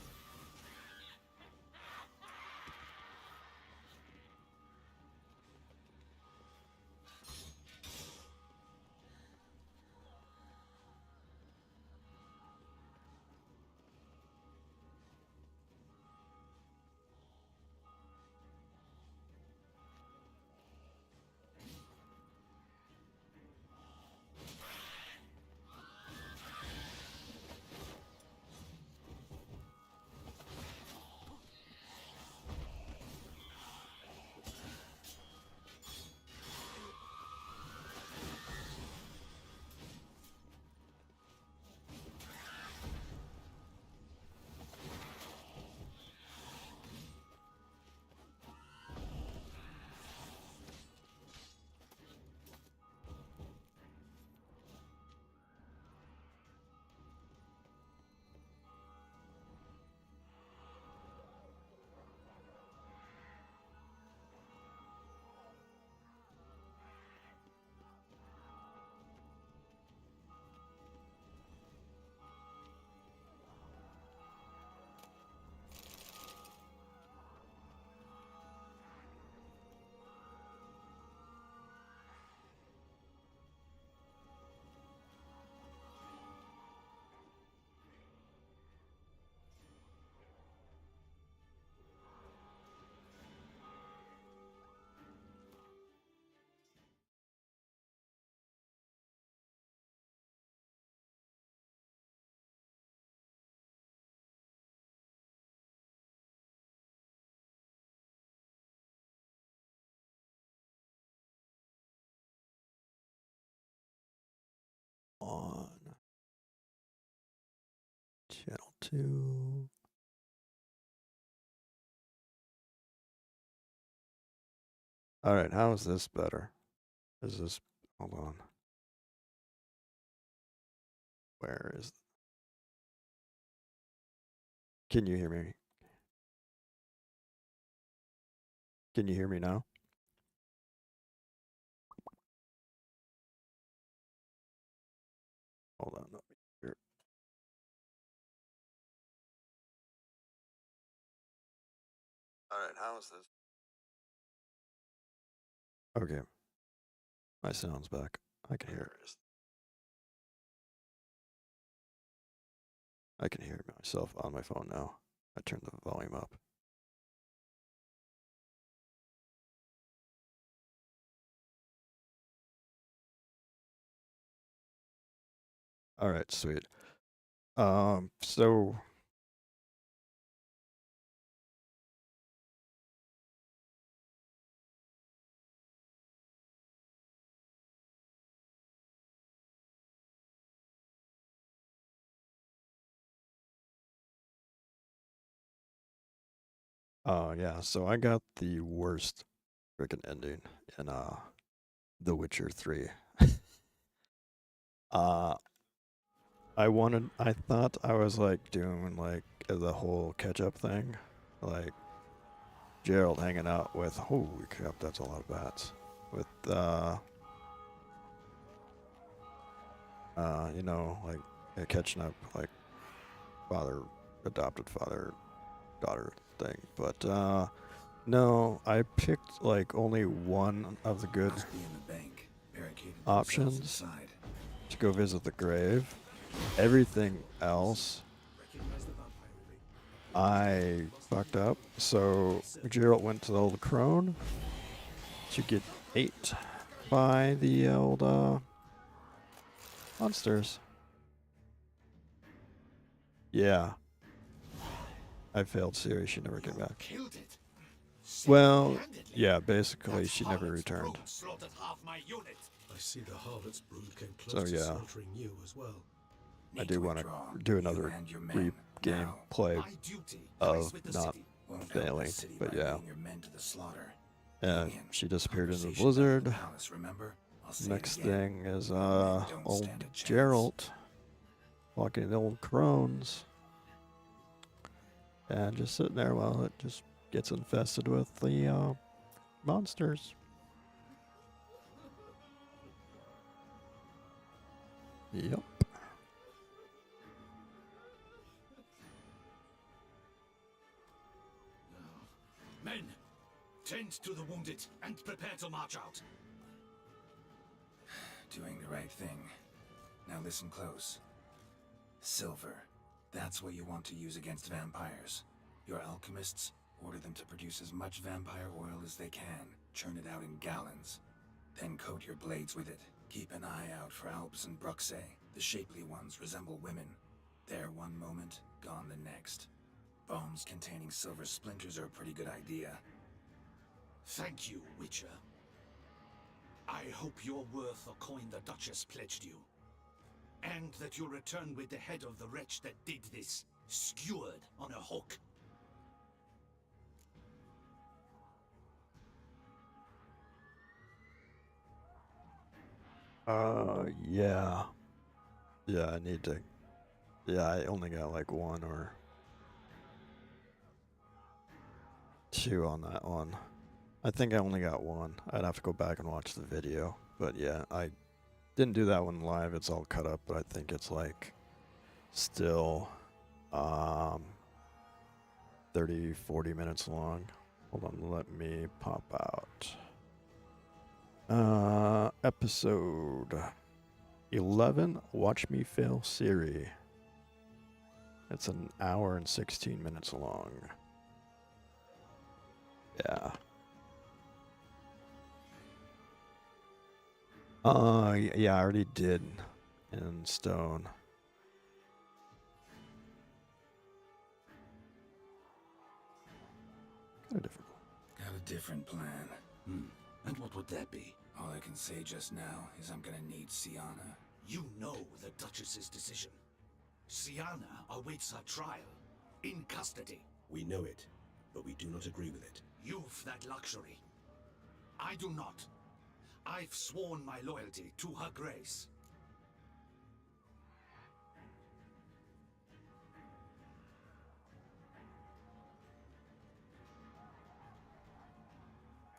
On channel 2. Alright, how is this better? Is this... hold on. Where is... can you hear me? Can you hear me now? Hold on. Here. Alright, how is this? Okay. My sound's back. I can hear it. I can hear myself on my phone now. I turned the volume up. All right, sweet. So yeah, so I got the worst freaking ending in The Witcher 3. uh I thought I was like doing like the whole catch up thing. Like Gerald hanging out with, holy crap, that's a lot of bats. With you know, like catching up like adopted father daughter thing. But no, I picked like only one of the good Must be in the bank, barricaded options inside. to go visit the grave. Everything else I fucked up. So Gerald went to the old crone to get ate by the old monsters. Yeah. I failed Siri, she never came back. Killed it. Well, yeah, basically she never returned. Slaughtered half my unit. I see the Harlot's brood came So, close to yeah. slaughtering you as well. I do want to do another game play of not failing, but yeah. And she disappeared in the blizzard. Next thing is old Gerald walking the old crones and just sitting there while it just gets infested with the monsters. Yep. Men, tend to the wounded and prepare to march out. Doing the right thing. Now listen close. Silver. That's what you want to use against vampires. Your alchemists, order them to produce as much vampire oil as they can. Churn it out in gallons. Then coat your blades with it. Keep an eye out for Alps and Bruxae. The shapely ones resemble women. There one moment, gone the next. Bombs containing silver splinters are a pretty good idea. Thank you, Witcher. I hope you're worth a coin the Duchess pledged you. And that you'll return with the head of the wretch that did this, skewered on a hook. Yeah. Yeah, I need to. Yeah, I only got like one or two on that one. I think I only got one. I'd have to go back and watch the video. But yeah, I didn't do that one live. It's all cut up, but I think it's like still 30, 40 minutes long. Hold on, let me pop out. Episode 11, Watch Me Fail Siri. It's an hour and 16 minutes long. Yeah. Yeah, I already did in stone. Got a different plan. And what would that be? All I can say just now is I'm gonna need Siana. You know the Duchess's decision. Siana awaits her trial, in custody. We know it, but we do not agree with it. You've that luxury. I do not. I've sworn my loyalty to her grace.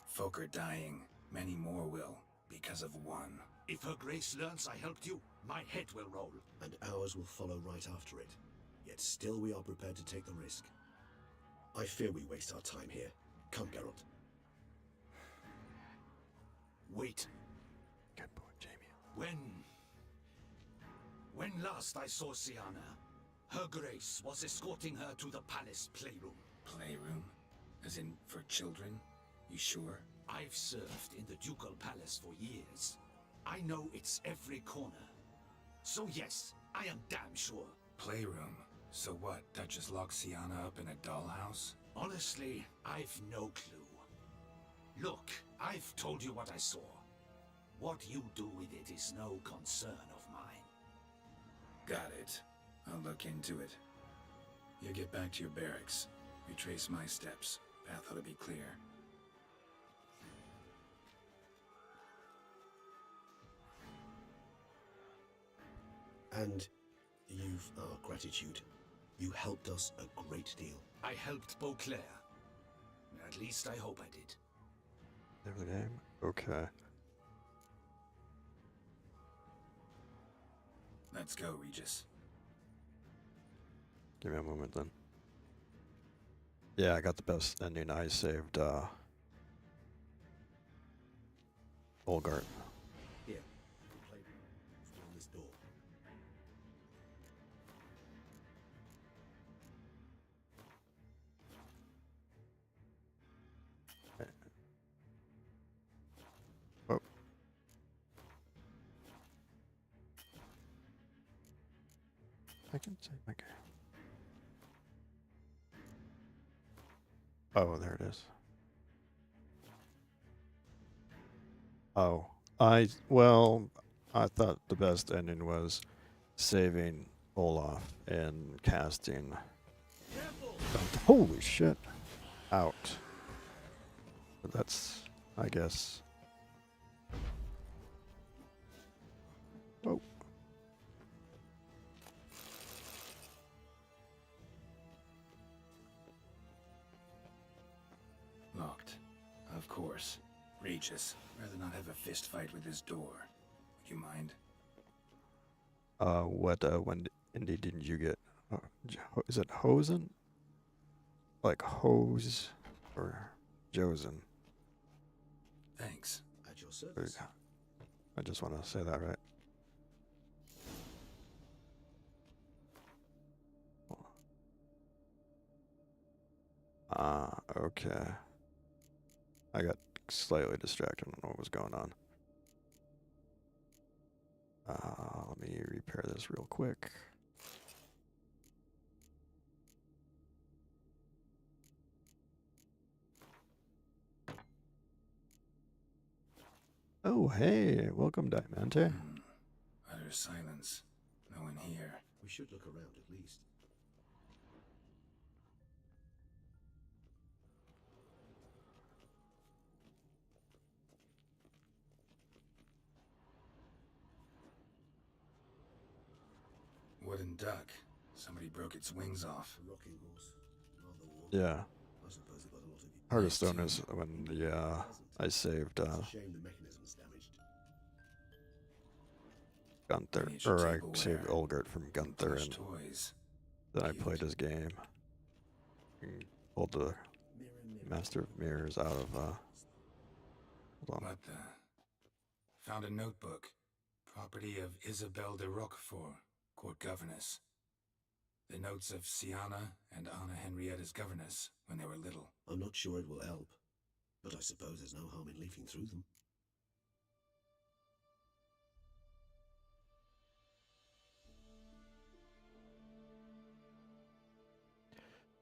Folk are dying. Many more will, because of one. If her grace learns I helped you, my head will roll. And ours will follow right after it. Yet still we are prepared to take the risk. I fear we waste our time here. Come, Geralt. Wait. Good boy, Jamie. When last I saw Siana, Her Grace was escorting her to the palace playroom. Playroom? As in for children? You sure? I've served in the ducal palace for years. I know its every corner. So yes, I am damn sure. Playroom? So what, Duchess locked Sienna up in a dollhouse? Honestly, I've no clue. Look, I've told you what I saw. What you do with it is no concern of mine. Got it. I'll look into it. You get back to your barracks. Retrace my steps. Path ought to be clear. And you've our gratitude. You helped us a great deal. I helped Beauclair. At least I hope I did. Name of the game? Okay. Let's go, Regis. Give me a moment then. Yeah, I got the best ending. I saved Olgart. Here, play on this door. Oh. I can save my game. Oh, there it is. Oh, I thought the best ending was saving Olaf and casting. Holy shit! Out. But that's, I guess. Oh. Locked. Of course. Regis, rather not have a fist fight with this door. Would you mind? What, when indeed didn't you get? Is it Hosen? Like hose or Josen? Thanks. At your service. I just want to say that right. Okay. I got slightly distracted. I don't know what was going on. Let me repair this real quick. Oh, hey, welcome, Diamante. Utter silence. No one here. We should look around at least. Wooden duck. Somebody broke its wings off. A rocking horse. Rather warm. Yeah. I suppose it got a lot of you. Hardest stone is when the I saved It's a shame the mechanism's damaged. Gunther, or I saved Olgert from Gunther, and toys. then I played his game. And pulled the Master of Mirrors out of hold on. What the? Found a notebook. Property of Isabelle de Roquefort, court governess. The notes of Sienna and Anna Henrietta's governess when they were little. I'm not sure it will help, but I suppose there's no harm in leafing through them.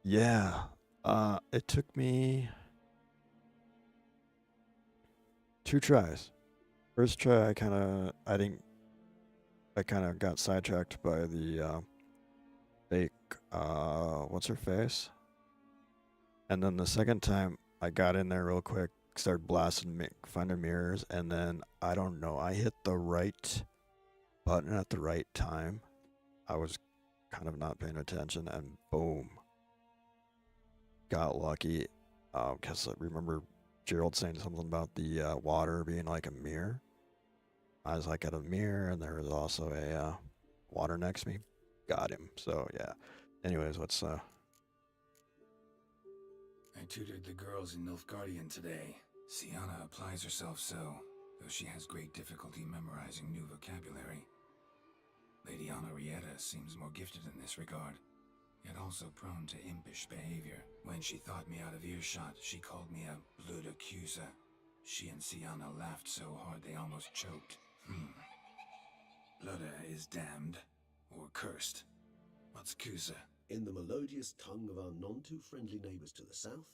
Yeah. It took me 2 tries. First try, I kind of got sidetracked by the fake, what's her face? And then the second time, I got in there real quick, started blasting, finding mirrors, and then, I don't know, I hit the right button at the right time. I was kind of not paying attention, and boom. Got lucky, because I remember Gerald saying something about the water being like a mirror. I was like at a mirror, and there was also a water next to me. Got him. So yeah. Anyways, what's I tutored the girls in Nilfgaardian today. Sienna applies herself so, though she has great difficulty memorizing new vocabulary. Lady Henrietta seems more gifted in this regard, yet also prone to impish behavior. When she thought me out of earshot, she called me a blood accuser. She and Sienna laughed so hard they almost choked. Blooda is damned, or cursed. What's Cusa? In the melodious tongue of our none-too-friendly neighbours to the south,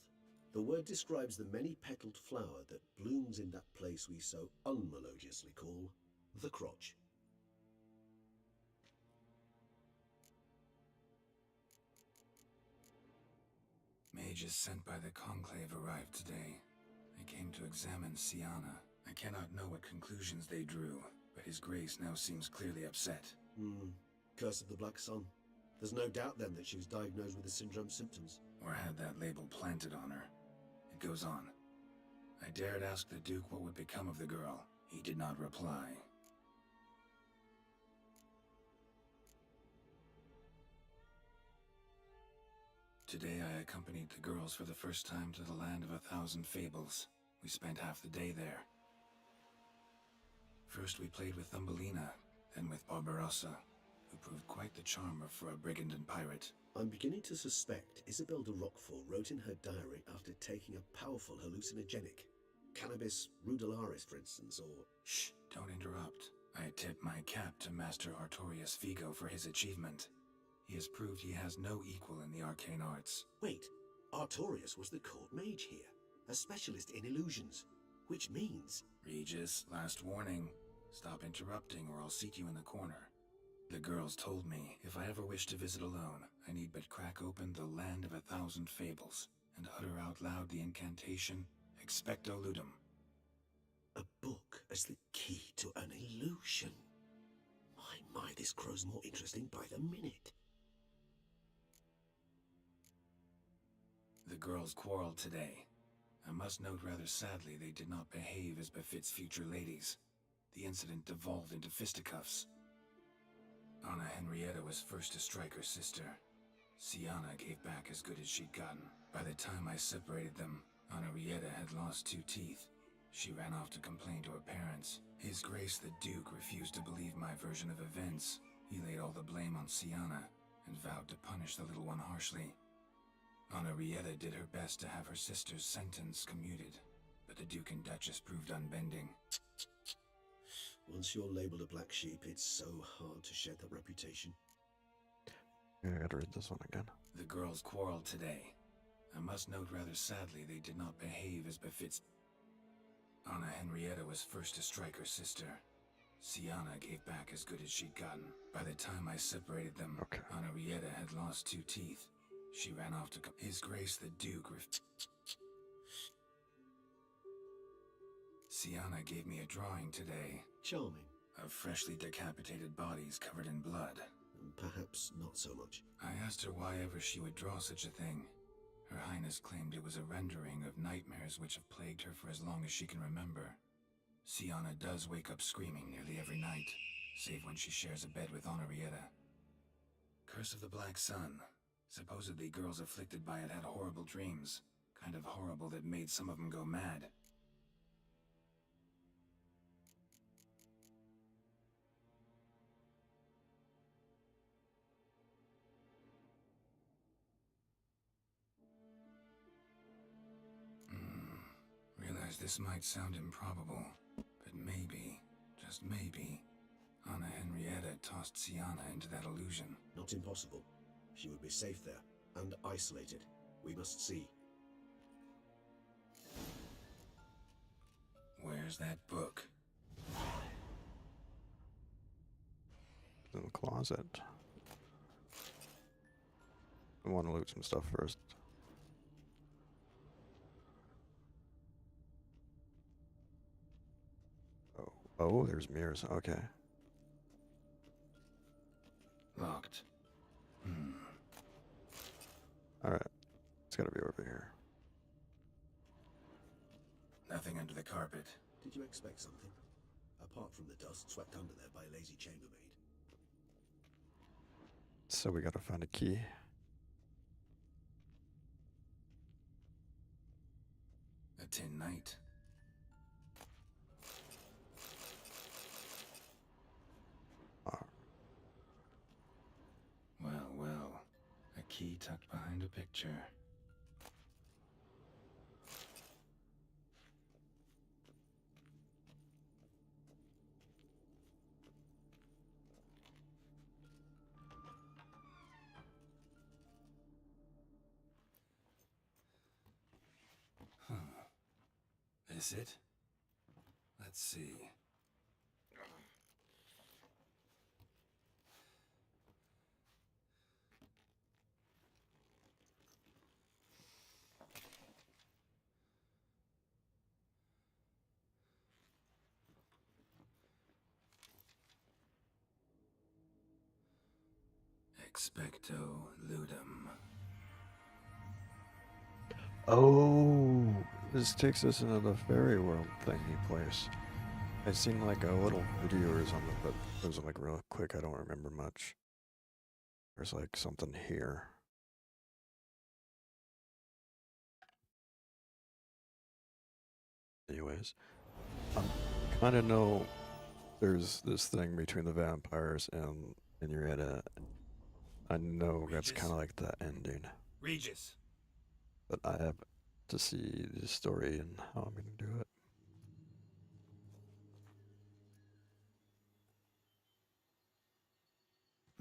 the word describes the many-petalled flower that blooms in that place we so unmelodiously call the crotch. Mages sent by the Conclave arrived today. They came to examine Sienna. I cannot know what conclusions they drew, but His Grace now seems clearly upset. Curse of the Black Sun. There's no doubt then that she was diagnosed with the syndrome symptoms. Or had that label planted on her. It goes on. I dared ask the Duke what would become of the girl. He did not reply. Today I accompanied the girls for the first time to the land of 1,000 fables. We spent half the day there. First we played with Thumbelina, then with Barbarossa, who proved quite the charmer for a brigand and pirate. I'm beginning to suspect Isabel de Roquefort wrote in her diary after taking a powerful hallucinogenic. Cannabis rudelaris, for instance, or... Shh, don't interrupt. I tip my cap to Master Artorius Vigo for his achievement. He has proved he has no equal in the arcane arts. Wait, Artorius was the court mage here, a specialist in illusions, which means... Regis, last warning. Stop interrupting or I'll seat you in the corner. The girls told me if I ever wish to visit alone, I need but crack open the land of 1,000 fables and utter out loud the incantation Expecto Ludum. A book as the key to an illusion. My, this grows more interesting by the minute. The girls quarreled today. I must note rather sadly they did not behave as befits future ladies. The incident devolved into fisticuffs. Anna Henrietta was first to strike her sister. Sienna gave back as good as she'd gotten. By the time I separated them, Henrietta had lost 2 teeth. She ran off to complain to her parents. His Grace the Duke refused to believe my version of events. He laid all the blame on Sienna and vowed to punish the little one harshly. Henrietta did her best to have her sister's sentence commuted, but the Duke and Duchess proved unbending. Once you're labeled a black sheep, it's so hard to shed that reputation. Yeah, I gotta read this one again. The girls quarreled today. I must note rather sadly they did not behave as befits. Anna Henrietta was first to strike her sister. Sienna gave back as good as she'd gotten. By the time I separated them, Henrietta had lost 2 teeth. She ran off to His Grace the Duke. Sienna gave me a drawing today. Charming. Of freshly decapitated bodies covered in blood. Perhaps not so much. I asked her why ever she would draw such a thing. Her Highness claimed it was a rendering of nightmares which have plagued her for as long as she can remember. Sienna does wake up screaming nearly every night, save when she shares a bed with Henrietta. Curse of the Black Sun. Supposedly girls afflicted by it had horrible dreams. Kind of horrible that made some of them go mad. Realize this might sound improbable, but maybe, just maybe, Anna Henrietta tossed Sienna into that illusion. Not impossible. She would be safe there, and isolated. We must see. Where's that book? In the closet. I want to loot some stuff first. Oh, there's mirrors. Okay. Locked. Alright. It's gotta be over here. Nothing under the carpet. Did you expect something? Apart from the dust swept under there by a lazy chambermaid. So we gotta find a key. A tin knight. tucked behind a picture. This it? Let's see. Expecto ludum. Oh, this takes us into the fairy world thingy place. I seen like a little video or something, but it was like real quick. I don't remember much. There's like something here. Anyways, kind of know there's this thing between the vampires and your head. I know that's kind of like the ending. Regis. But I have to see the story and how I'm going to do it.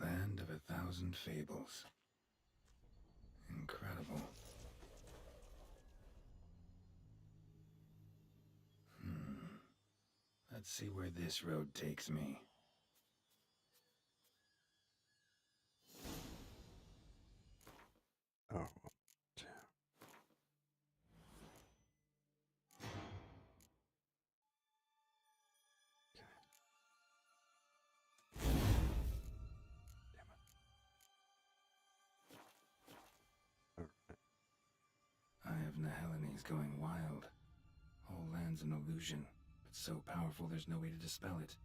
Land of 1,000 fables. Incredible. Let's see where this road takes me. Oh. Eye of Nehelines going wild. Whole land's an illusion, but so powerful there's no way to dispel it.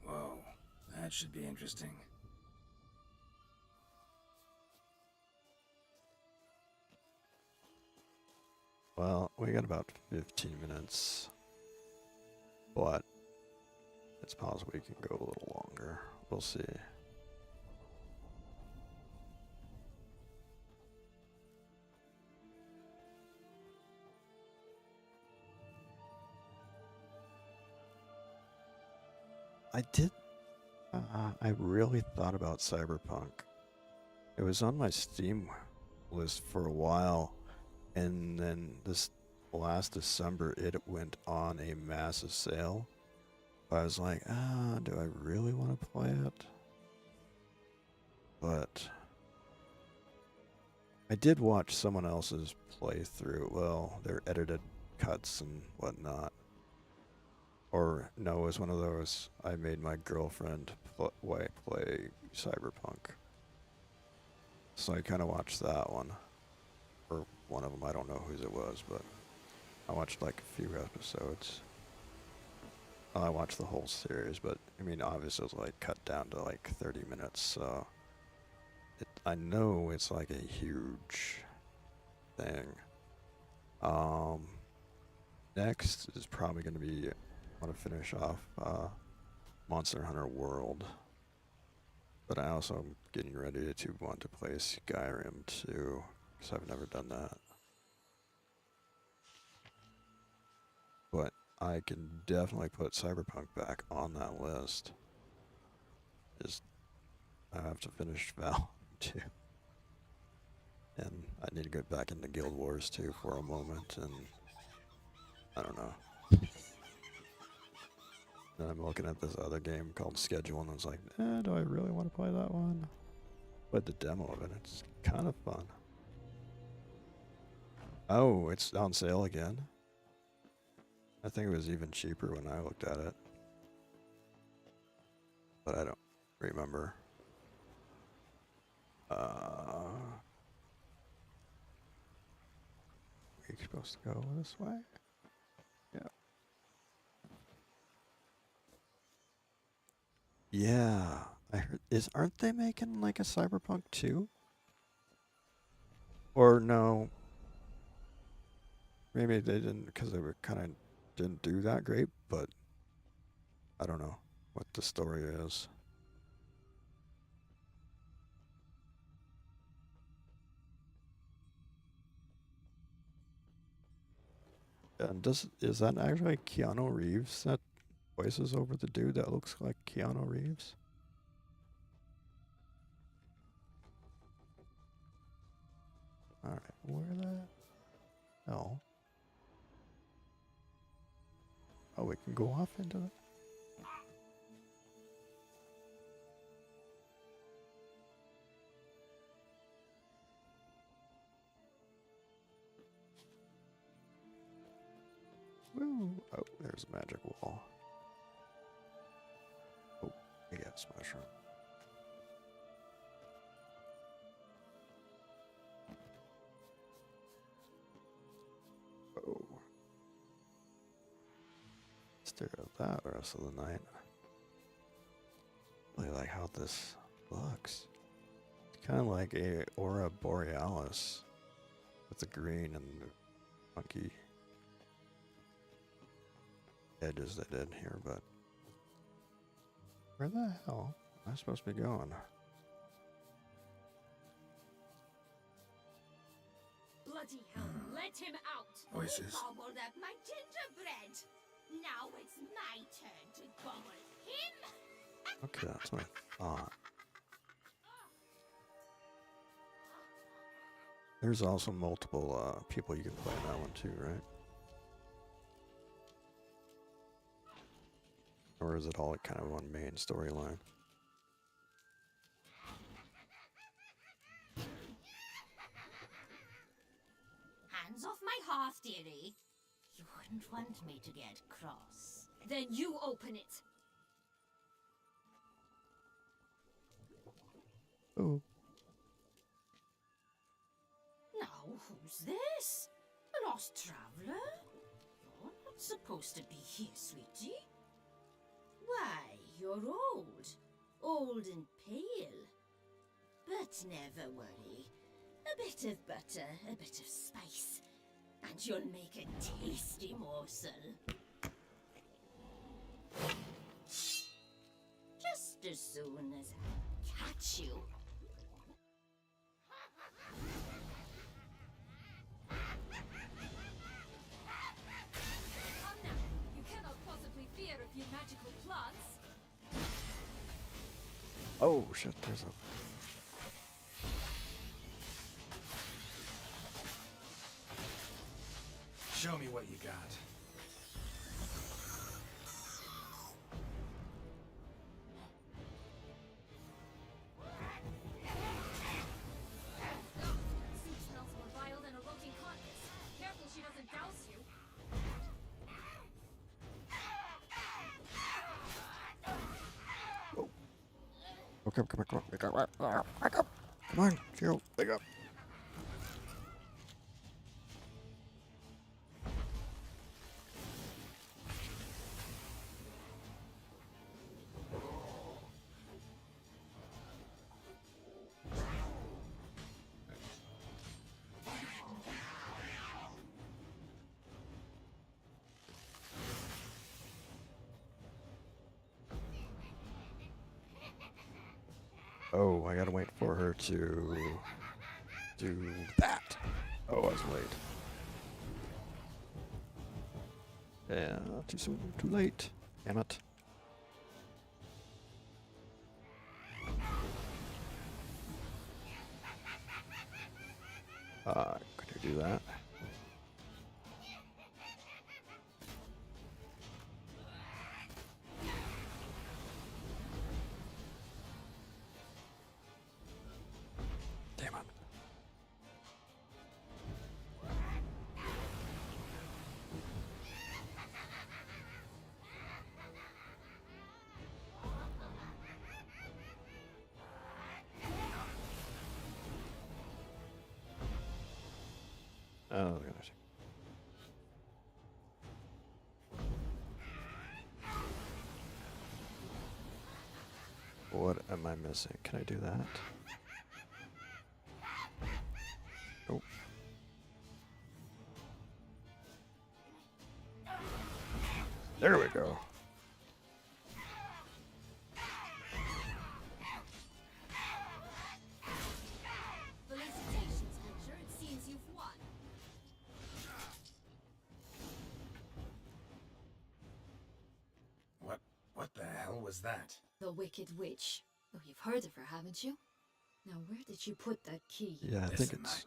Whoa, that should be interesting. Well, we got about 15 minutes, but it's possible we can go a little longer. We'll see. I really thought about Cyberpunk. It was on my Steam list for a while, and then this last December it went on a massive sale. I was like, do I really want to play it? But I did watch someone else's playthrough, well, their edited cuts and whatnot. Or, no, it was one of those, I made my girlfriend play Cyberpunk. So I kind of watched that one. Or one of them, I don't know whose it was, but I watched like a few episodes. I watched the whole series, but I mean, obviously it was like cut down to like 30 minutes, so I know it's like a huge thing. Next is probably going to be, I want to finish off Monster Hunter World, but I also am getting ready to want to play Skyrim too, because I've never done that. But I can definitely put Cyberpunk back on that list. Just, I have to finish Val too. And I need to get back into Guild Wars too for a moment, and I don't know. Then I'm looking at this other game called Schedule, and I was like, do I really want to play that one? But the demo of it, it's kind of fun. Oh, it's on sale again? I think it was even cheaper when I looked at it. But I don't remember. We're supposed to go this way? Yeah. Yeah, I heard. Aren't they making like a Cyberpunk 2? Or no? Maybe they didn't because they were kind of didn't do that great, but I don't know what the story is. And is that actually Keanu Reeves that voices over the dude that looks like Keanu Reeves? Alright, where the hell? Oh, we can go off into it? Woo! Oh, there's a magic wall. Oh, yes, mushroom. Oh. Stare at that the rest of the night. Really like how this looks. It's kind of like a Aura Borealis with the green and the funky edges they did here, but where the hell am I supposed to be going? Bloody hell, let him out! Voices. Gobbled up my gingerbread! Now it's my turn to gobble him! Okay, that's what I thought. There's also multiple people you can play in that one too, right? Or is it all kind of one main storyline? Hands off my hearth, dearie. You wouldn't want me to get cross. Then you open it! Oh. Now, who's this? A lost traveler? You're not supposed to be here, sweetie. Why, you're old. Old and pale. But never worry. A bit of butter, a bit of spice, and you'll make a tasty morsel. Just as soon as I catch you. Come now, you cannot possibly fear a few magical plants. Oh shit, there's a... Show me what you got. Soup smells more vile than a rotting carcass. Careful she doesn't douse you. Okay, come on, wake up, wake up. Come on, Jill, wake up. Oh, I gotta wait for her to do that. Oh, I was late. Yeah, too soon, too late. Damn it. Could I do that? Damn it. Oh, gosh. What am I missing? Can I do that? Nope. There we go. Felicitations, Witcher. It seems you've won. What the hell was that? The Wicked Witch. Oh, you've heard of her, haven't you? Now, where did you put that key? Yeah, I think it's.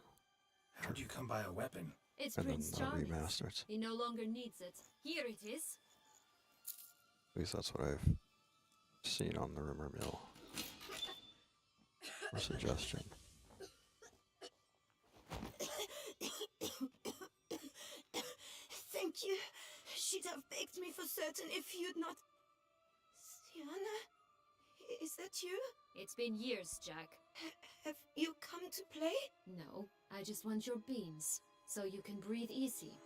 How'd you come by a weapon? It's and then Prince the Charming's. remasters. He no longer needs it. Here it is. At least that's what I've seen on the rumor mill. Or suggestion. Thank you. She'd have begged me for certain if you'd not... Sienna? Is that you? It's been years, Jack. Have you come to play? No, I just want your beans, so you can breathe easy.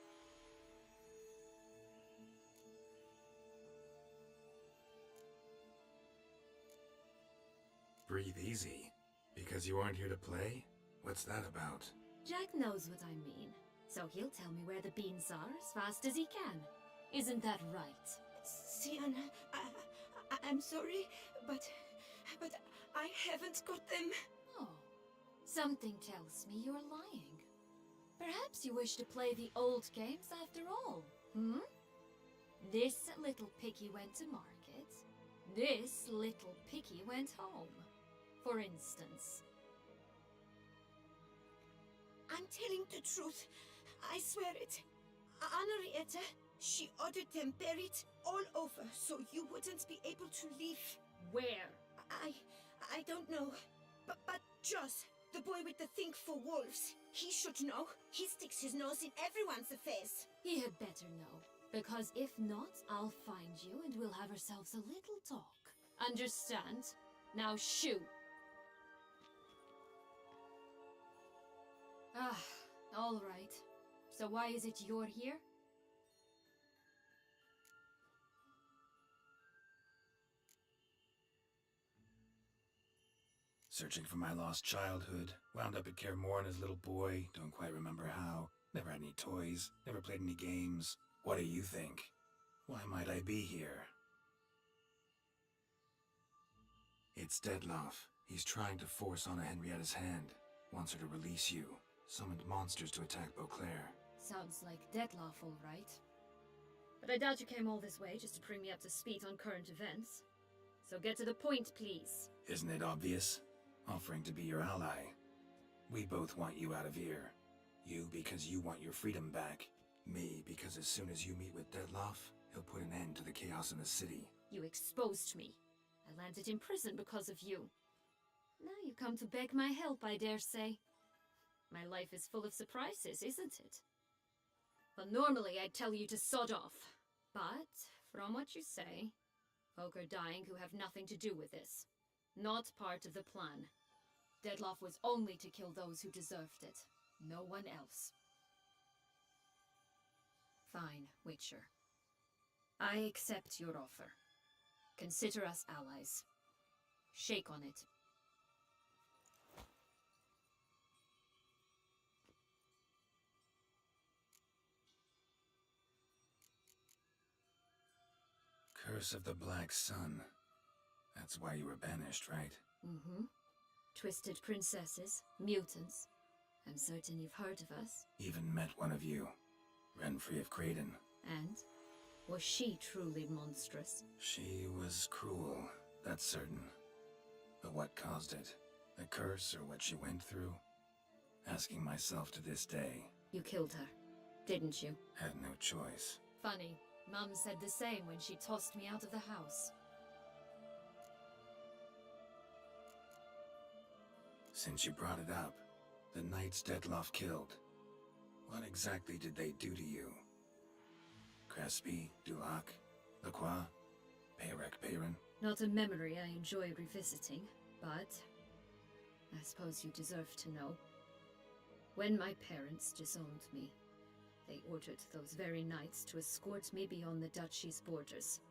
Breathe easy? Because you aren't here to play? What's that about? Jack knows what I mean, so he'll tell me where the beans are as fast as he can. Isn't that right? Sienna, I'm sorry, but I haven't got them. Oh, something tells me you're lying. Perhaps you wish to play the old games after all, hmm? This little piggy went to market. This little piggy went home, for instance. I'm telling the truth. I swear it. Henrietta, she ordered them buried all over so you wouldn't be able to leave. Where? I don't know. But Joss, the boy with the thing for wolves, he should know. He sticks his nose in everyone's affairs. He had better know, because if not, I'll find you and we'll have ourselves a little talk. Understand? Now shoo! Ah, all right. So why is it you're here? Searching for my lost childhood. Wound up at Kaer Morhen as a little boy. Don't quite remember how. Never had any toys. Never played any games. What do you think? Why might I be here? It's Dettlaff. He's trying to force Anna Henrietta's hand. Wants her to release you. Summoned monsters to attack Beauclair. Sounds like Dettlaff, all right. But I doubt you came all this way just to bring me up to speed on current events. So get to the point, please. Isn't it obvious? Offering to be your ally. We both want you out of here. You because you want your freedom back. Me because as soon as you meet with Dettlaff, he'll put an end to the chaos in the city. You exposed me. I landed in prison because of you. Now you come to beg my help, I dare say. My life is full of surprises, isn't it? Well, normally I'd tell you to sod off. But, from what you say, folk are dying who have nothing to do with this. Not part of the plan. Dettlaff was only to kill those who deserved it. No one else. Fine, Witcher. I accept your offer. Consider us allies. Shake on it. Curse of the Black Sun. That's why you were banished, right? Mm-hmm. Twisted princesses, mutants. I'm certain you've heard of us. Even met one of you. Renfrey of Craden. And? Was she truly monstrous? She was cruel, that's certain. But what caused it? A curse or what she went through? Asking myself to this day. You killed her, didn't you? Had no choice. Funny. Mum said the same when she tossed me out of the house. Since you brought it up, the knights Dettlaff killed. What exactly did they do to you? Crespi, Dulac, Lacroix, Peyrac Peyran? Not a memory I enjoy revisiting, but I suppose you deserve to know. When my parents disowned me, they ordered those very knights to escort me beyond the duchy's borders.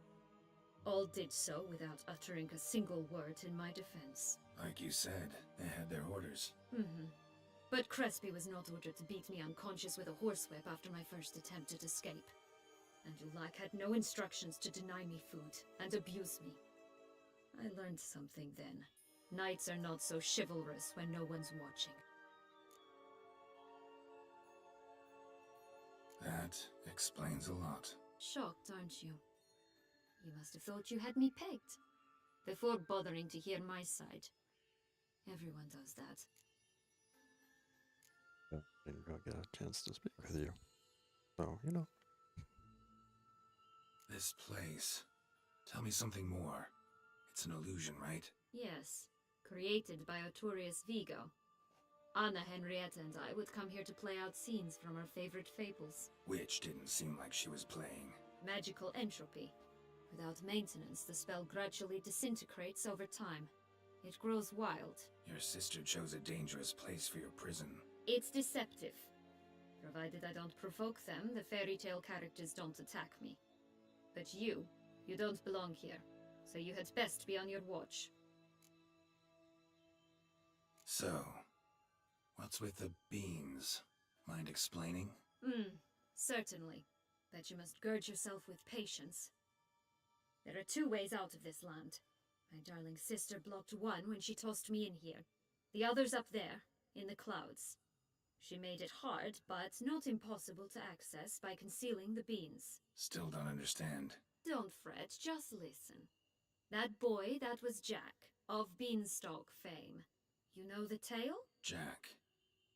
All did so without uttering a single word in my defense. Like you said, they had their orders. Mm-hmm. But Crespi was not ordered to beat me unconscious with a horsewhip after my first attempt at escape. and Ulak had no instructions to deny me food and abuse me. I learned something then. Knights are not so chivalrous when no one's watching. That explains a lot. Shocked, aren't you? You must have thought you had me pegged. Before bothering to hear my side. Everyone does that. Didn't really get a chance to speak with you. So, you know. This place. Tell me something more. It's an illusion, right? Yes, created by Arturius Vigo. Anna, Henrietta, and I would come here to play out scenes from our favorite fables. Which didn't seem like she was playing. Magical entropy. Without maintenance, the spell gradually disintegrates over time. It grows wild. Your sister chose a dangerous place for your prison. It's deceptive. Provided I don't provoke them, the fairy tale characters don't attack me. But you don't belong here, so you had best be on your watch. So, what's with the beans? Mind explaining? Certainly. But you must gird yourself with patience. There are 2 ways out of this land. My darling sister blocked one when she tossed me in here. The other's up there, in the clouds. She made it hard, but not impossible to access by concealing the beans. Still don't understand. Don't fret, just listen. That boy, that was Jack, of Beanstalk fame. You know the tale? Jack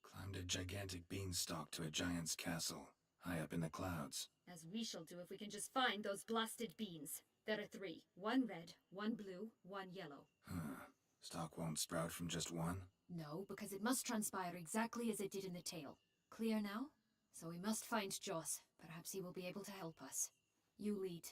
climbed a gigantic beanstalk to a giant's castle, high up in the clouds. As we shall do if we can just find those blasted beans. There are 3. 1 red, 1 blue, 1 yellow. Stalk won't sprout from just one? No, because it must transpire exactly as it did in the tale. Clear now? So we must find Joss. Perhaps he will be able to help us. You lead.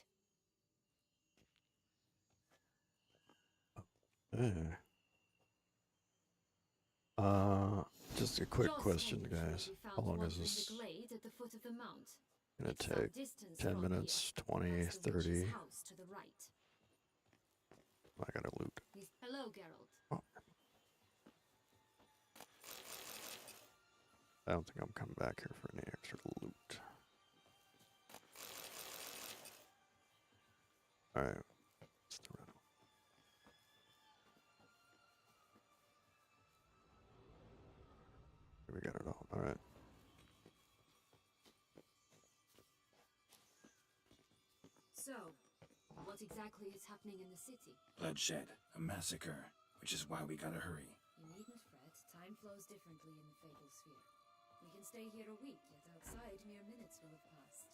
Just a quick Joss question, Henry will guys. be found How long is wandering this the glade at the foot of the mount. gonna It's some take? distance 10 from minutes, here, 20, past the 30. witch's house to the right. I gotta loot. Hello, Geralt. Oh. I don't think I'm coming back here for any extra loot. Alright. What's the rental? We got it all. Alright. So, what exactly is happening in the city? Bloodshed, a massacre, which is why we gotta hurry. You needn't fret. Time flows differently in the Fable Sphere. We can stay here a week, yet outside mere minutes will have passed.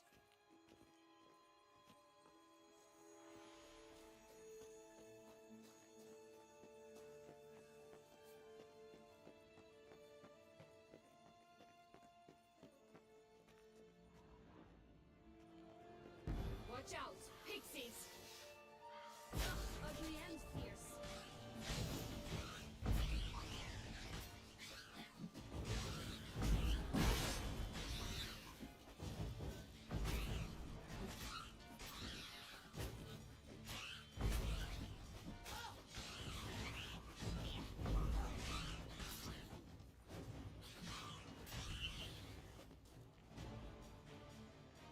Watch out! Pixies! Ugly and fierce.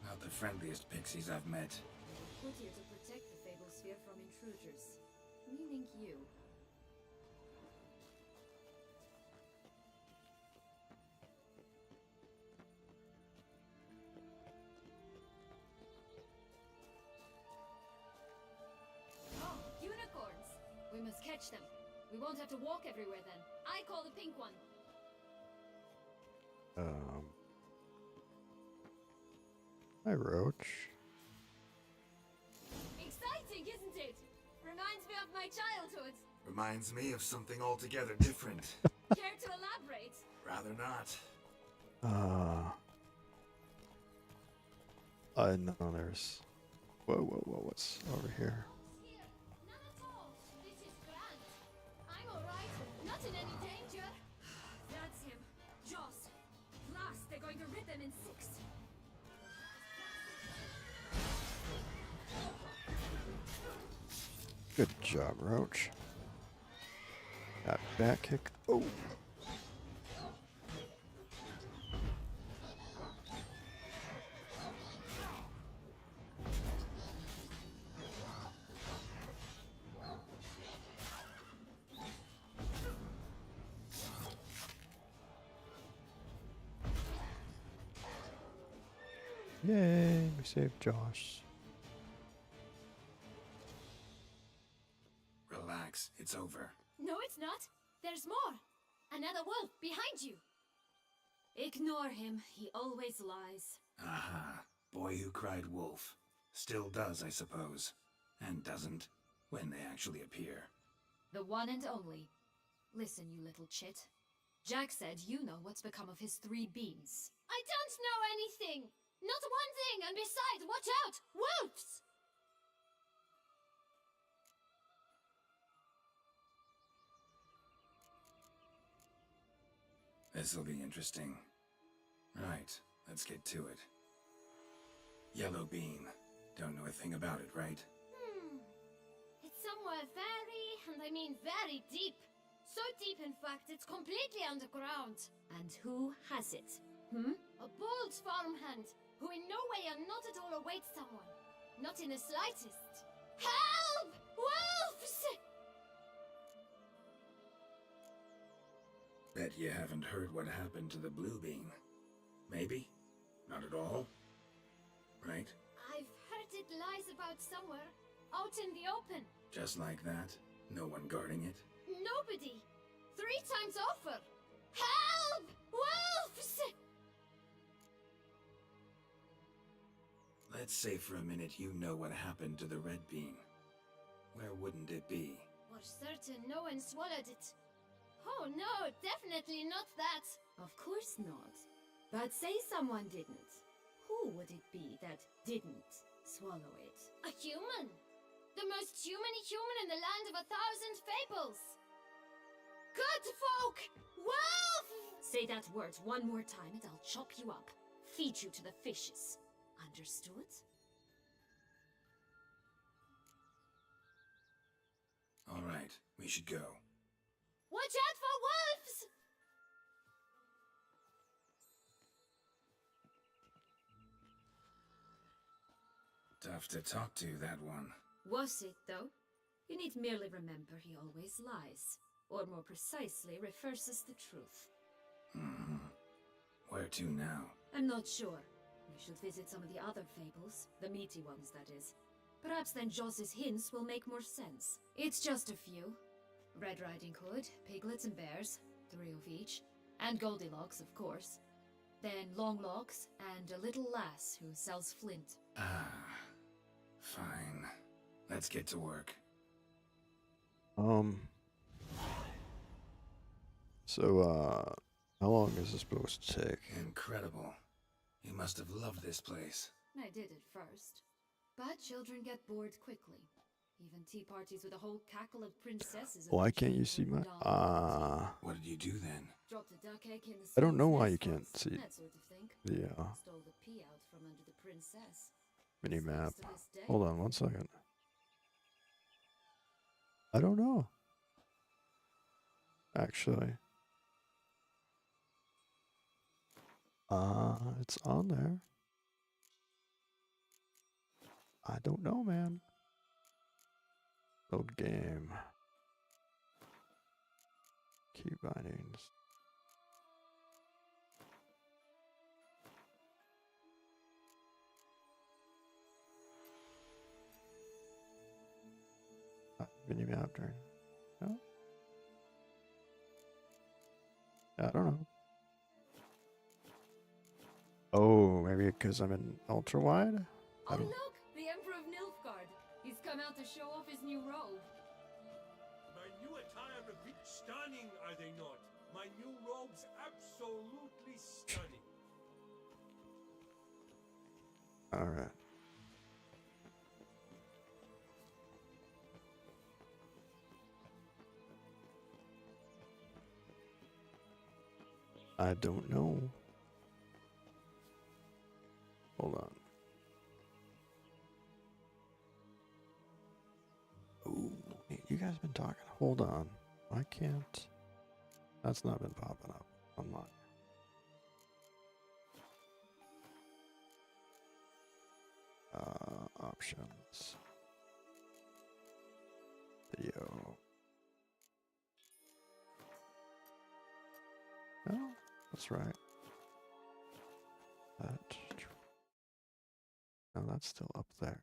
Not the friendliest pixies I've met. Put here to protect the Fable Sphere from intruders. Meaning you. Oh, unicorns! We must catch them. We won't have to walk everywhere then. I call the pink one. Hi, Roach. Exciting, isn't it? Reminds me of my childhood. Reminds me of something altogether different. Care to elaborate? Rather not. I know there's... Whoa, what's over here? None at all. This is grand. I'm alright. Not in any danger. That's him. Joss. Last, they're going to rip them in 6. Good job, Roach. Got back kick. Oh! Yay, we saved Josh. Relax, it's over. No, it's not. There's more. Another wolf behind you. Ignore him. He always lies. Aha. Boy who cried wolf. Still does, I suppose. And doesn't, when they actually appear. The one and only. Listen, you little chit. Jack said you know what's become of his 3 beams. I don't know anything! Not one thing, and besides, watch out! Wolves! This'll be interesting. Right, let's get to it. Yellow bean. Don't know a thing about it, right? It's somewhere very, and I mean very deep. So deep, in fact, it's completely underground. And who has it? A bold farmhand, who in no way and not at all awaits someone. Not in the slightest. Help! Wolves! Bet you haven't heard what happened to the blue bean. Maybe? Not at all? Right? I've heard it lies about somewhere, out in the open. Just like that? No one guarding it? Nobody! 3 times over! Help! Wolves! Let's say for a minute you know what happened to the red bean. Where wouldn't it be? For certain no one swallowed it. Oh no, definitely not that. Of course not. But say someone didn't. Who would it be that didn't swallow it? A human! The most humany human in the land of 1,000 fables! Good folk! Wolf! Say that word one more time and I'll chop you up. Feed you to the fishes. Understood? All right, we should go. Watch out for wolves! Tough to talk to, that one. Was it, though? You need merely remember he always lies. Or more precisely, refers us the truth. Where to now? I'm not sure. We should visit some of the other fables. The meaty ones, that is. Perhaps then Joss's hints will make more sense. It's just a few. Red Riding Hood, piglets and bears, 3 of each. And Goldilocks, of course. Then Longlocks, and a little lass who sells flint. Fine. Let's get to work. So, how long is this supposed to take? Incredible. You must have loved this place. I did at first. But children get bored quickly. Even tea parties with a whole cackle of princesses. Why can't you see my... What did you do then? Dropped a duck egg in the I don't know snail's why nest you can't once, see that sort of thing. the Stole the pea out from under the princess. mini map. To this day. Hold on 1 second. I don't know. Actually. It's on there. I don't know, man. Load game. Key bindings. Mini map during. No? I don't know. Oh, maybe because I'm in ultra wide? Oh look! The Emperor of Nilfgaard. He's come out to show off his new robe. My new attire a bit stunning, are they not? My new robes absolutely stunning. Alright. I don't know. Hold on. Ooh, you guys been talking. Hold on. Why can't... That's not been popping up on mine. Options. Video. Oh, that's right. That. that's still up there.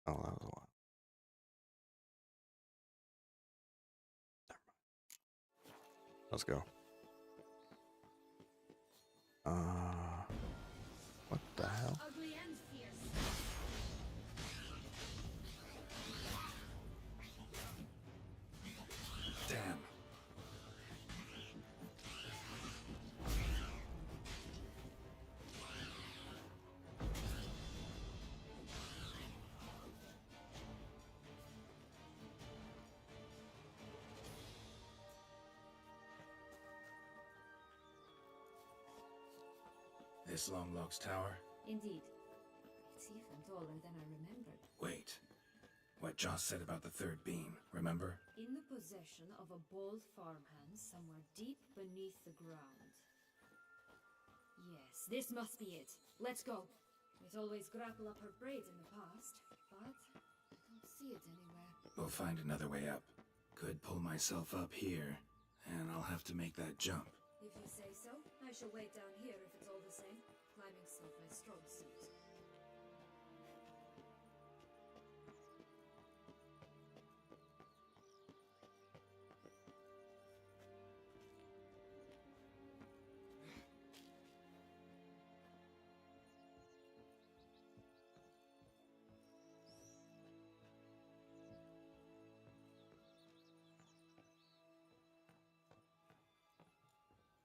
Oh, that was a lot. Never mind. Let's go. What the hell? Ugly and fierce. Damn. This Longlock's tower? Indeed. It's even taller than I remembered. Wait. What Joss said about the third beam, remember? In the possession of a bold farmhand somewhere deep beneath the ground. Yes, this must be it. Let's go. It always grapple up her braid in the past, but I don't see it anywhere. We'll find another way up. Could pull myself up here, and I'll have to make that jump. If you say so, I shall wait down here if it's all the same. Climbing's still my strong suit.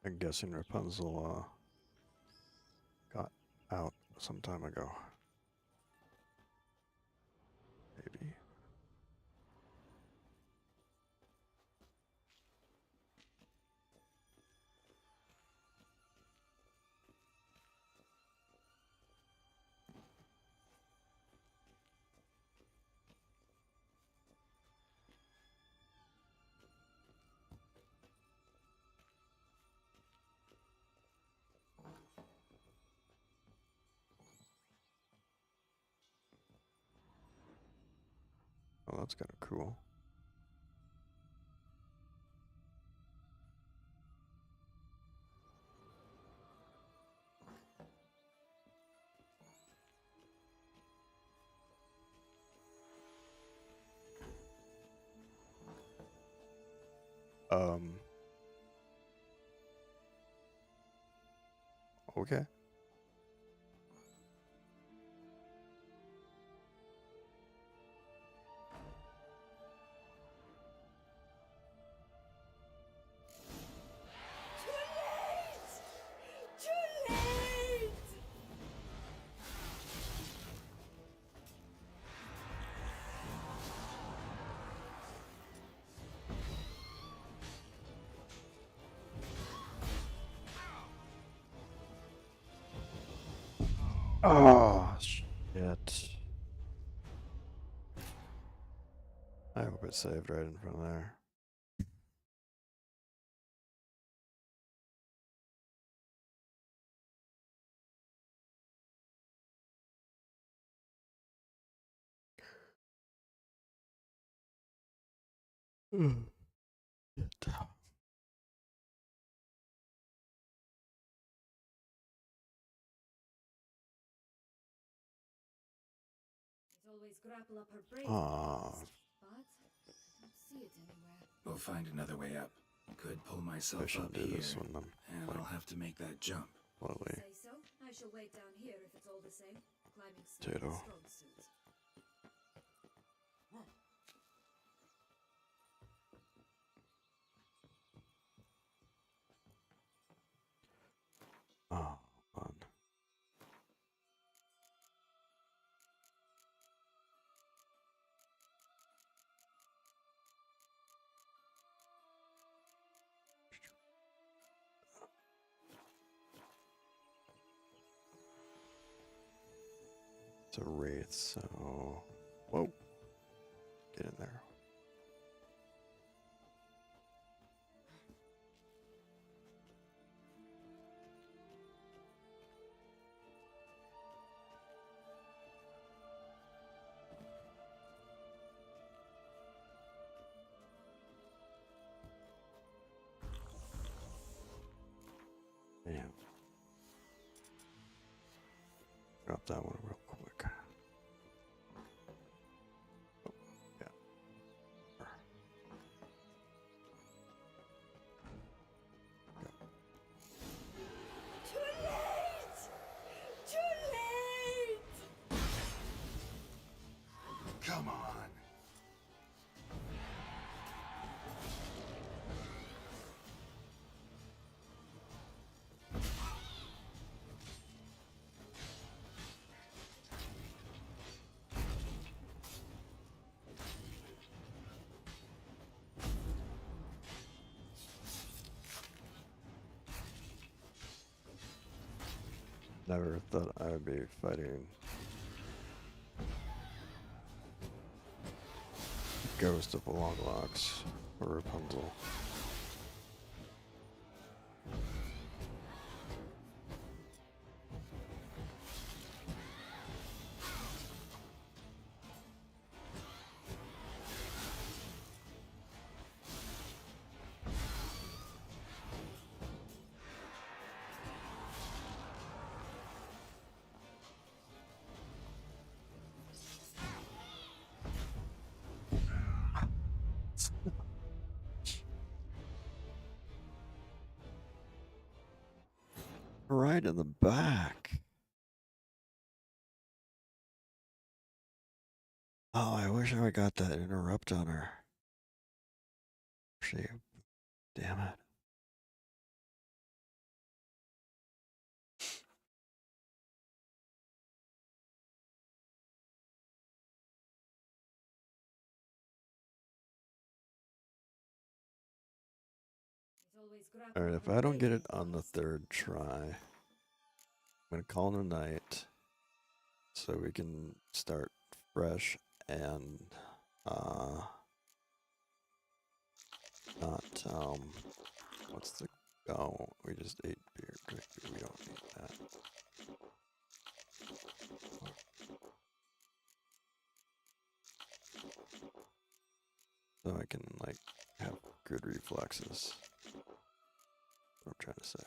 I'm guessing Rapunzel got out some time ago. Maybe. Oh, that's kind of cool. Okay. Too late! Oh, shit. I hope it saved right in front of there. Shit. It always grapple up her braid, Ah. but I don't see it anywhere. We'll find another way up. Could pull myself should up do here, this one then. and Like- I'll have to make that jump. Slowly. Say so. I shall wait down here if it's all the same. Climbing's still my Potato. strong suit. Oh, man. It's a wraith, so... Whoa. Get in there. Damn. Drop that one real quick. Oh, yeah. Too late! Too late! Come on. Never thought I would be fighting Ghost of the Long Locks or Rapunzel. Right in the back. Oh, I wish I got that interrupt on her. She, damn it. Alright, if I don't get it on the third try, I'm gonna call it a night so we can start fresh and not what's the we just ate beer, drink beer, we don't need that. So I can like have good reflexes. What I'm trying to say.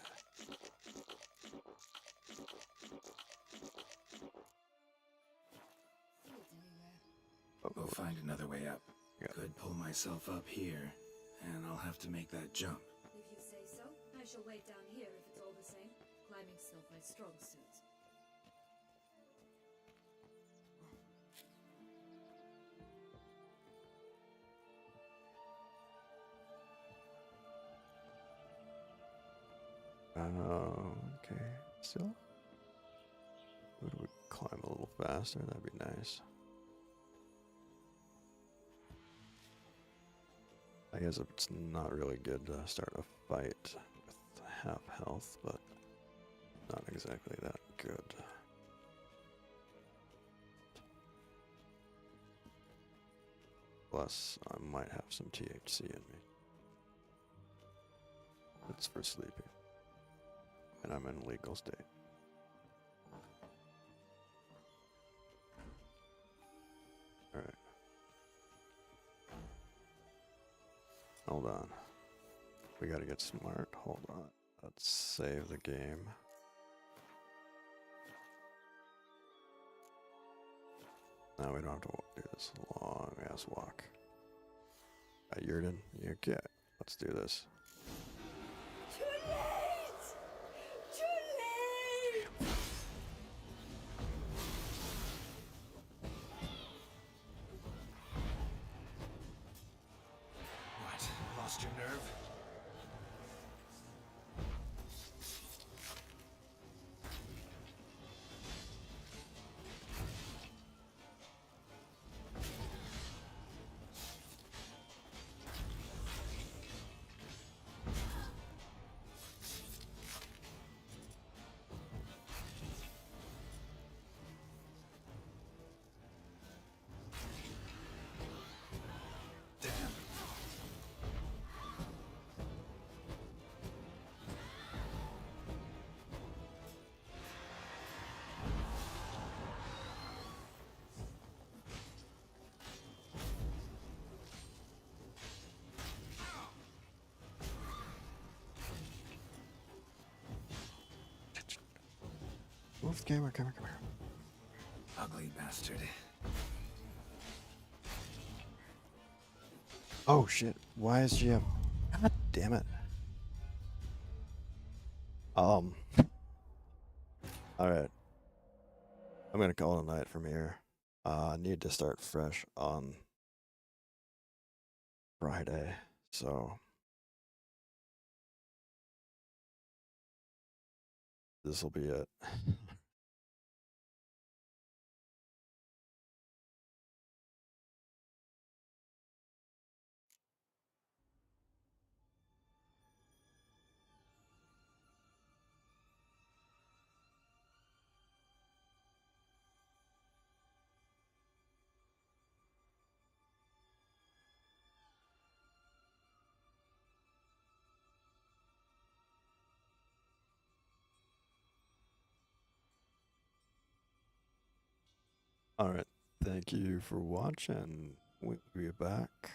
We'll find another way up. Could pull myself up here, and I'll have to make that jump. If you say so, I shall wait down here if it's all the same. Climbing's not my strong suit. Okay, still? Would we climb a little faster? That'd be nice. I guess it's not really good to start a fight with half health, but not exactly that good. Plus, I might have some THC in me. It's for sleeping. And I'm in a legal state. Alright. Hold on. We gotta get smart. Hold on. Let's save the game. Now we don't have to do this long ass walk. Yurden, you okay? Let's do this. Too late! Too late! What? Lost your nerve? Move the camera, come here, come here. ugly bastard. Oh shit, why is she a... God damn it. Alright. I'm gonna call it a night from here. I need to start fresh on Friday, so this will be it. Alright, thank you for watching. We'll be back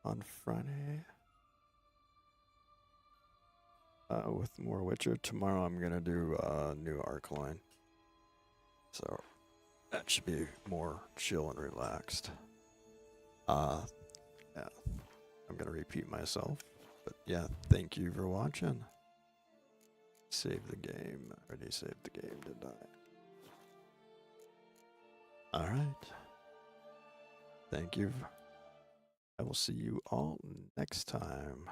on Friday with more Witcher. Tomorrow I'm gonna do a new arc line, so that should be more chill and relaxed. Yeah, I'm gonna repeat myself, but yeah, thank you for watching. Save the game. I already saved the game, didn't I? Alright. Thank you. I will see you all next time.